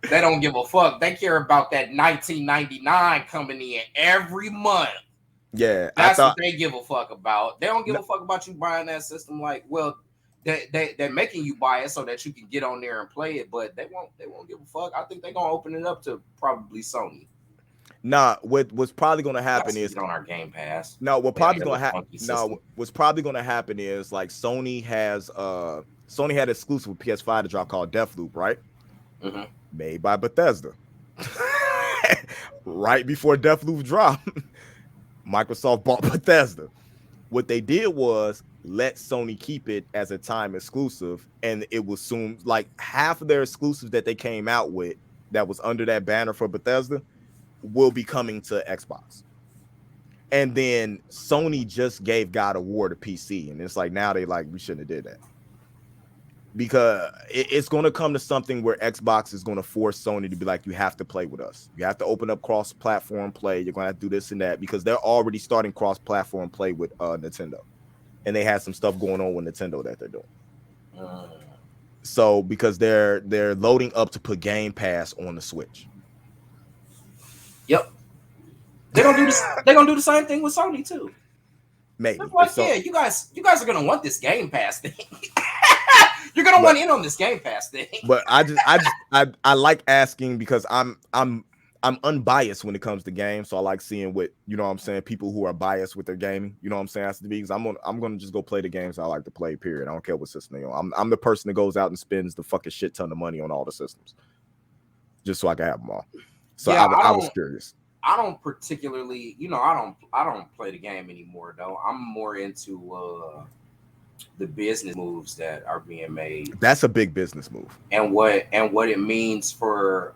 They don't give a fuck. They care about that $19.99 coming in every month. Yeah, that's what they give a fuck about. They don't give a fuck about you buying that system. Like, well, they're making you buy it so that you can get on there and play it, but they won't give a fuck. I think they're gonna open it up to probably Sony. Nah, what's probably gonna happen is on our Game Pass. No, what's probably gonna happen is like Sony had exclusive with PS5 to drop called Deathloop, right? Mm-hmm. Made by Bethesda. Right before Deathloop dropped, Microsoft bought Bethesda. What they did was let Sony keep it as a time exclusive, and it was soon like half of their exclusives that they came out with that was under that banner for Bethesda will be coming to Xbox. And then Sony just gave God of War to PC, and it's like now they like, we shouldn't have did that, because it's going to come to something where Xbox is going to force Sony to be like, you have to play with us. You have to open up cross-platform play. You're going to have to do this and that, because they're already starting cross-platform play with Nintendo. And they have some stuff going on with Nintendo that they're doing. So because they're loading up to put Game Pass on the Switch. Yep. They're gonna do this. They're gonna do the same thing with Sony too. Maybe. Like, yeah, you guys are gonna want this Game Pass thing. You're gonna want in on this Game Pass thing. But I like asking, because I'm unbiased when it comes to games, so I like seeing what, you know what I'm saying, people who are biased with their gaming, you know what I'm saying, has to be, because I'm gonna just go play the games I like to play, period. I don't care what system they on. I'm the person that goes out and spends the fucking shit ton of money on all the systems just so I can have them all. So yeah, I was curious. I don't particularly, I don't play the game anymore though. I'm more into the business moves that are being made. That's a big business move. And what it means for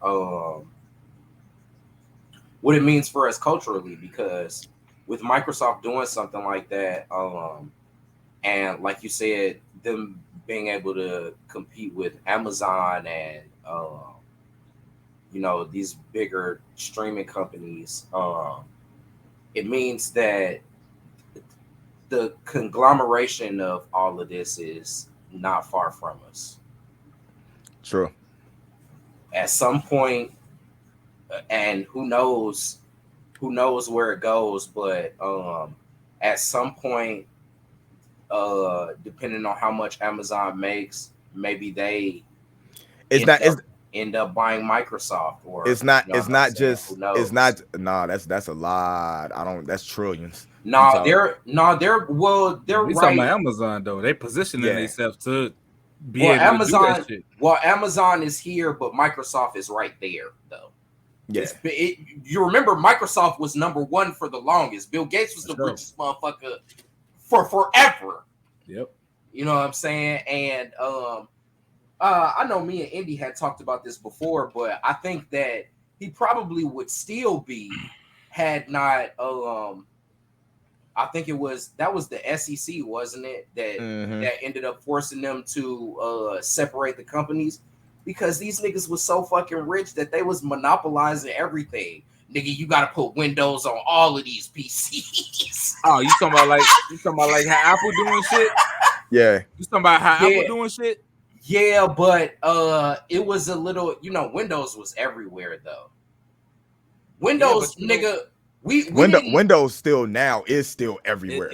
what it means for us culturally, because with Microsoft doing something like that, And like you said, them being able to compete with Amazon and these bigger streaming companies, it means that the conglomeration of all of this is not far from us. True. At some point, and who knows where it goes, but at some point, depending on how much Amazon makes, maybe they end up buying Microsoft, or that's a lot. That's trillions. They're we talking about Amazon though. They positioning themselves to be able Amazon, to do that shit. Well, Amazon is here, but Microsoft is right there though. Yeah. You remember Microsoft was number one for the longest. Bill Gates was the richest motherfucker for forever. Yep. You know what I'm saying? And I know me and Indy had talked about this before, but I think that he probably would still be had not I think that was the SEC, wasn't it? That ended up forcing them to separate the companies, because these niggas was so fucking rich that they was monopolizing everything. Nigga, you gotta put Windows on all of these PCs. Oh, you talking about like how Apple doing shit? Yeah. You talking about how Apple doing shit? Yeah, but it was a little, Windows was everywhere though. Windows, nigga. Windows is still everywhere.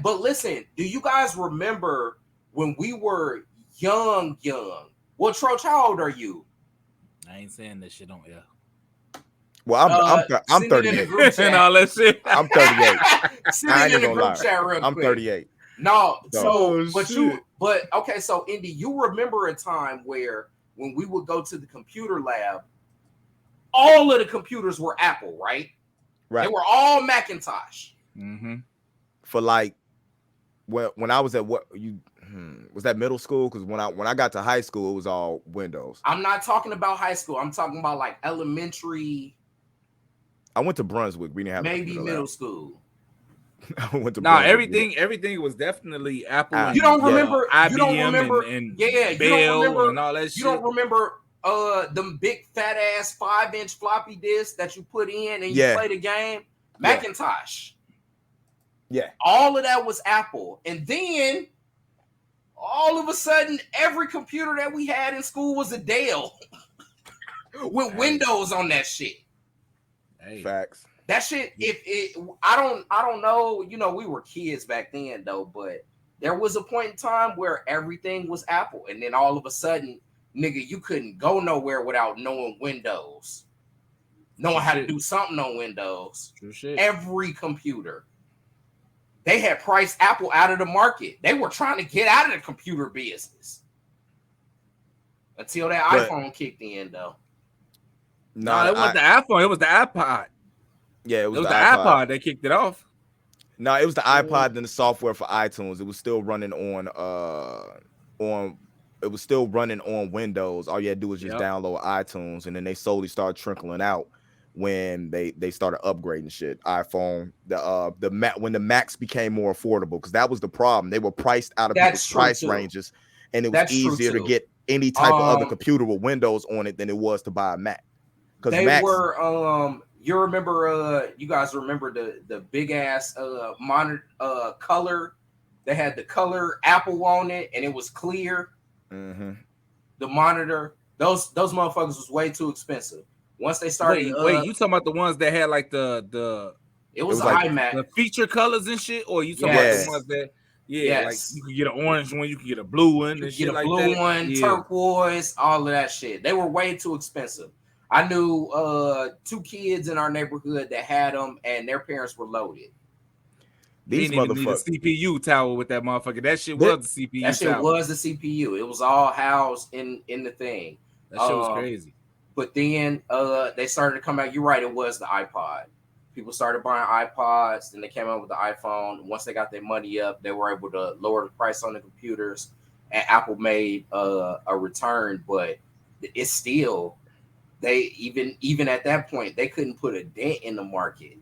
But listen, do you guys remember when we were young? Well, Troch, how old are you? I ain't saying this shit on air. Well, I'm 38. And all that shit. I'm 38. I ain't gonna lie. I'm 38. No, so Indy, you remember a time where when we would go to the computer lab, all of the computers were Apple, right? Right. They were all Macintosh. Mm-hmm. For like, when I was at was that middle school? Because when I got to high school, it was all Windows. I'm not talking about high school. I'm talking about like elementary. I went to Brunswick. We didn't have maybe middle school. I went to everything was definitely Apple. You don't remember IBM you don't remember and Bell, you don't remember and all that shit. You don't remember them big fat ass 5-inch floppy disks that you put in and you play the game? Macintosh. Yeah. All of that was Apple. And then all of a sudden every computer that we had in school was a Dell with Windows on that shit. Hey. Facts. That shit, I don't know, we were kids back then though, but there was a point in time where everything was Apple, and then all of a sudden, nigga, you couldn't go nowhere without knowing Windows. Knowing how to do something on Windows. True shit. Every computer. They had priced Apple out of the market. They were trying to get out of the computer business. Until that iPhone kicked in though. No, it wasn't the iPhone, it was the iPod. Yeah, it was the iPod that kicked it off. No, it was the iPod and the software for iTunes. It was still running on Windows. All you had to do was just download iTunes, and then they slowly started trickling out when they started upgrading shit. iPhone, when the Macs became more affordable, because that was the problem. They were priced out of people's price ranges, and it was easier to get any type of other computer with Windows on it than it was to buy a Mac. Because they were you guys remember the big ass monitor color? They had the color Apple on it, and it was clear. Mm-hmm. The monitor, those motherfuckers was way too expensive. Once they started, wait, you talking about the ones that had like the it was like iMac, the feature colors and shit, or you talking about the ones that like you could get an orange one, you could get a blue one, and shit like that. Blue one, turquoise, all of that shit. They were way too expensive. I knew 2 kids in our neighborhood that had them, and their parents were loaded. These motherfuckers need a CPU tower with that motherfucker. That shit was the CPU. That shit tower. was the CPU. It was all housed in the thing. That shit was crazy. But then they started to come out. You're right. It was the iPod. People started buying iPods. Then they came out with the iPhone. Once they got their money up, they were able to lower the price on the computers. And Apple made a return, but it's still. They even at that point, they couldn't put a dent in the market.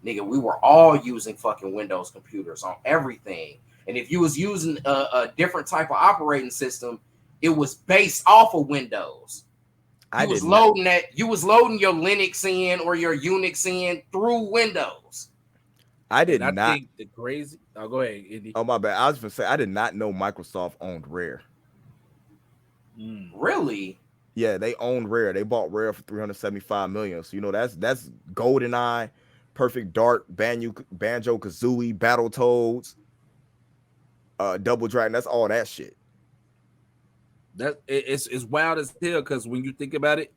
nigga, we were all using fucking Windows computers on everything. And if you was using a different type of operating system, it was based off of Windows. You was loading your Linux in or your Unix in through Windows. I think the crazy. Oh, go ahead, Indy. Oh, my bad. I was gonna say I did not know Microsoft owned Rare. Really? Yeah, they owned Rare. They bought Rare for $375 million. So that's GoldenEye, Perfect Dark, Banjo Kazooie, Battletoads, Double Dragon. That's all that shit. That it's wild as hell because when you think about it,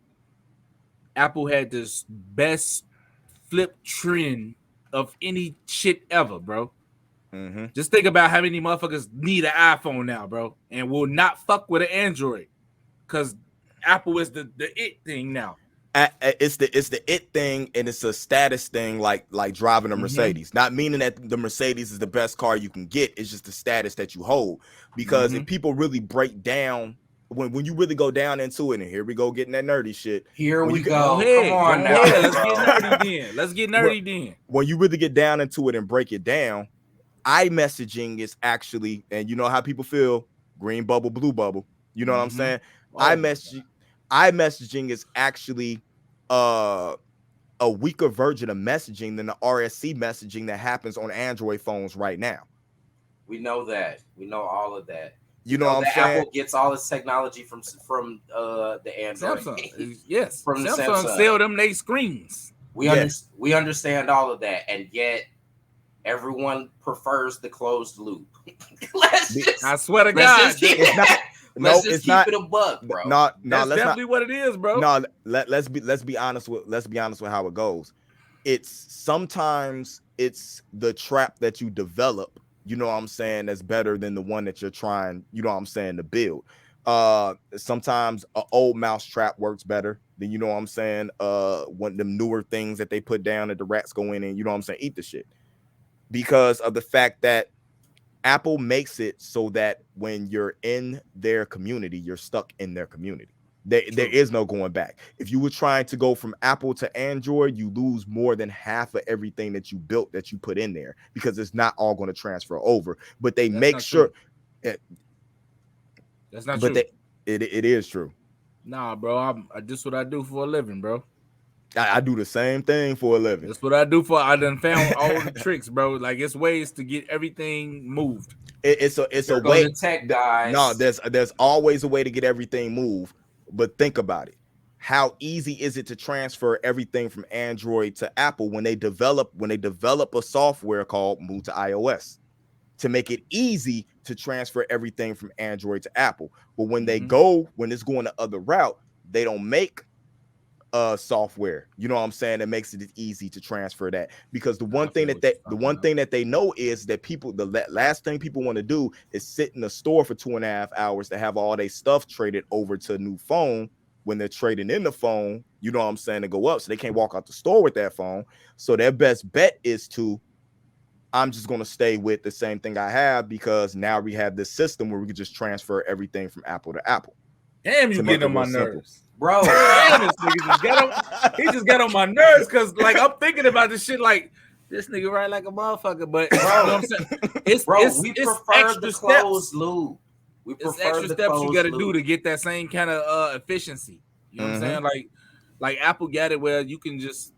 Apple had this best flip trend of any shit ever, bro. Mm-hmm. Just think about how many motherfuckers need an iPhone now, bro, and will not fuck with an Android because Apple is the it thing now. It's the it thing, and it's a status thing, like driving a Mercedes. Not meaning that the Mercedes is the best car you can get. It's just the status that you hold. Because if people really break down, when you really go down into it, and here we go getting that nerdy shit. Here we go. Come on now. Let's get nerdy then. When you really get down into it and break it down, iMessaging is actually, and you know how people feel, green bubble, blue bubble. You know what I'm saying? iMessaging is actually a weaker version of messaging than the RSC messaging that happens on Android phones right now. We know that. We know all of that. You know what I'm saying? Apple gets all its technology from the Android. Samsung. Yes. From the Samsung sell them they screens. We understand all of that, and yet everyone prefers the closed loop. I swear to God, Let's just keep it a buck, bro. No, that's definitely what it is, bro. No, let's be honest with how it goes. Sometimes it's the trap that you develop, you know what I'm saying, that's better than the one that you're trying, you know what I'm saying, to build. Sometimes an old mouse trap works better than, you know what I'm saying, one of them newer things that they put down that the rats go in and, you know what I'm saying, eat the shit. Because of the fact that Apple makes it so that when you're in their community, you're stuck in their community. There is no going back. If you were trying to go from Apple to Android, you lose more than half of everything that you built, that you put in there, because it's not all going to transfer over. But they make sure. That's not true. It is true. Nah, bro. This what I do for a living, bro. I do the same thing for a living. That's what I do I done found all the tricks, bro. Like, it's ways to get everything moved. It's a way. Tech guys. No, there's always a way to get everything moved. But think about it. How easy is it to transfer everything from Android to Apple when they develop a software called Move to iOS to make it easy to transfer everything from Android to Apple? But when when it's going the other route, they don't make software, you know what I'm saying, that makes it easy to transfer that. Because the one thing that they know is that the last thing people want to do is sit in the store for 2.5 hours to have all their stuff traded over to a new phone when they're trading in the phone, you know what I'm saying, to go up. So they can't walk out the store with that phone. So their best bet is I'm just going to stay with the same thing I have, because now we have this system where we can just transfer everything from Apple to Apple. Damn, you get on my nerves. Bro, damn, this nigga just got on my nerves, because like I'm thinking about this shit like this nigga right like a motherfucker, but you know what I'm saying? We prefer the closed loop. It's extra steps you got to do to get that same kind of efficiency. You know what I'm saying? Like Apple got it where you can just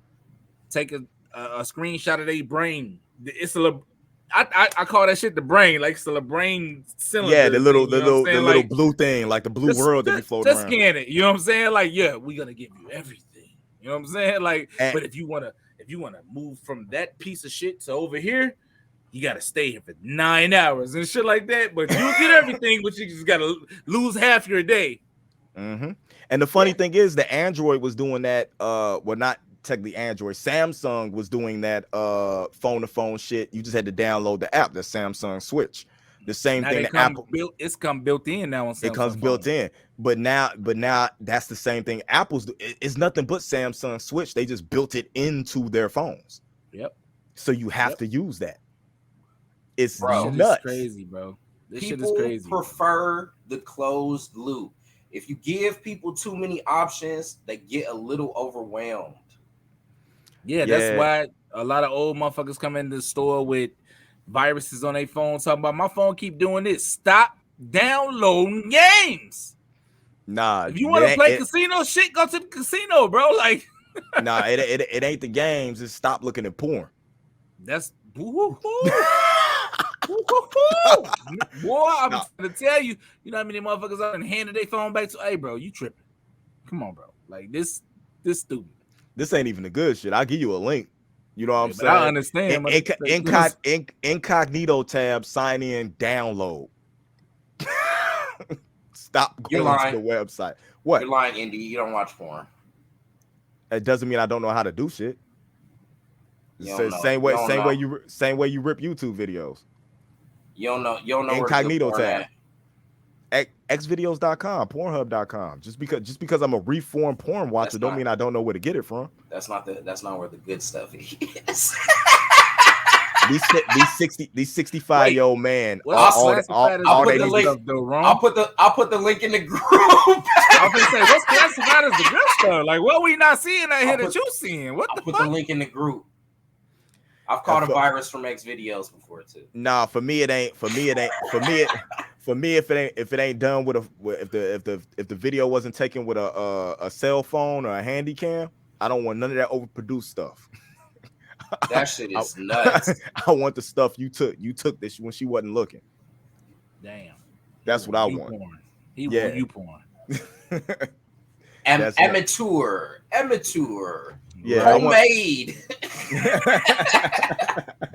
take a screenshot of their brain. It's I call that shit the brain, like it's the brain cylinder. Yeah, the little blue thing, like the blue world that you float around. Just scan it. You know what I'm saying? Like, yeah, we're gonna give you everything. You know what I'm saying? Like, but if you wanna move from that piece of shit to over here, you gotta stay here for 9 hours and shit like that. But you get everything, but you just gotta lose half your day. And the funny thing is, the Android was doing that. Not technically Android. Samsung was doing that phone to phone shit. You just had to download the app, the Samsung Switch. The same thing that Apple it's come built in now on Samsung. It comes built in. But now that's the same thing Apple's do. It's nothing but Samsung Switch. They just built it into their phones. Yep. So you have to use that. It's nuts. This is crazy, bro. This shit is crazy. People prefer the closed loop. If you give people too many options, they get a little overwhelmed. Yeah, that's why a lot of old motherfuckers come into the store with viruses on their phone talking about my phone keep doing this. Stop downloading games. Nah, if you want to play casino shit, go to the casino, bro. Like, nah, it ain't the games. It's stop looking at porn. That's boy, I'm trying to tell you, you know how many motherfuckers are and handed their phone back to, hey, bro, you tripping? Come on, bro. Like this stupid. This ain't even the good shit. I'll give you a link. You know what I'm saying? I understand. Incognito tab, sign in, download. Stop going to the website. What? You're lying, Indy. You don't watch porn. It doesn't mean I don't know how to do shit. Same way you rip YouTube videos. You don't know Incognito tab. Xvideos.com, Pornhub.com. Just because I'm a reformed porn watcher don't mean I don't know where to get it from. That's not where the good stuff is. These 65-year-old man. I'll put the link in the group. I was gonna say, what's classified as the good stuff? Like, what we not seeing out here that you seeing? What the fuck? Put the link in the group. I've caught a virus from X videos before too. Nah, for me it ain't. For me, if it ain't done with if the video wasn't taken with a cell phone or a handy cam, I don't want none of that overproduced stuff. That shit is nuts. I want the stuff you took. You took this when she wasn't looking. Damn. That's what I want. You porn. Amateur. Yeah, homemade.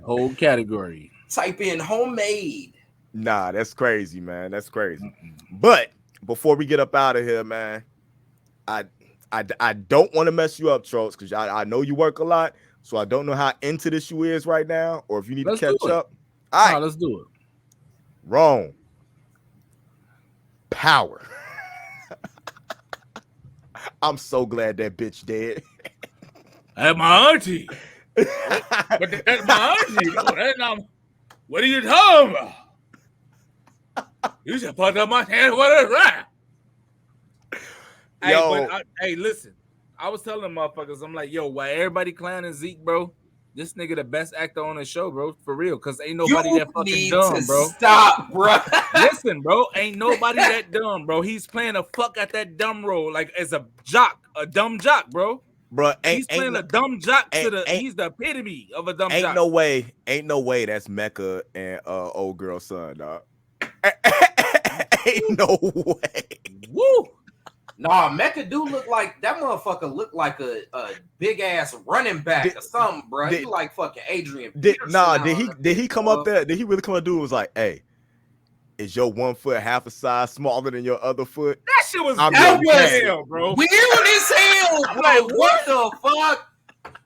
Whole category. Type in homemade. Nah, that's crazy, man. That's crazy. But before we get up out of here, man, I don't want to mess you up, Trots, because I know you work a lot, so I don't know how into this you is right now, or if you need to catch up. All right, let's do it. Wrong. Power. I'm so glad that bitch dead. That's my auntie. But that's my auntie, though. What are you talking about? You just put up my hand. What is that? Hey, listen. I was telling motherfuckers, I'm like, yo, why everybody clowning Zeke, bro? This nigga the best actor on the show, bro. For real. Because ain't nobody that fucking dumb, bro. Stop, bro. Listen, bro. Ain't nobody that dumb, bro. He's playing a fuck at that dumb role, like as a jock, a dumb jock, bro. Bro, he's playing a dumb jock he's the epitome of a dumb jock. Ain't no way that's Mecca and old girl son, dog. Ain't no way. Woo. Nah, Mecca do look like that motherfucker look like a big ass running back or something, bro. He like fucking Adrian. Did he come up there? Did he really come up and was like, hey, is your 1 foot half a size smaller than your other foot? That shit was weird as hell, bro. Weird as hell, bro. What the fuck?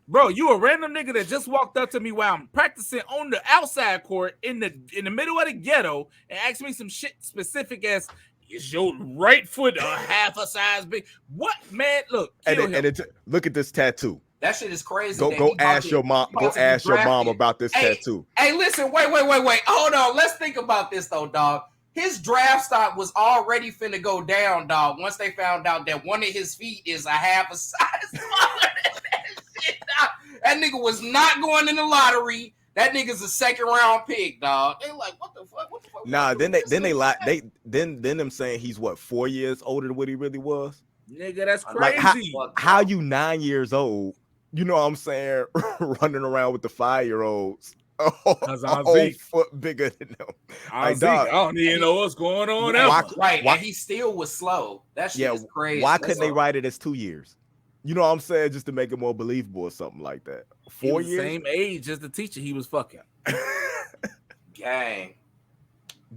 Bro, you a random nigga that just walked up to me while I'm practicing on the outside court in the middle of the ghetto and asked me some shit specific as, is your right foot a half a size big? What, man? Look, look at this tattoo. That shit is crazy. Go ask your mom. Go ask your mom about this tattoo. Hey, listen, wait. Hold on. Let's think about this though, dog. His draft stock was already finna go down, dog. Once they found out that one of his feet is a half a size smaller than that shit, dog. That nigga was not going in the lottery. That nigga's a second round pick, dog. They like, what the fuck? What the fuck? Nah, then them saying he's what 4 years older than what he really was. Nigga, that's crazy. Like how you 9 years old? You know what I'm saying? Running around with the 5-year-olds. Oh, foot bigger than them. I don't even know what's going on. Right, and he still was slow. That shit is crazy. Why couldn't they write it as 2 years? You know what I'm saying? Just to make it more believable or something like that. 4 years? Same age as the teacher he was fucking. Gang.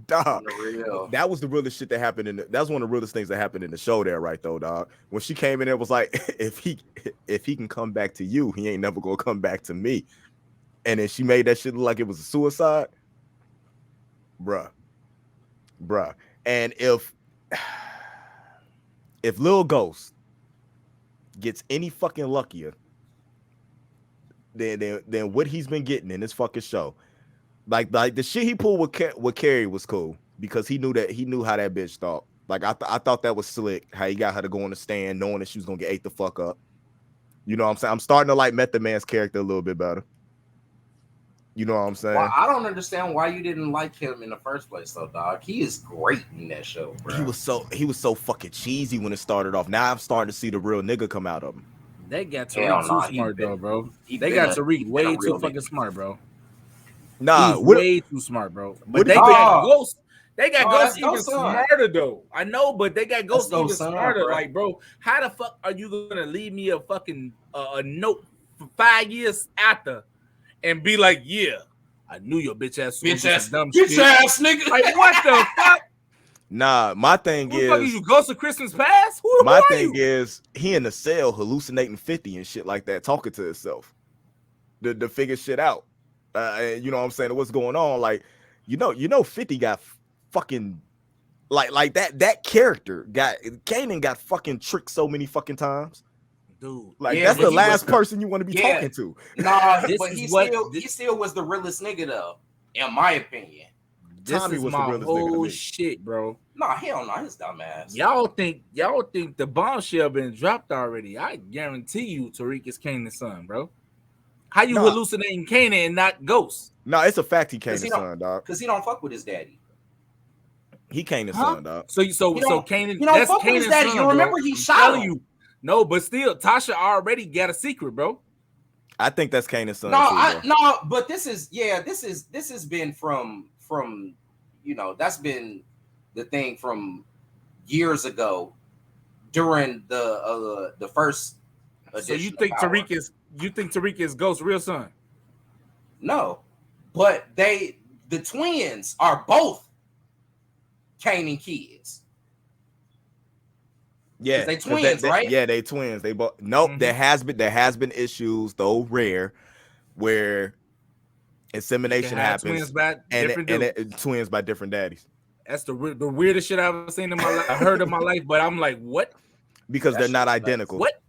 Dog. That was the realest shit that happened that's one of the realest things that happened in the show there, right though, dog. When she came in, it was like, if he can come back to you, he ain't never gonna come back to me. And then she made that shit look like it was a suicide. Bruh. And if Lil Ghost gets any fucking luckier than what he's been getting in this fucking show, like the shit he pulled with Carrie was cool because he knew how that bitch thought. Like I thought that was slick how he got her to go on the stand knowing that she was gonna get ate the fuck up. You know what I'm saying? I'm starting to like Method Man's character a little bit better. You know what I'm saying? Well, I don't understand why you didn't like him in the first place, though, dog. He is great in that show, bro. He was so fucking cheesy when it started off. Now I'm starting to see the real nigga come out of him. They got Tariq too smart, though, bro. They got Tariq way too fucking smart, bro. Nah, he's way too smart, bro. But they got Ghost. They got Ghost even smarter, though. I know, but they got Ghost even smarter. Like, bro, how the fuck are you gonna leave me a fucking a note for 5 years after and be like, yeah, I knew your bitch ass dumb shit. Bitch ass nigga. Like, what the fuck? Nah, my thing is, fuck you Ghost of Christmas Past? My thing is, he in the cell hallucinating 50 and shit like that, talking to himself to figure shit out. And you know what I'm saying? What's going on? Like, you know, 50 got fucking like that character Kanan got fucking tricked so many fucking times. Dude, like that's the last person you want to be talking to. Nah, but he still was the realest nigga though, in my opinion. Tommy was the realest nigga to me. Shit, bro. Nah, hell no, his dumb ass. Y'all think the bombshell been dropped already? I guarantee you, Tariq is Kanan's son, bro. How you hallucinating Kanan and not Ghost? No, it's a fact he Kanan's son, dog. Because he don't fuck with his daddy. He Kanan's son, dog. So Kanan, you don't fuck with his daddy. You remember he shot him. You. No, but still, Tasha already got a secret, bro. I think that's Kanan's son. No, but this has been from that's been the thing from years ago during the first edition. So you think Tariq is Ghost's real son? No, but the twins are both Kanan kids. Yeah, they twins, right? Yeah, they twins. They both. Nope. Mm-hmm. There has been issues, though rare, where insemination happens and twins by different daddies. That's the weirdest shit I've ever seen in my life. I heard in my life, but I'm like, what? Because they're not identical. What?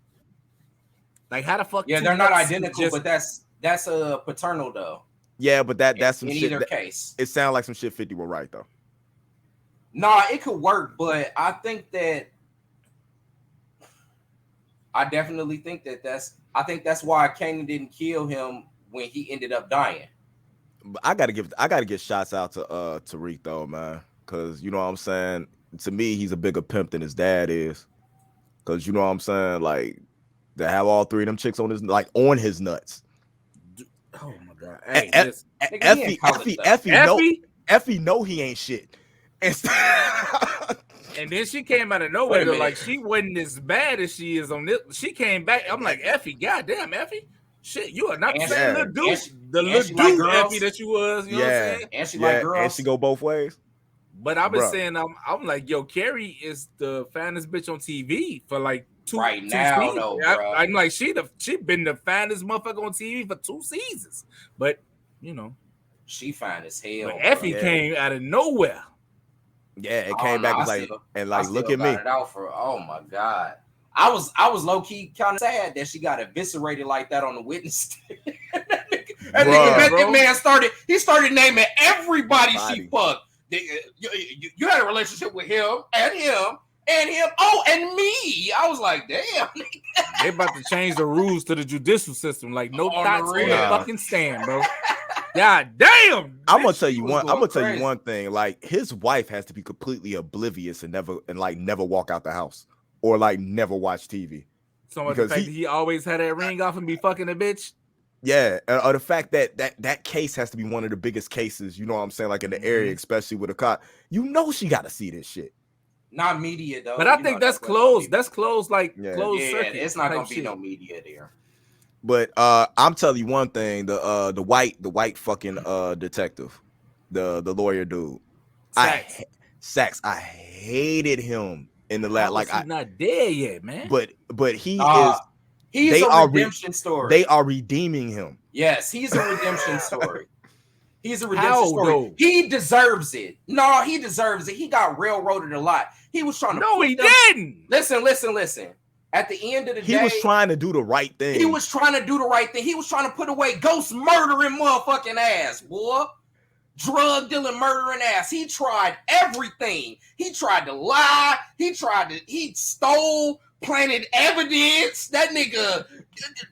Like, how the fuck? Yeah, they're not identical, but that's paternal though. Yeah, but that's some in shit. Either case, it sounds like some shit 50 were right though. Nah, it could work, but I think that. I definitely think that's why Kanan didn't kill him when he ended up dying. But I gotta give shots out to Tariq though, man, because you know what I'm saying. To me, he's a bigger pimp than his dad is, because you know what I'm saying. Like to have all three of them chicks on his nuts. Oh my god, hey, Effie know he ain't shit. And then she came out of nowhere. Like she wasn't as bad as she is on this. She came back. I'm like, Effie, goddamn, Effie. Shit, you are not the same little dude. The little dude Effie that you was. You know what I'm saying? And she like girls. And she go both ways. But I've been saying, I'm like, yo, Carrie is the finest bitch on TV for like two seasons. Though, I'm like, she been the finest motherfucker on TV for 2 seasons. But you know, she fine as hell. But Effie came out of nowhere. Yeah, it came back look at me. Oh my god, I was low key kind of sad that she got eviscerated like that on the witness stand. That man started naming everybody she fucked. You had a relationship with him and him. Oh, and me. I was like, damn. They about to change the rules to the judicial system. Like no thoughts on the fucking stand, bro. God damn! I'm gonna tell you one thing. Like his wife has to be completely oblivious and never walk out the house or like never watch TV. So the fact that he always had that ring off and be fucking a bitch. Yeah, or the fact that case has to be one of the biggest cases. You know what I'm saying? Like in the area, especially with a cop. You know she got to see this shit. Not media though. But I think that's closed. That's closed. Like closed circuit. It's not gonna be no media there. But I'm telling you one thing: the white fucking detective, the lawyer dude, Sachs. I hated him in the last. Like he's not dead yet, man. But he is. He's a redemption story. They are redeeming him. Yes, he's a redemption story. He's a redemption story. Though? He deserves it. No, he deserves it. He got railroaded a lot. He was trying to. No, he didn't. Listen. At the end of the day, he was trying to do the right thing. He was trying to do the right thing. He was trying to put away Ghost murdering motherfucking ass, boy. Drug dealing, murdering ass. He tried everything. He tried to lie. He stole, planted evidence. That nigga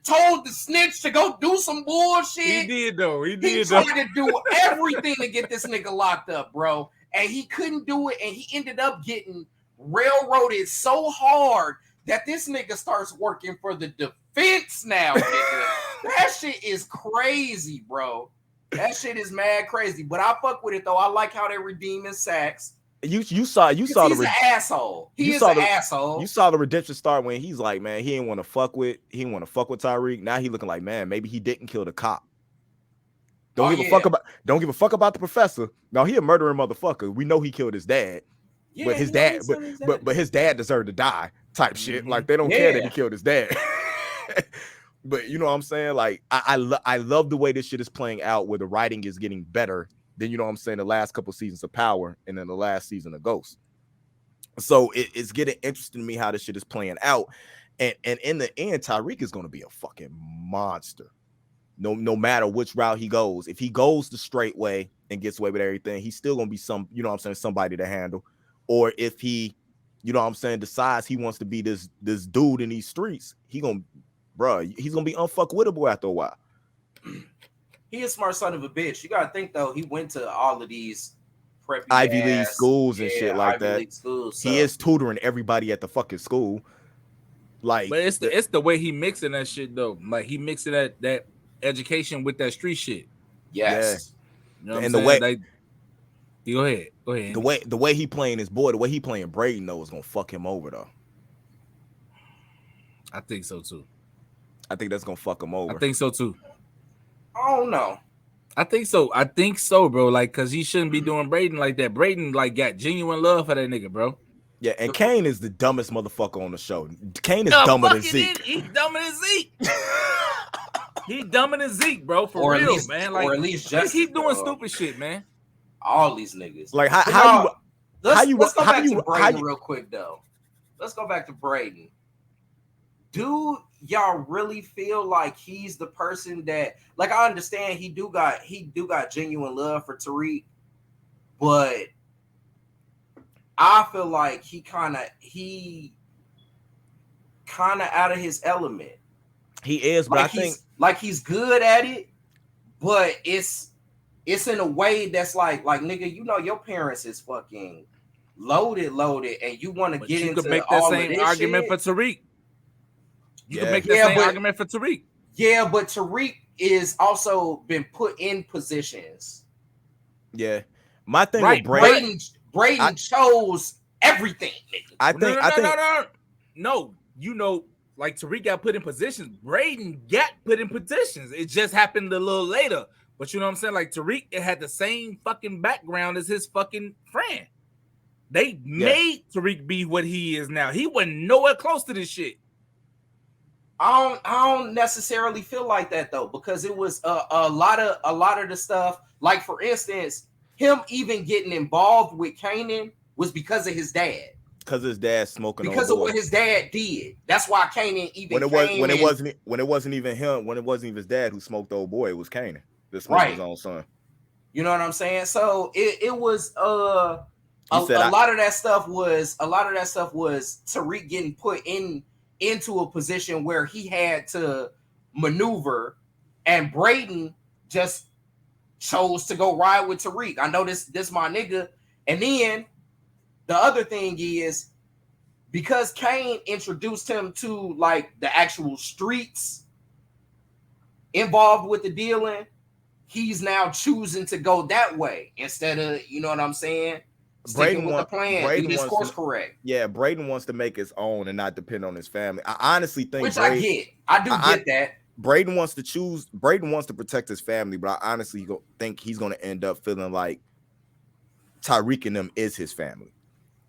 told the snitch to go do some bullshit. He did though. He tried to do everything to get this nigga locked up, bro. And he couldn't do it. And he ended up getting railroaded so hard that this nigga starts working for the defense now, nigga. That shit is crazy, bro. That shit is mad crazy. But I fuck with it though. I like how they redeeming Sacks. You saw he's an asshole. He is an asshole. You saw the redemption start when he's like, man, he didn't want to fuck with Tyreek. Now he looking like, man, maybe he didn't kill the cop. Don't give a fuck about the professor. No, he a murdering motherfucker. We know he killed his dad. Yeah, but his dad, but his dad deserved to die type shit. Like they don't care that he killed his dad. But you know what I'm saying? Like I love the way this shit is playing out, where the writing is getting better than, you know what I'm saying, the last couple seasons of Power and then the last season of Ghost. So it's getting interesting to me how this shit is playing out. And in the end, Tyreek is going to be a fucking monster. No matter which route he goes. If he goes the straight way and gets away with everything, he's still going to be you know what I'm saying, somebody to handle. Or if he, you know what I'm saying, decides he wants to be this dude in these streets, he's going to be unfuckwittable after a while. He a smart son of a bitch. You gotta think though, he went to all of these preppy Ivy League schools and shit like Ivy that. League schools, so. He is tutoring everybody at the fucking school. Like, but it's the way he mixing that shit though. Like he mixing that education with that street shit. Yes. Yeah. You know what and I'm saying? Like, go ahead. The way he playing his boy, the way he playing Braden though is gonna fuck him over though. I think so too. I think that's gonna fuck him over. I think so too. I don't know. I think so, bro. Like, cause he shouldn't be doing Braden like that. Braden like got genuine love for that nigga, bro. Yeah, and Kane is the dumbest motherfucker on the show. Kane is dumber than Zeke. He's dumber than Zeke. He's dumber than Zeke, bro. For real, man. Like, or at least just keep doing stupid shit, man. All these niggas. Like let's go back to Braden real quick though. Let's go back to Braden. Do y'all really feel like he's the person that, like, I understand he do got genuine love for Tariq, but I feel like he kind of out of his element. He is, but like I think he's good at it, but it's in a way that's like nigga, you know your parents is fucking loaded, and you want to get into could make all that same of this argument shit. for Tariq. You can make that same argument for Tariq. Yeah, but Tariq is also been put in positions. Yeah, my thing with Braden chose everything. Nigga. I think no. You know, like Tariq got put in positions. Braden got put in positions. It just happened a little later. But you know what I'm saying? Like Tariq, it had the same fucking background as his fucking friend. They made Tariq be what he is now. He wasn't nowhere close to this shit. I don't necessarily feel like that though, because it was a lot of the stuff. Like for instance, him even getting involved with Kanan was because of his dad. Because his dad smoking. Because of what his dad did. That's why Kanan even when it wasn't even him, when it wasn't even his dad who smoked the old boy, it was Kanan. This was his own son. You know what I'm saying? So it was a lot of that stuff was Tariq getting put into a position where he had to maneuver, and Braden just chose to go ride with Tariq. I know this my nigga. And then the other thing is, because Kane introduced him to like the actual streets involved with the dealing, he's now choosing to go that way instead of, you know what I'm saying, sticking with the plan, do his course correct. Yeah, Braden wants to make his own and not depend on his family. I honestly think, which I get. I get that. Braden wants to protect his family, but I honestly think he's going to end up feeling like Tyreek and them is his family.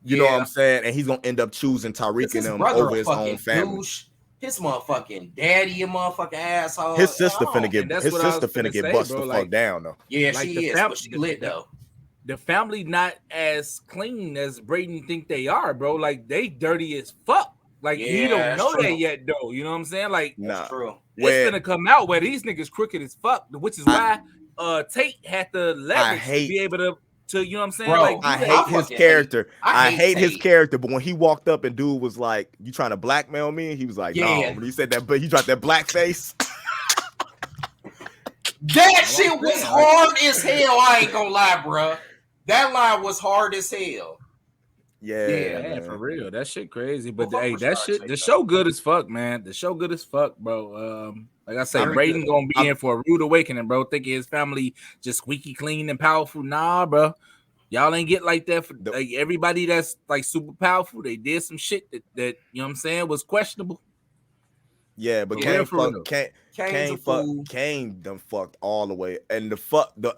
You know what I'm saying? And he's going to end up choosing Tyreek and them over his own family. Douche. His motherfucking daddy, a motherfucking asshole. His sister finna get bust the fuck down though. Yeah, like she is. But she lit though. The family not as clean as Braden think they are, bro. Like they dirty as fuck. Like you don't know that yet, though. You know what I'm saying? Like that's true. It's gonna come out where these niggas crooked as fuck, which is why Tate had the leverage to be able to to, you know what I'm saying? Bro, like, I hate his character. I hate his character. But when he walked up and dude was like, "You trying to blackmail me?" He was like, "No." When he said that, but he dropped that black face. That shit was hard as hell. I ain't gonna lie, bro. That line was hard as hell. Yeah, man, for real. That shit crazy. But hey, that shit, the show good as fuck, man. The show good as fuck, bro. Like I say, Brayden gonna be in for a rude awakening, bro. Thinking his family just squeaky clean and powerful. Nah, bro. Y'all ain't get like that for like everybody that's like super powerful. They did some shit that you know what I'm saying was questionable. Yeah, but Kane done fucked all the way. And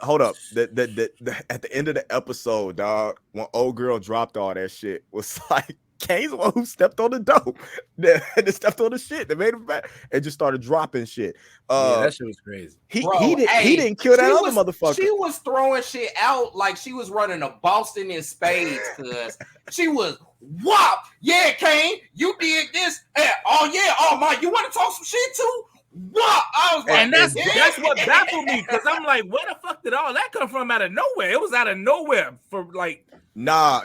hold up. The at the end of the episode, dog, when old girl dropped all that shit, was like Kane's the one who stepped on the dope. That stepped on the shit that made him back and just started dropping shit. Yeah, that shit was crazy. He didn't kill that other motherfucker. She was throwing shit out like she was running a Boston in spades, cuz she was whop. Yeah, Kane, you did this. Hey, you want to talk some shit too? Whop. I was like, and that's what baffled me, because I'm like, where the fuck did all that come from out of nowhere? It was out of nowhere for like. Nah.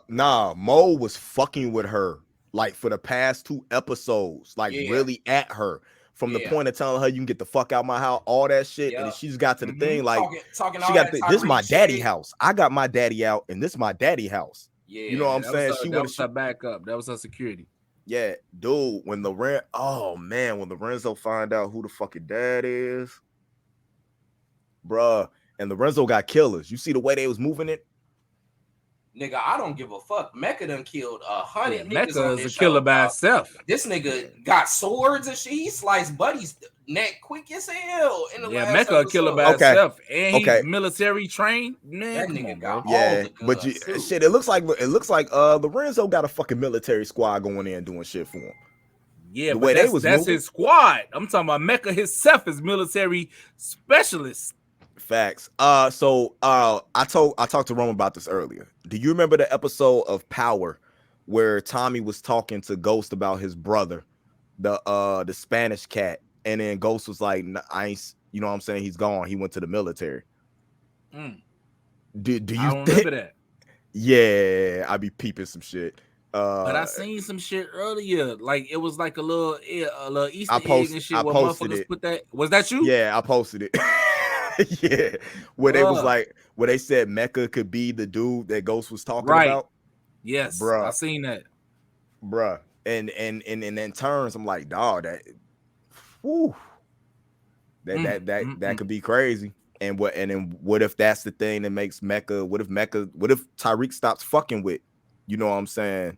Mo was fucking with her like for the past 2 episodes, like really at her. From the point of telling her you can get the fuck out my house, all that shit, and she's got to the thing like talking she got this is my daddy house. I got my daddy out, and this is my daddy house. Yeah, you know what I'm saying? That was her backup. That was her security. Yeah, dude. When Lorenzo find out who the fucking dad is, bruh, and Lorenzo got killers. You see the way they was moving it. Nigga, I don't give a fuck. Mecca done killed 100 niggas. Mecca on is this a killer show, by dog. itself. This nigga got swords and shit. He sliced Buddy's neck quick as hell. Mecca a killer by itself, and he's military trained. Man, that nigga got all the guns, but shit, it looks like Lorenzo got a fucking military squad going in doing shit for him. Yeah, the way that's his squad. I'm talking about Mecca himself is military specialist. Facts. So I talked to Rome about this earlier. Do you remember the episode of Power where Tommy was talking to Ghost about his brother, the Spanish cat, and then Ghost was like, I ain't, you know what I'm saying? He's gone. He went to the military. Do you I don't remember that? Yeah, I be peeping some shit. But I seen some shit earlier. Like it was like a little Easter egg and shit where motherfuckers put that. Was that you? Yeah, I posted it. Yeah, where they was like, where they said Mecca could be the dude that Ghost was talking about. Yes, bruh. I seen that, bruh. And in turns, I'm like, dog, that could be crazy. And what if that's the thing that makes Mecca? What if Tyreek stops fucking with, you know what I'm saying,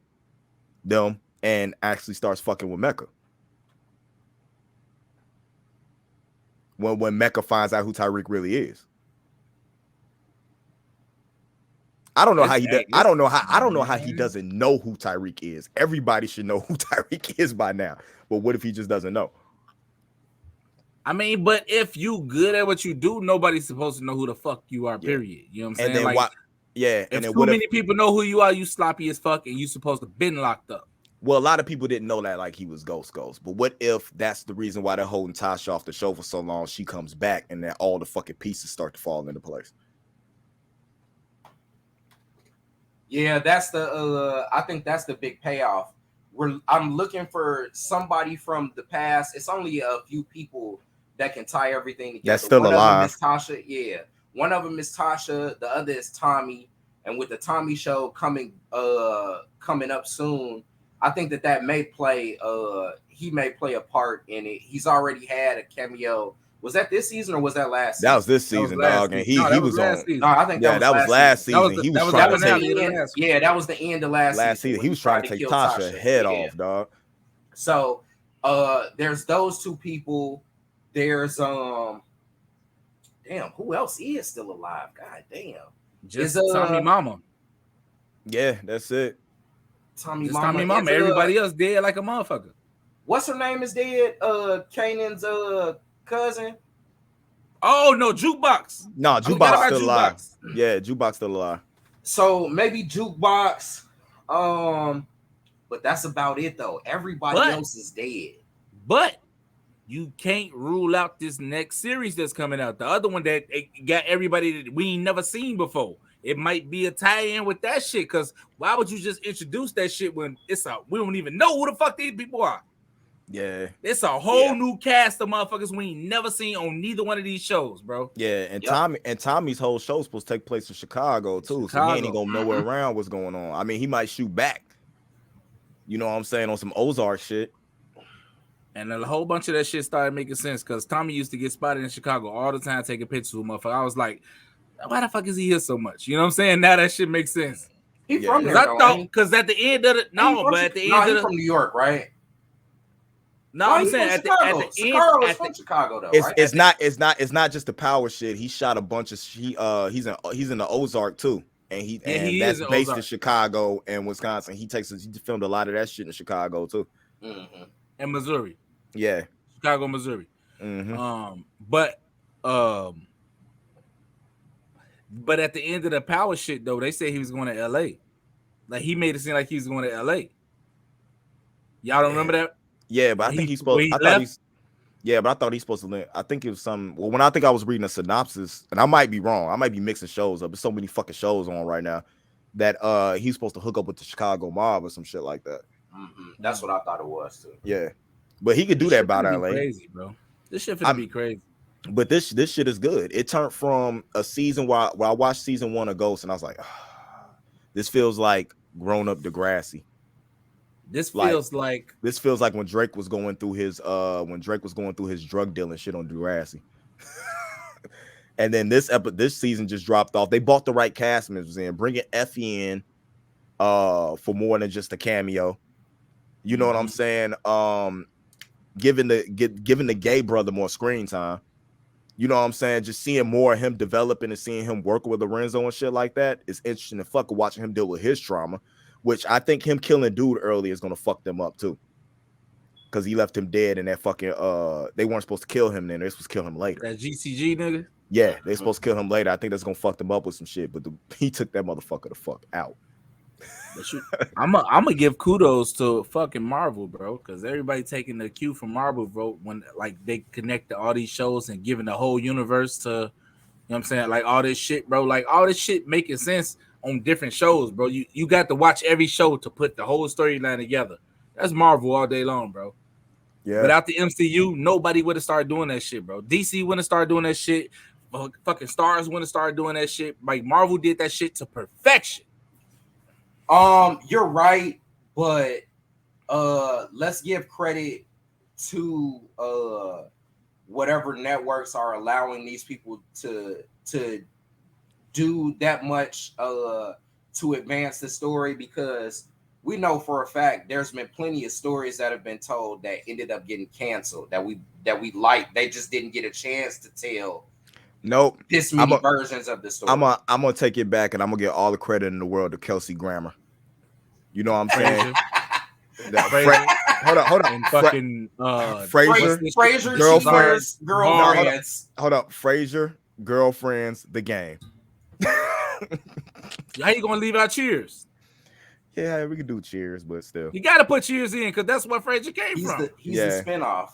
them, and actually starts fucking with Mecca? When Mecca finds out who Tyreek really is. I don't know how he does. I don't know how he doesn't know who Tyreek is. Everybody should know who Tyreek is by now. But what if he just doesn't know? I mean, but if you good at what you do, nobody's supposed to know who the fuck you are, period. You know what I'm saying? And then like, if too many people know who you are, you sloppy as fuck, and you supposed to been locked up. Well, a lot of people didn't know that, like, he was Ghost. But what if that's the reason why they're holding Tasha off the show for so long? She comes back, and then all the fucking pieces start to fall into place. Yeah, that's the. I think that's the big payoff. I'm looking for somebody from the past. It's only a few people that can tie everything together. That's still alive. One of them is Tasha. Yeah, one of them is Tasha. The other is Tommy. And with the Tommy show coming up soon, I think that may play. He may play a part in it. He's already had a cameo. Was that this season or was that last season? That was this season, dog. And he was on. No, I think that was last season. He was trying to take. Yeah, that was the end of last season. He was trying to take Tasha's head off, dog. So, there's those two people. There's damn, who else is still alive? God damn, just Tommy Mama. Yeah, that's it. Tommy Mama. Everybody else dead like a motherfucker. What's her name is dead? Kanan's cousin. Oh no, Jukebox. No, Jukebox still alive. Yeah, Jukebox still alive. So maybe Jukebox. But that's about it though. Everybody else is dead. But you can't rule out this next series that's coming out. The other one that got everybody that we ain't never seen before. It might be a tie-in with that shit. Because why would you just introduce that shit when we don't even know who the fuck these people are? Yeah, it's a whole new cast of motherfuckers we ain't never seen on neither one of these shows, bro. Yeah, and Tommy's whole show's supposed to take place in Chicago too, so he ain't even gonna know where around what's going on. I mean, he might shoot back. You know what I'm saying, on some Ozark shit. And a whole bunch of that shit started making sense because Tommy used to get spotted in Chicago all the time taking pictures with motherfucker. I was like, why the fuck is he here so much? You know what I'm saying? Now that shit makes sense. He from there, because at the end of it, he's from New York, right? No, I'm saying at the end, Chicago's from Chicago though, right? It's not just the power shit. He shot a bunch of he's in the Ozark too, and that's based in Chicago and Wisconsin. He filmed a lot of that shit in Chicago too, and Missouri. Yeah, Chicago, Missouri. But at the end of the power shit though, they say he was going to L.A. Like he made it seem like he was going to L.A. Y'all don't remember that? Yeah, but I think he's supposed. I thought he's supposed to. I think it was some. Well, when I think I was reading a synopsis, and I might be wrong. I might be mixing shows up. There's so many fucking shows on right now that he's supposed to hook up with the Chicago mob or some shit like that. That's what I thought it was too. Yeah, but he could do that about LA. Crazy, bro. This shit finna be crazy. But this shit is good. It turned from a season where I watched season 1 of Ghost, and I was like, this feels like grown up Degrassi. This feels like when Drake was going through his drug dealing shit on Degrassi. And then this season just dropped off. They bought the right cast members in, bringing Effie in for more than just a cameo. You know what I'm saying? Giving the gay brother more screen time. You know what I'm saying? Just seeing more of him developing and seeing him working with Lorenzo and shit like that is interesting and fucking watching him deal with his trauma. Which I think him killing dude early is gonna fuck them up too, because he left him dead in that fucking they weren't supposed to kill him then, they were supposed to kill him later. That GCG nigga. Yeah, they're supposed to kill him later. I think that's gonna fuck them up with some shit, but he took that motherfucker the fuck out. I'm gonna give kudos to fucking Marvel, bro, because everybody taking the cue from Marvel, bro, when like they connect to all these shows and giving the whole universe to, you know what I'm saying, like all this shit, bro, like all this shit making sense on different shows, bro. You got to watch every show to put the whole storyline together. That's Marvel all day long, bro. Yeah. Without the MCU, nobody would have started doing that shit, bro. DC wouldn't have started doing that shit. Fucking stars wouldn't have started doing that shit. Like Marvel did that shit to perfection. You're right, but let's give credit to whatever networks are allowing these people to do that much to advance the story, because we know for a fact there's been plenty of stories that have been told that ended up getting canceled that we like. They just didn't get a chance to tell. Nope. This many versions of the story. I'm gonna take it back and I'm gonna give all the credit in the world to Kelsey Grammer. You know what I'm saying? Hold on. And fucking Frasier girlfriends. Hold up. Frasier, Girlfriends, The Game. How you gonna leave out Cheers? Yeah, we could do Cheers, but still. You gotta put Cheers in because that's where Frasier came from. He's the spinoff.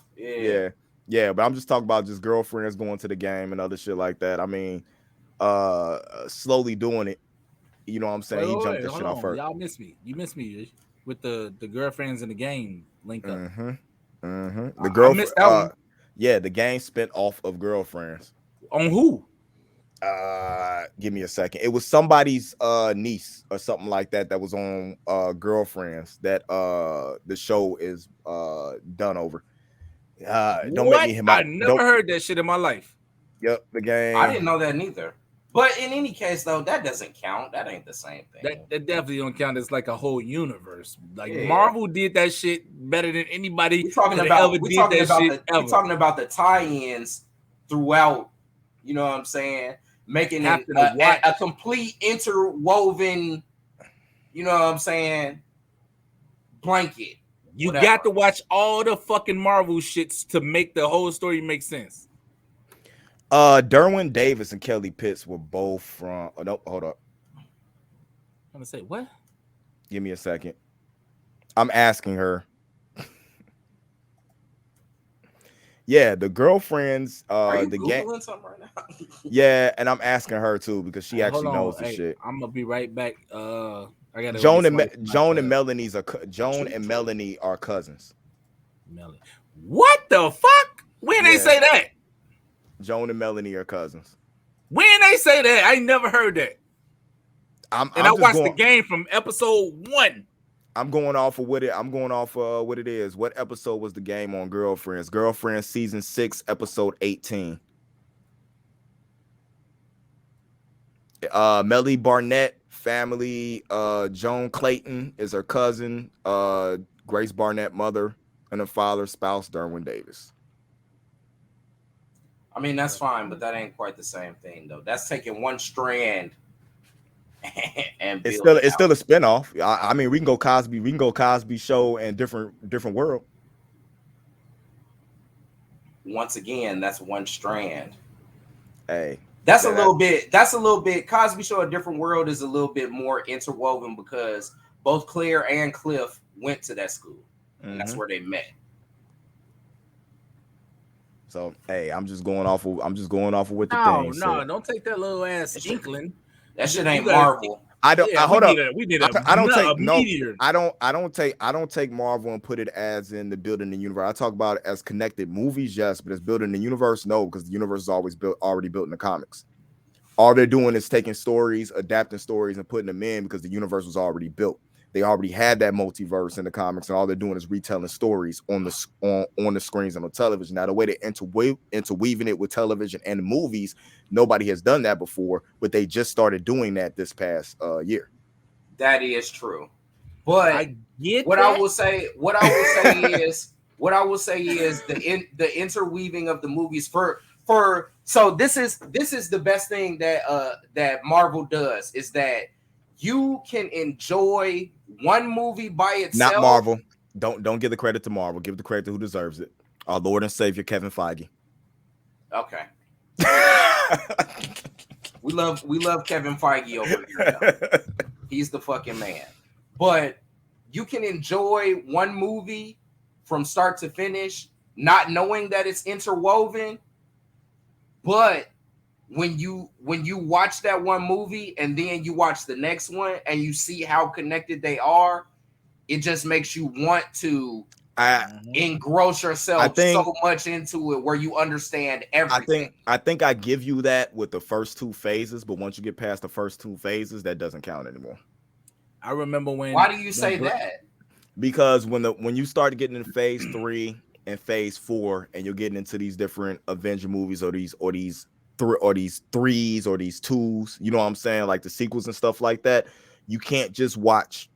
Yeah, but I'm just talking about just Girlfriends going to the game and other shit like that. I mean, slowly doing it. You know what I'm saying? He jumped the shit off first. Y'all miss me. You miss me with the Girlfriends in the Game link up. The girlfriend. Yeah, the Game spent off of Girlfriends. On who? Give me a second. It was somebody's niece or something like that was on Girlfriends that the show is done over. Don't make me him out. I never heard that shit in my life. Yep, the Game. I didn't know that neither. But in any case, though, that doesn't count. That ain't the same thing. That definitely don't count. It's like a whole universe. Like Marvel did that shit better than anybody. We're talking about the tie-ins throughout. You know what I'm saying? Making it a complete interwoven. You know what I'm saying? Blanket. You got to watch all the fucking Marvel shits to make the whole story make sense. Derwin Davis and Kelly Pitts were both from. Oh, no, hold up. I'm gonna say what? Give me a second. I'm asking her. Yeah, the girlfriends. Are you the Googling something right now? Yeah, and I'm asking her too because she actually knows the shit. I'm gonna be right back. I gotta Joan and Melanie are cousins. Melanie. What the fuck? When they say that? Joan and Melanie are cousins. When they say that, I never heard that. I watched the game from episode 1. I'm going off of what it is. What episode was the game on Girlfriends? Girlfriends season 6, episode 18. Melly Barnett family. Joan Clayton is her cousin. Grace Barnett mother and her father, spouse Derwin Davis. I mean, that's fine, but that ain't quite the same thing, though. That's taking one strand and it's still a spinoff. I mean, we can go Cosby Show and different world. Once again, that's one strand. Hey, that's a little bit. Cosby Show, A Different World is a little bit more interwoven because both Claire and Cliff went to that school, and that's where they met. So hey, I'm just going off of what the thing said. No, don't take that little ass inkling. That shit ain't Marvel. Hold up. We did I don't take Marvel and put it as in the building the universe. I talk about it as connected movies, yes, but as building the universe, no, because the universe is already built in the comics. All they're doing is taking stories, adapting stories, and putting them in because the universe was already built. They already had that multiverse in the comics, and all they're doing is retelling stories on the screens and on television. Now, the way they're interweaving it with television and movies, nobody has done that before, but they just started doing that this past year. That is true, but I will say is the interweaving of the movies so this is the best thing that Marvel does is that you can enjoy one movie by itself. Not Marvel. Don't give the credit to Marvel. Give the credit to who deserves it. Our Lord and Savior, Kevin Feige. Okay. we love Kevin Feige over here. Though. He's the fucking man. But you can enjoy one movie from start to finish, not knowing that it's interwoven. But when you watch that one movie and then you watch the next one and you see how connected they are, it just makes you want to engross yourself so much into it where you understand everything. I think I give you that with the first 2 phases, but once you get past the first 2 phases, that doesn't count anymore. I remember when. Why do you say that? Because when you start getting into phase 3 and phase 4, and you're getting into these different Avenger movies or these 3s or these 2s, you know what I'm saying, like the sequels and stuff like that, you can't just watch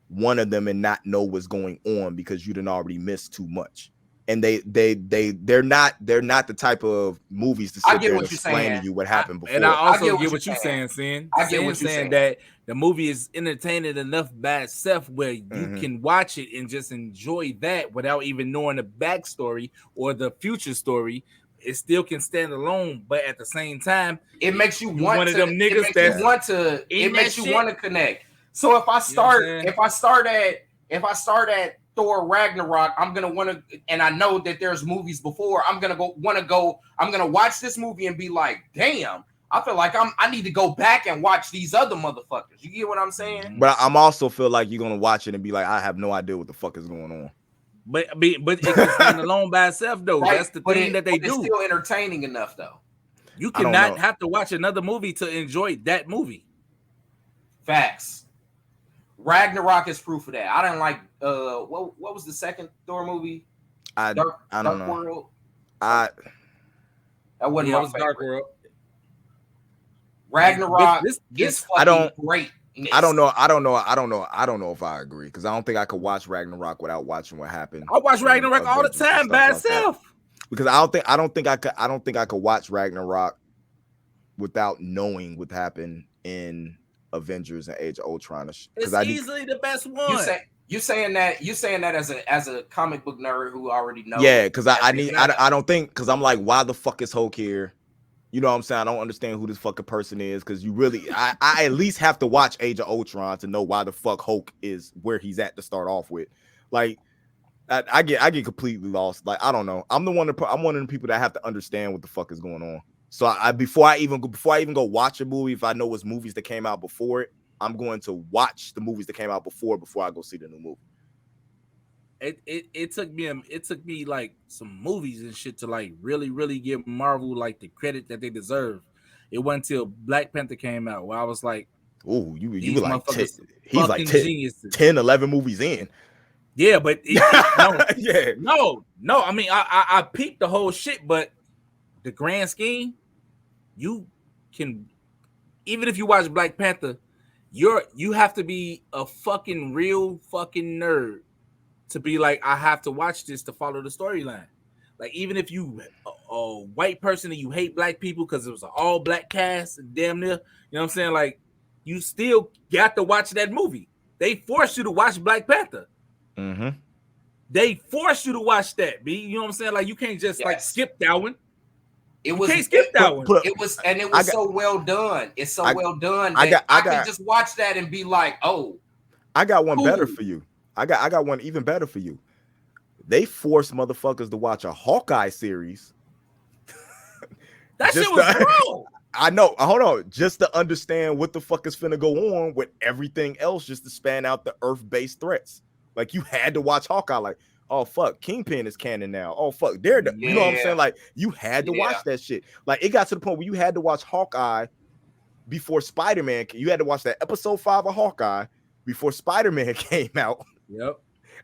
one of them and not know what's going on because you didn't already miss too much. And they're not the type of movies to sit there and explain to you what happened before. And I also get what you're saying, Sin. I get what you're saying that the movie is entertaining enough by itself where you can watch it and just enjoy that without even knowing the backstory or the future story. It still can stand alone, but at the same time, it makes you want one of them niggas it makes you want to connect. So if I start at Thor Ragnarok, I'm gonna want to, and I know that there's movies before. I'm gonna watch this movie and be like, damn, I feel like I need to go back and watch these other motherfuckers. You get what I'm saying? But I'm also feel like you're gonna watch it and be like, I have no idea what the fuck is going on. But it can stand alone by itself though. Right. That's the thing that they do. It's still entertaining enough though. You cannot have to watch another movie to enjoy that movie. Facts. Ragnarok is proof of that. I didn't like what was the second Thor movie? I don't know. World? That wasn't my favorite. Dark World. Ragnarok is fucking great. I don't know if I agree because I don't think I could watch Ragnarok without watching what happened. I watch Ragnarok all the time by itself. Because I don't think I could watch Ragnarok without knowing what happened in Avengers and Age of Ultron. It's easily the best one. You saying that as a comic book nerd who already knows. Yeah, because I don't think, because I'm like, why the fuck is Hulk here? You know what I'm saying? I don't understand who this fucking person is because you really, I at least have to watch Age of Ultron to know why the fuck Hulk is where he's at to start off with. Like, I get completely lost. Like I don't know. I'm one of the people that have to understand what the fuck is going on. So before I even go watch a movie, if I know it's movies that came out before it, I'm going to watch the movies that came out before I go see the new movie. It took me like some movies and shit to like really give Marvel like the credit that they deserve. It wasn't until Black Panther came out where I was like, oh, you were like 10, he's like 10, 11 movies in. Yeah, but no. I mean, I peeped the whole shit, but the grand scheme, you can, even if you watch Black Panther, you have to be a fucking real fucking nerd to be like, I have to watch this to follow the storyline. Like, even if you a white person and you hate black people because it was an all black cast, damn near, you know what I'm saying? Like, you still got to watch that movie. They forced you to watch Black Panther. Mm-hmm. They forced you to watch that, B. You know what I'm saying? Like, you can't just like skip that one. It can't skip that one. It was so well done. It's so well done that I can just watch that and be like, oh. I got one better for you. I got one even better for you. They forced motherfuckers to watch a Hawkeye series. That shit was wrong. I know. Hold on. Just to understand what the fuck is finna go on with everything else, just to span out the Earth-based threats. Like, you had to watch Hawkeye. Like, oh fuck, Kingpin is canon now. Oh fuck, you know what I'm saying? Like, you had to watch that shit. Like, it got to the point where you had to watch Hawkeye before Spider-Man. You had to watch that episode 5 of Hawkeye before Spider-Man came out. Yep.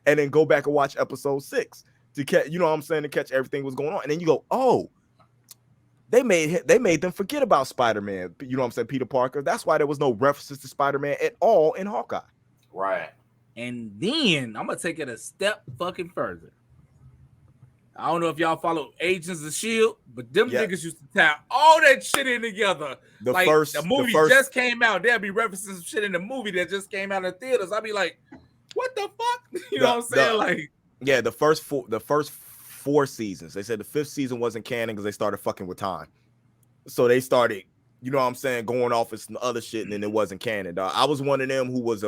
And then go back and watch episode 6 to catch, you know what I'm saying, to catch everything was going on. And then you go, oh, they made them forget about Spider-Man. You know what I'm saying, Peter Parker. That's why there was no references to Spider-Man at all in Hawkeye. Right. And then I'm gonna take it a step fucking further. I don't know if y'all follow Agents of S.H.I.E.L.D., but them niggas used to tie all that shit in together. The movie just came out. There'll be references some shit in the movie that just came out in theaters. I'll be like, what the fuck? You know what I'm saying? The first 4 seasons. They said the 5th season wasn't canon because they started fucking with time. So they started, you know what I'm saying, going off with some other shit, and then it wasn't canon. Dog. I was one of them who is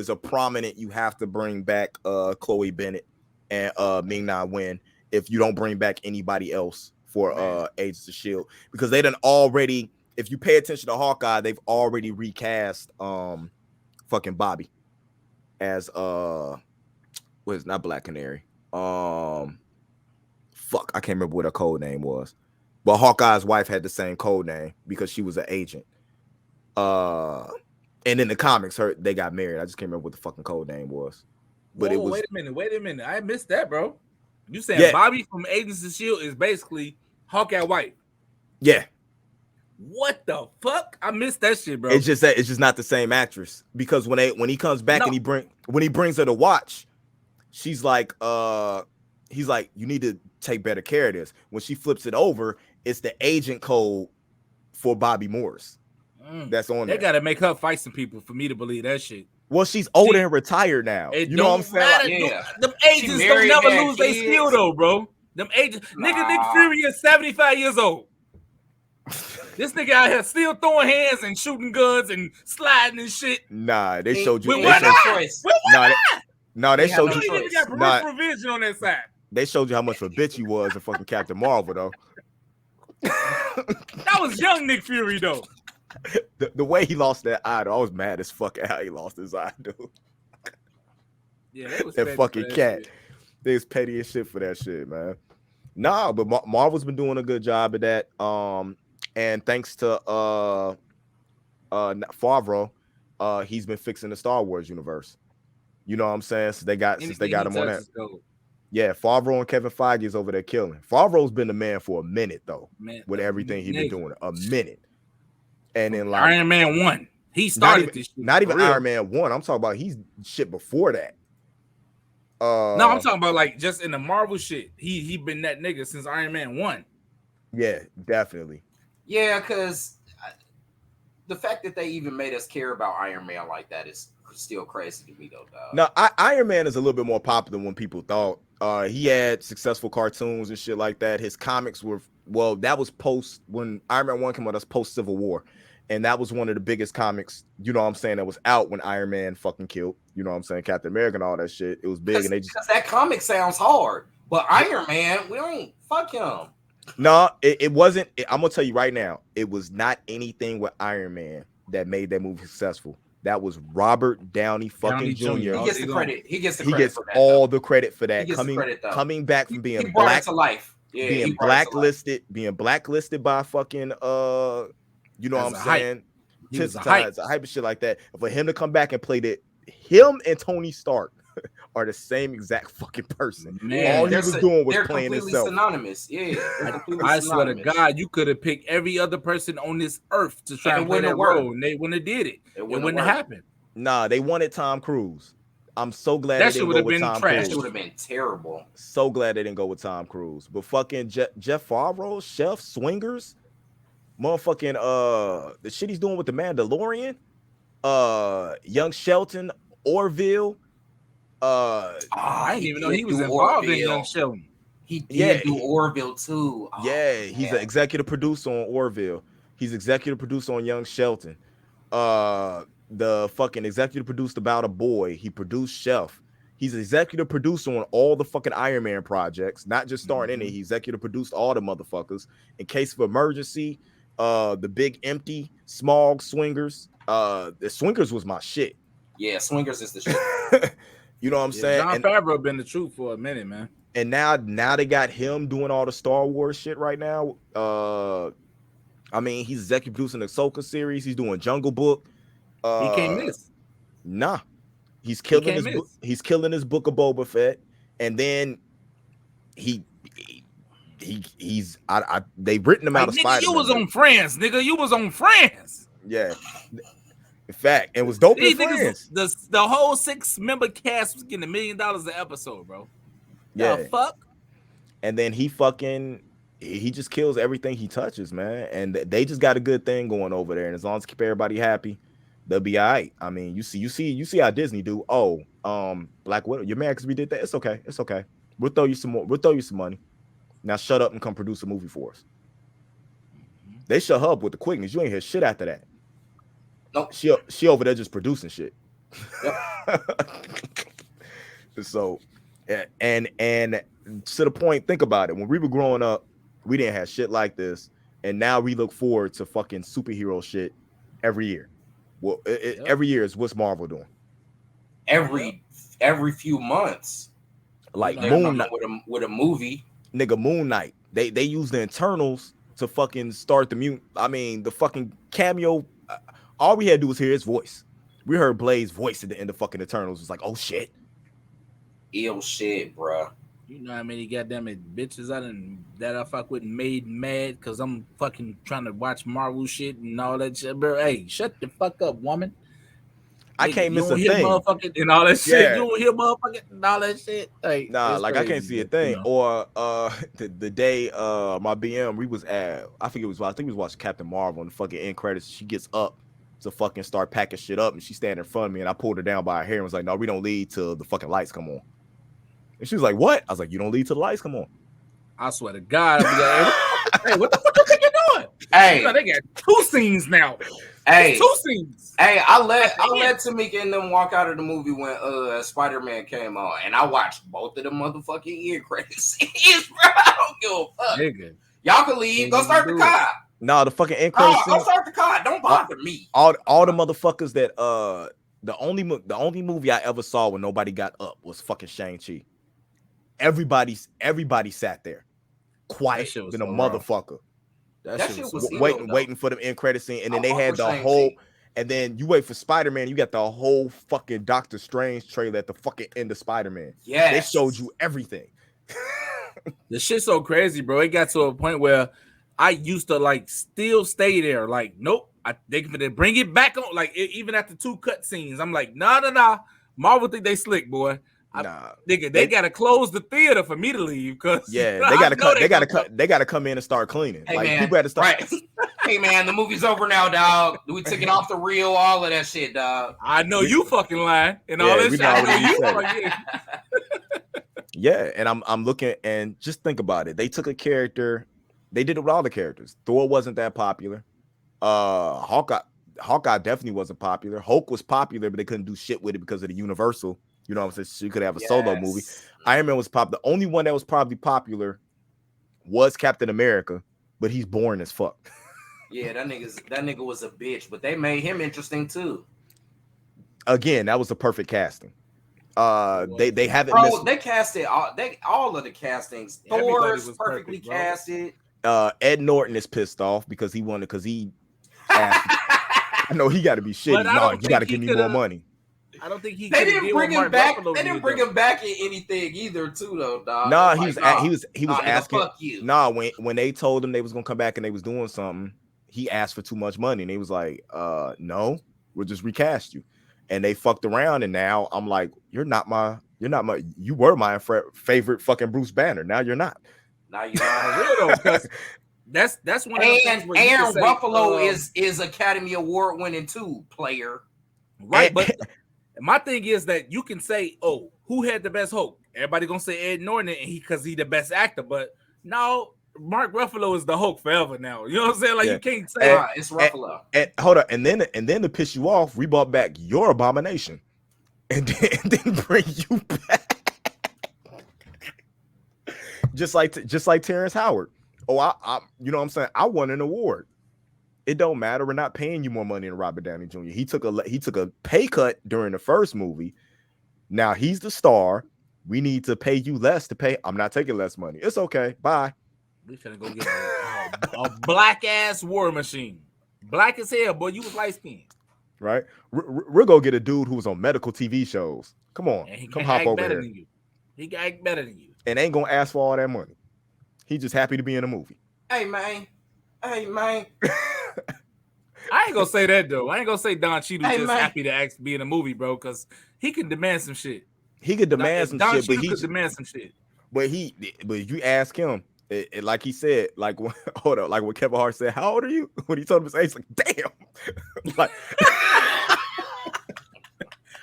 a prominent. You have to bring back Chloe Bennett and Ming-Na Wen if you don't bring back anybody else for Agents of S.H.I.E.L.D. because they done already. If you pay attention to Hawkeye, they've already recast fucking Bobby as not Black Canary. Fuck, I can't remember what her code name was. But Hawkeye's wife had the same code name because she was an agent. And in the comics, they got married. I just can't remember what the fucking code name was. But it was. Wait a minute. I missed that, bro. You saying Bobby from Agents of S.H.I.E.L.D. is basically Hawkeye's wife? Yeah. What the fuck? I missed that shit, bro. It's just not the same actress because when he comes back and when he brings her to watch, she's like, he's like, you need to take better care of this. When she flips it over, it's the agent code for Bobby Morris. That's on there. They gotta make her fight some people for me to believe that shit. Well, she's older and retired now. You know what I'm saying? Like, them agents don't never lose their skill though, bro. Them agents, Nick Fury is 75 years old. This nigga out here still throwing hands and shooting guns and sliding and shit. Nah, they showed you. They showed you. Provision on that side. They showed you how much of a bitch he was in fucking Captain Marvel, though. That was young Nick Fury, though. The way he lost that eye, though, I was mad as fuck at how he lost his eye, dude. Yeah, that fucking cat. They was petty as shit for that shit, man. Nah, but Marvel's been doing a good job of that. And thanks to Favreau, he's been fixing the Star Wars universe. You know what I'm saying? Since they got him on that. Yeah, Favreau and Kevin Feige is over there killing. Favreau's been the man for a minute though, with everything he's been doing. A minute. And then like Iron Man 1. He started this shit. Not even Iron Man 1. I'm talking about he's shit before that. No, I'm talking about like just in the Marvel shit. He been that nigga since Iron Man 1. Yeah, definitely. Yeah, because the fact that they even made us care about Iron Man like that is still crazy to me, though, dog. No, Iron Man is a little bit more popular than people thought. He had successful cartoons and shit like that. His comics were, that was post when Iron Man 1 came out. That's post Civil War, And that was one of the biggest comics, you know what I'm saying, that was out when Iron Man fucking killed, you know what I'm saying, Captain America and all that shit. It was big, and they just, because that comic sounds hard, but Iron Man, we don't fuck him. No, it wasn't. I'm gonna tell you right now, it was not anything with Iron Man that made that movie successful. That was Robert Downey fucking Jr. He gets the credit. He gets for that, all the credit for that. Coming back from being black to life. Yeah, being blacklisted by fucking you know what I'm saying? Hype and shit like that. For him to come back and play that, him and Tony Stark are the same exact fucking person. Man, all he was doing was playing himself. Synonymous. Yeah, I swear to God, you could have picked every other person on this earth to try and play that role, and they wouldn't have did it. It wouldn't have happened. Nah, they wanted Tom Cruise. I'm so glad that shit would have been trash. That would have been terrible. So glad they didn't go with Tom Cruise. But fucking Jeff Favreau, Chef Swingers, motherfucking the shit he's doing with the Mandalorian, Young Shelton, Orville. I didn't even know he was involved in Young Sheldon. He did do Orville too. He's an executive producer on Orville. He's executive producer on Young Shelton. The fucking executive produced About a Boy. He produced Chef. He's executive producer on all the fucking Iron Man projects, not just starring in it. He executive produced all the motherfuckers. In Case of Emergency, The Big Empty, Smog, Swingers. The Swingers was my shit. Yeah, Swingers is the shit. You know what I'm saying? Jon Favreau been the truth for a minute, man. And now they got him doing all the Star Wars shit right now. I mean, he's executive producing the Ahsoka series. He's doing Jungle Book. He can't miss. Nah, he's killing his book. He's killing his Book of Boba Fett, and then they've written him out of Spider-Man. You was on Friends, nigga. You was on Friends. Yeah. In fact, it was dope. The whole 6-member cast was getting $1 million an episode, bro. Yeah. The fuck? And then he just kills everything he touches, man. And they just got a good thing going over there. And as long as keep everybody happy, they'll be all right. I mean, you see how Disney do. Oh, Black Widow, you're mad because we did that. It's okay. It's okay. We'll throw you some more. We'll throw you some money. Now shut up and come produce a movie for us. They shut her up with the quickness. You ain't hear shit after that. Nope. She over there just producing shit. Yep. So, and to the point, think about it. When we were growing up, we didn't have shit like this, and now we look forward to fucking superhero shit every year. Well, every year is what's Marvel doing? Every few months, like Moon Knight with a movie. Nigga, Moon Knight. They use the Eternals to fucking start the mute. I mean, the fucking cameo. All we had to do was hear his voice. We heard Blade's voice at the end of fucking Eternals. It's like, oh shit. Ill shit, bro. You know how many goddamn bitches that I fuck with made mad because I'm fucking trying to watch Marvel shit and all that shit, bro. Hey, shut the fuck up, woman. I can't miss a thing. Motherfucking and all that shit. Yeah. You don't hear motherfucking and all that shit. Hey, nah, like crazy, I can't see a thing. You know. Or the day my BM we was at, I think we was watching Captain Marvel and the fucking end credits. She gets up to fucking start packing shit up, and she standing in front of me, and I pulled her down by her hair and was like, "No, we don't leave till the fucking lights come on." And she was like, "What?" I was like, "You don't leave till the lights come on." I swear to God, hey, what the fuck you think you're doing? Hey, you know, they got 2 scenes now. Hey, 2 scenes. Hey, I let Tamika and them walk out of the movie when Spider-Man came on, and I watched both of the motherfucking end credit scenes, bro. I don't give a fuck. Nigga. Y'all can leave. Go start the car. No, the fucking end credit scene. Go start the car. Don't bother me. All the motherfuckers that the only movie I ever saw when nobody got up was fucking Shang-Chi. Everybody sat there, quiet than a motherfucker. That shit was waiting for the end credit scene, and then they had the whole. And then you wait for Spider-Man, you got the whole fucking Doctor Strange trailer at the fucking end of Spider-Man. Yeah, they showed you everything. The shit's so crazy, bro. It got to a point where I used to like still stay there. Like, nope, they can bring it back on. Like, even after 2 cut scenes, I'm like, nah. Marvel think they slick, boy. Nigga, they gotta close the theater for me to leave because they gotta come in and start cleaning. Hey, like man, people had to start. Right. Hey man, the movie's over now, dog. We took it off the reel, all of that shit, dog. I know you fucking lying and all this shit. I know you. Yeah, and I'm looking and just think about it. They took a character, they did it with all the characters. Thor wasn't that popular. Hawkeye definitely wasn't popular. Hulk was popular, but they couldn't do shit with it because of the Universal. You know what I'm saying? So you could have a solo movie. Iron Man was popular. The only one that was probably was Captain America, but he's boring as fuck. Yeah, that nigga was a bitch, but they made him interesting too. Again, that was the perfect casting. They haven't missed. They casted all of the castings. Thor's perfectly casted. Ed Norton is pissed off because he asked. I know he got to be shitty. No, you got to give me more money. I don't think they didn't bring him back. They didn't bring him back in anything either, too, though, dog. Nah, he was asking. Fuck you. Nah, when they told him they was gonna come back and they was doing something, he asked for too much money, and they was like, no, we'll just recast you. And they fucked around, and now I'm like, you were my favorite fucking Bruce Banner. Now you're not. Now you're not real though, because that's one of the things where Aaron Ruffalo is Academy Award winning too, player. Right, but my thing is that you can say, oh, who had the best Hulk? Everybody gonna say Ed Norton because he's the best actor, but no, Mark Ruffalo is the Hulk forever now. You know what I'm saying? Like you can't say it's Ruffalo. And hold on, and then to piss you off, we brought back your Abomination, and then bring you back, just like Terrence Howard. Oh, I you know what I'm saying? I won an award. It don't matter. We're not paying you more money than Robert Downey Jr. He took a pay cut during the first movie. Now he's the star. We need to pay you less to pay. I'm not taking less money. It's okay. Bye. We finna go get a black ass war machine. Black as hell, boy. You was light skinned. Right? We're gonna get a dude who was on medical TV shows. Come on. Come hop over here. He got better than you. And ain't gonna ask for all that money. He just happy to be in a movie. Hey man. I ain't gonna say that though. I ain't gonna say Don Cheadle's just happy to be in a movie, bro, because he can demand some shit. He could demand some shit, but he could demand some shit. But you ask him, like he said, like hold up, like what Kevin Hart said, how old are you? When he told him his age, like damn. Like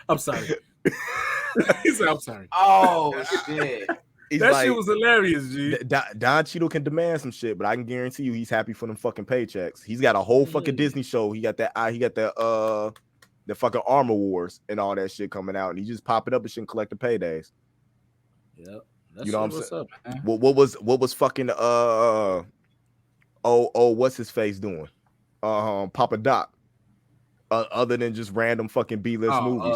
I'm sorry. He said, I'm sorry. Oh shit. That shit was hilarious, G. Don Cheadle can demand some shit, but I can guarantee you he's happy for them fucking paychecks. He's got a whole fucking Disney show. He got the fucking Armor Wars and all that shit coming out, and he just pop it up and shit and collect the paydays. Yep. You know what I'm saying? What was fucking what's his face doing? Papa Doc. Other than just random fucking B-list movies.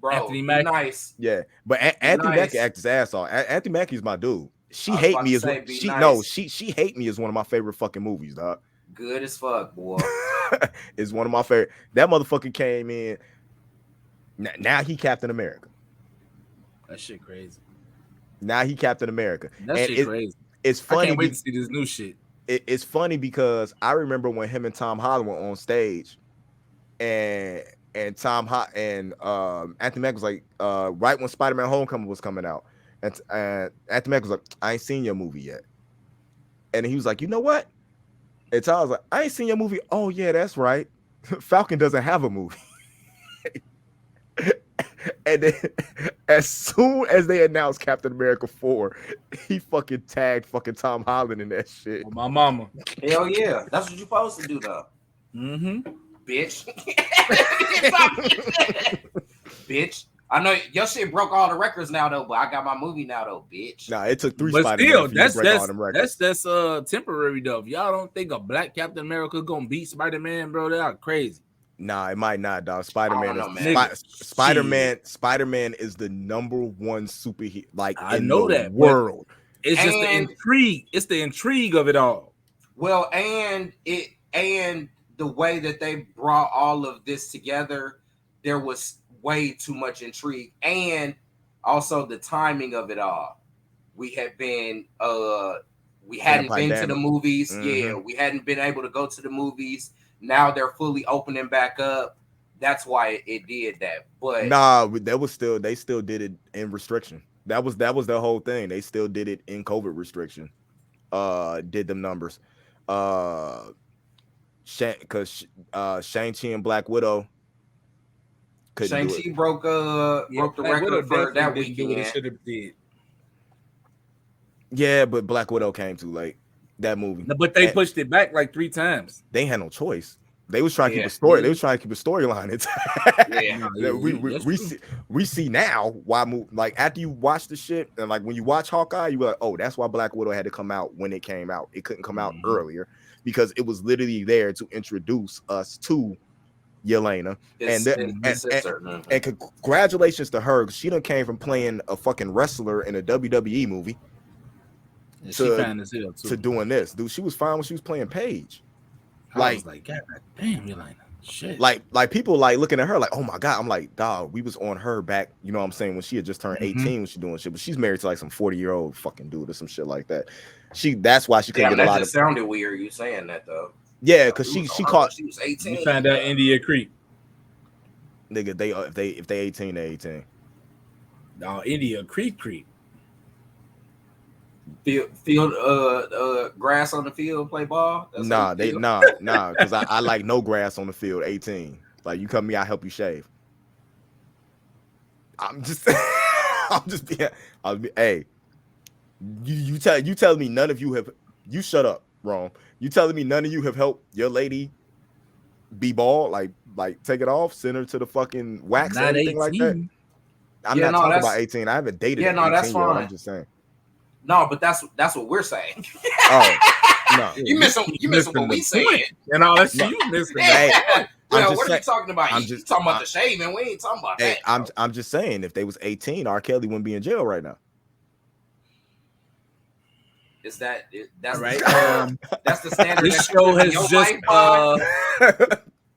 Bro, Anthony Mackie. Nice. Yeah, but Anthony Mackie acts his ass off. Anthony Mackie's my dude. She hate me as she hate me as one of my favorite fucking movies, dog. Good as fuck, boy. It's one of my favorite. That motherfucker came in. Now he Captain America. That shit crazy. Now he Captain America. That shit crazy. It's funny. I can't wait to see this new shit. It's funny because I remember when him and Tom Holland were on stage, and Anthony Mackie was like, right when Spider-Man Homecoming was coming out, and Anthony Mackie was like, I ain't seen your movie yet. And he was like, you know what? And Tom was like, I ain't seen your movie. Oh yeah, that's right. Falcon doesn't have a movie. And then as soon as they announced Captain America 4, he fucking tagged fucking Tom Holland in that shit. Well, my mama. Hell yeah. That's what you're supposed to do though. Mm-hmm. Bitch. Bitch. I know your shit broke all the records now though, but I got my movie now though, bitch. Nah, it took 3 but Spider-Man still, to break all them records. That's temporary though. If y'all don't think a black Captain America gonna beat Spider-Man, bro, they are crazy. Nah, it might not, dog. Spider-Man is the number one superhero like in the world. It's just the intrigue. It's the intrigue of it all. Well, and the way that they brought all of this together, there was way too much intrigue, and also the timing of it all. We hadn't been to the movies. Mm-hmm. Yeah, we hadn't been able to go to the movies. Now they're fully opening back up. That's why it did that. But nah, they still did it in restriction. That was the whole thing. They still did it in COVID restriction. Did them numbers. Because Shang-Chi and Black Widow couldn't do it. Shang-Chi broke the record for that weekend. Should have did. Yeah, but Black Widow came too late. That movie. But they pushed it back like 3 times. They had no choice. They was trying to keep a story. They was trying to keep a storyline intact. We see now why like after you watch the shit and like when you watch Hawkeye, you were like, oh, that's why Black Widow had to come out when it came out. It couldn't come out earlier because it was literally there to introduce us to Yelena. And congratulations to her. She done came from playing a fucking wrestler in a WWE movie to doing this. Dude, she was fine when she was playing Paige. I was like, God damn, Yelena. Shit. Like people like looking at her like, oh my God. I'm like, dog, we was on her back, you know what I'm saying, when she had just turned 18 when she doing shit, but she's married to like some 40-year-old fucking dude or some shit like that. That's why she couldn't get a lot of. Sounded weird you saying that though. Yeah, because she caught. She was 18. You found out India Creek. Nigga, if they 18, they 18. No, India Creek. Field grass on the field, play ball. That's nah, because I like no grass on the field. 18, like you come to me, I help you shave. I'm just being. Hey, you telling me none of you have. You shut up, wrong. You telling me none of you have helped your lady be bald, like take it off, send her to the fucking wax, or anything 18. Like that. I'm not talking about 18. I haven't dated. Yeah, no, that's fine. I'm just saying. No, but that's what we're saying. Oh, no, you missing what we saying. And all that shit you missing. Hey, what are you talking about? You talking about the shaving? We ain't talking about that. I'm just saying, if they was 18, R. Kelly wouldn't be in jail right now. That's right? That's the standard. This show has just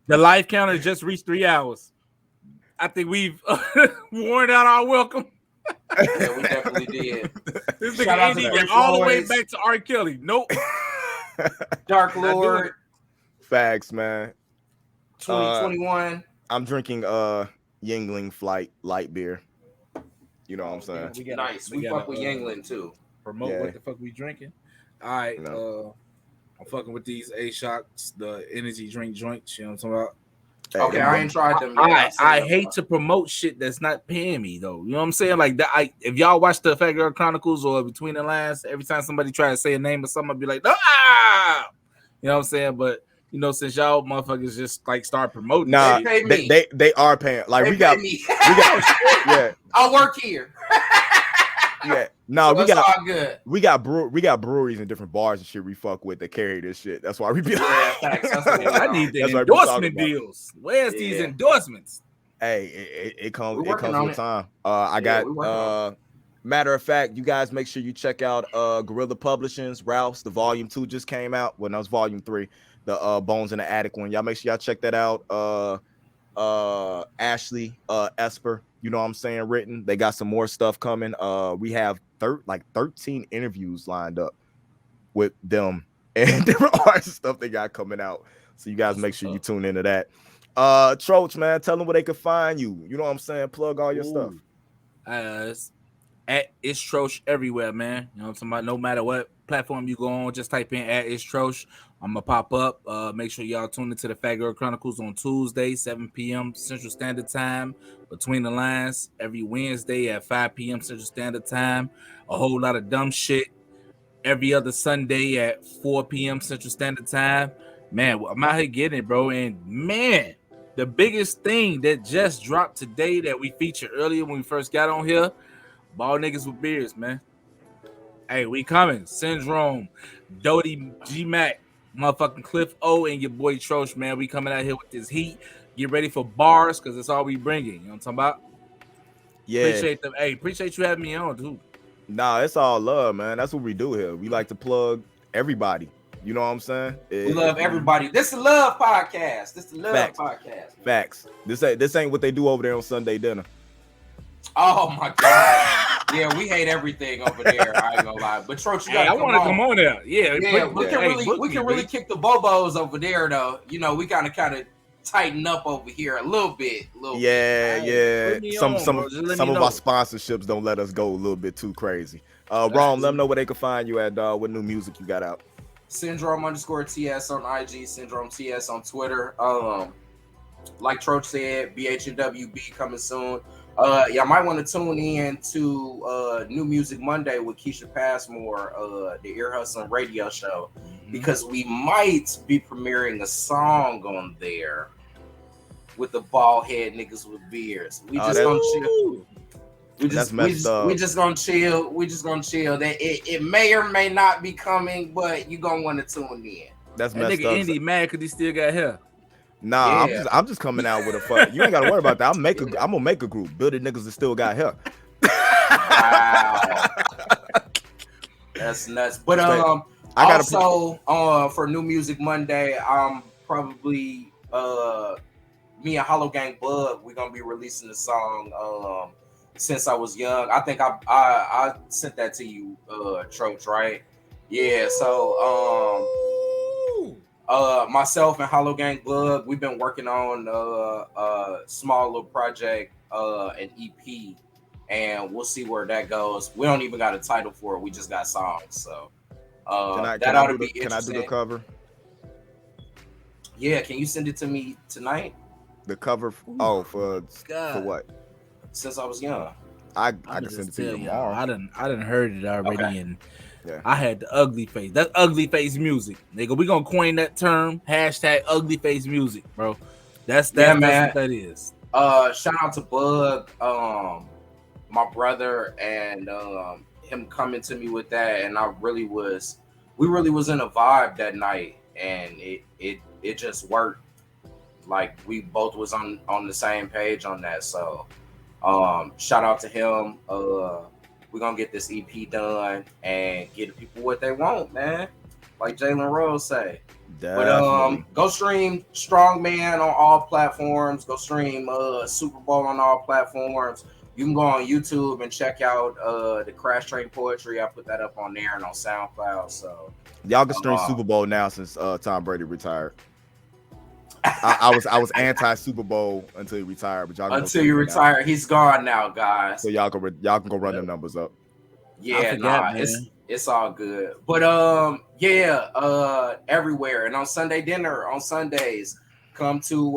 the life counter just reached 3 hours. I think we've worn out our welcome. Yeah, we definitely did. This nigga Andy went all the way back to R. Kelly. Nope. Dark Lord. Facts, man. 2021. I'm drinking Yingling Flight light beer. You know what I'm saying? We fuck with Yingling too. Promote what the fuck we drinking. All right. I'm fucking with these A-Shocks, the energy drink joints. You know what I'm talking about? Okay, I ain't tried them yet. I hate to promote shit that's not paying me though. You know what I'm saying? Like that. If y'all watch the Fat Girl Chronicles or Between the Lines, every time somebody try to say a name or something, I'll be like, ah! You know what I'm saying? But you know, since y'all motherfuckers just like start promoting, nah, they are paying. Like we got, yeah. I work here. Yeah, no, so we got breweries and different bars and shit we fuck with that carry this shit. That's why we be like, I need the endorsement deals. Where's these endorsements? Hey, it comes with time. I got matter of fact, you guys make sure you check out Gorilla Publishing's Ralph's. The volume 2 just came out. Well, that was volume 3, the Bones in the Attic one. Y'all make sure y'all check that out. Ashley Esper, you know what I'm saying, written. They got some more stuff coming. We have 13 interviews lined up with them and different artists stuff they got coming out. So you guys make sure you tune into that. Troach, man, tell them where they can find you. You know what I'm saying? Plug all your stuff. At It's Troach everywhere, man. You know what I'm talking about? No matter what platform you go on, just type in at It's Troach. I'm gonna pop up. Make sure y'all tune into the Fat Girl Chronicles on Tuesday, 7 p.m. Central Standard Time. Between the Lines every Wednesday at 5 p.m. Central Standard Time. A whole lot of dumb shit every other Sunday at 4 p.m. Central Standard Time. Man, I'm out here getting it, bro. And man, the biggest thing that just dropped today that we featured earlier when we first got on here, Bald Niggas with Beards, man. Hey, we coming. Syndrome, Dodie G-Mac, motherfucking Cliff O, and your boy Troach, man. We coming out here with this heat. Get ready for bars, because that's all we bringing. You know what I'm talking about? Yeah. Appreciate them. Hey, appreciate you having me on, dude. Nah, it's all love, man. That's what we do here. We like to plug everybody. You know what I'm saying? We love everybody. This is the Love Podcast. This is the Love Podcast. Facts. This ain't what they do over there on Sunday dinner. Oh my God. Yeah, we hate everything over there. I ain't gonna lie. But Troach, you gotta I want to come on there. Yeah, we can really kick the bobos over there though. You know, we gotta kind of tighten up over here a little bit. Yeah. Some of our sponsorships don't let us go a little bit too crazy. Ron, let them know where they can find you at. What new music you got out? Syndrome_TS on IG, Syndrome TS on Twitter. Like Troach said, B.H.N.W.B coming soon. Y'all might want to tune in to New Music Monday with Keisha Passmore, the Ear Hustling radio show. because we might be premiering a song on there with the bald head niggas with beards. We just gonna chill. We just gonna chill. We just gonna chill. That it may or may not be coming, but you gonna want to tune in. That's that messed nigga up. Indy mad because he still got hair. Nah, yeah. I'm just coming out with a fuck. You ain't gotta worry about that. I'm gonna make a group. Building niggas that still got hair. Wow. That's nuts. But also for New Music Monday, probably me and Hollow Gang Bug, we're gonna be releasing the song Since I Was Young. I think I sent that to you, Troach, right? Yeah, so myself and Hollow Gang Bug, we've been working on a small little project, an EP, and we'll see where that goes. We don't even got a title for it, we just got songs. So can I do the cover? Yeah, can you send it to me tonight? The cover for what? Since I Was Young. I can send it to you tomorrow. I done heard it already, okay. And I had the ugly face. That's ugly face music, nigga. We gonna coin that term. # ugly face music, bro. That's what that is. Shout out to Bug, my brother, and him coming to me with that, and we really was in a vibe that night, and it just worked. Like we both was on the same page on that. So shout out to him. We're gonna get this EP done and get the people what they want, man. Like Jalen Rose say. Definitely. But go stream Strongman on all platforms. Go stream Super Bowl on all platforms. You can go on YouTube and check out the Crash Train Poetry. I put that up on there and on SoundCloud. So y'all can stream Super Bowl now since Tom Brady retired. I was anti Super Bowl until he retired, but y'all until you retire, he's gone now, guys. So y'all can go run them numbers up. Yeah, it's all good. But everywhere. And on Sunday dinner on Sundays, come to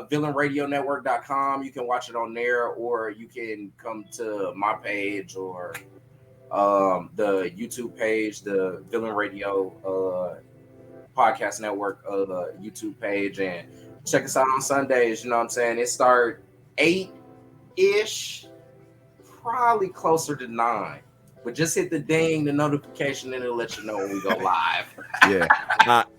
villainradionetwork.com. You can watch it on there, or you can come to my page or the YouTube page, the Villain Radio Podcast Network YouTube page, and check us out on Sundays. You know what I'm saying? It start 8-ish, probably closer to 9. But just hit the ding, the notification, and it'll let you know when we go live.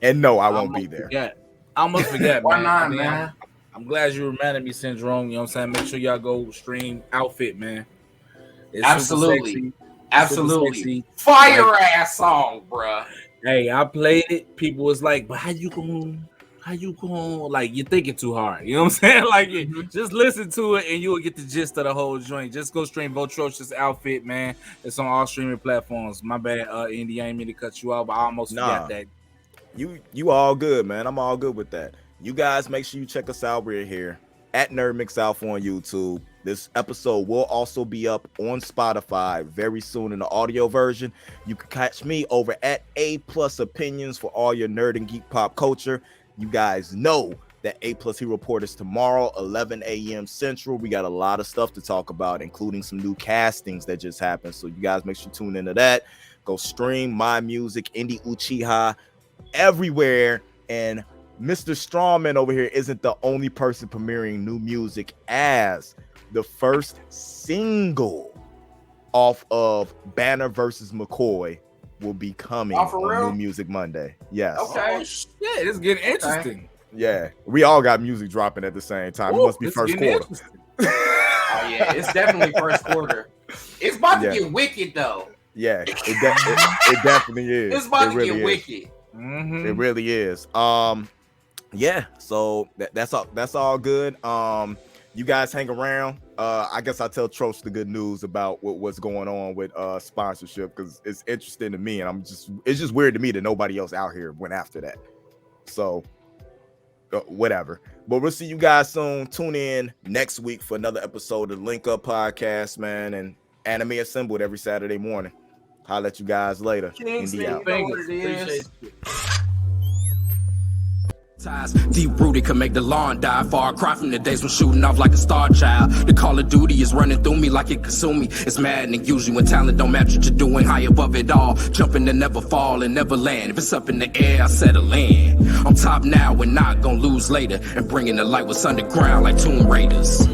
And no, I won't be there. Yeah, I almost forget. Why not, man? I'm glad you reminded me, Syndrome. You know what I'm saying? Make sure y'all go stream Outfit, man. It's absolutely. Fire ass song, bruh. Hey, I played it. People was like, but how you going? Like, you're thinking too hard. You know what I'm saying? Like, just listen to it and you'll get the gist of the whole joint. Just go stream Votrocious Outfit, man. It's on all streaming platforms. My bad, Indy. I ain't mean to cut you off, but I almost forgot that. You all good, man. I'm all good with that. You guys, make sure you check us out. We're here at NerdMIx Alpha on YouTube. This episode will also be up on Spotify very soon in the audio version. You can catch me over at A+ Opinions for all your nerd and geek pop culture. You guys know that A+ Hero Report is tomorrow, 11 a.m. Central. We got a lot of stuff to talk about, including some new castings that just happened. So you guys make sure you tune into that. Go stream my music, Indie Uchiha, everywhere. And Mr. Strawman over here isn't the only person premiering new music, as the first single off of Banner versus McCoy will be coming on New Music Monday. Yes. Okay. Oh, shit, it's getting interesting. Yeah, we all got music dropping at the same time. It must be first quarter. Oh yeah, it's definitely first quarter. It's about to get wicked though. Yeah, it definitely is. It's about to get wicked. Mm-hmm. It really is. Yeah. So that's all good. You guys hang around. I guess I'll tell Troach the good news about what's going on with sponsorship, because it's interesting to me, and it's just weird to me that nobody else out here went after that. So whatever. But we'll see you guys soon. Tune in next week for another episode of the Link Up Podcast, man, and Anime Assembled every Saturday morning. I'll let you guys later. Indy out. Deep rooted can make the lawn die. Far cry from the days when shooting off like a star child. The Call of Duty is running through me like it consume me. It's maddening usually when talent don't match what you're doing. High above it all, jumping to never fall and never land. If it's up in the air, I settle in. On top now, we're not gonna lose later. And bringing the light what's underground like Tomb Raiders.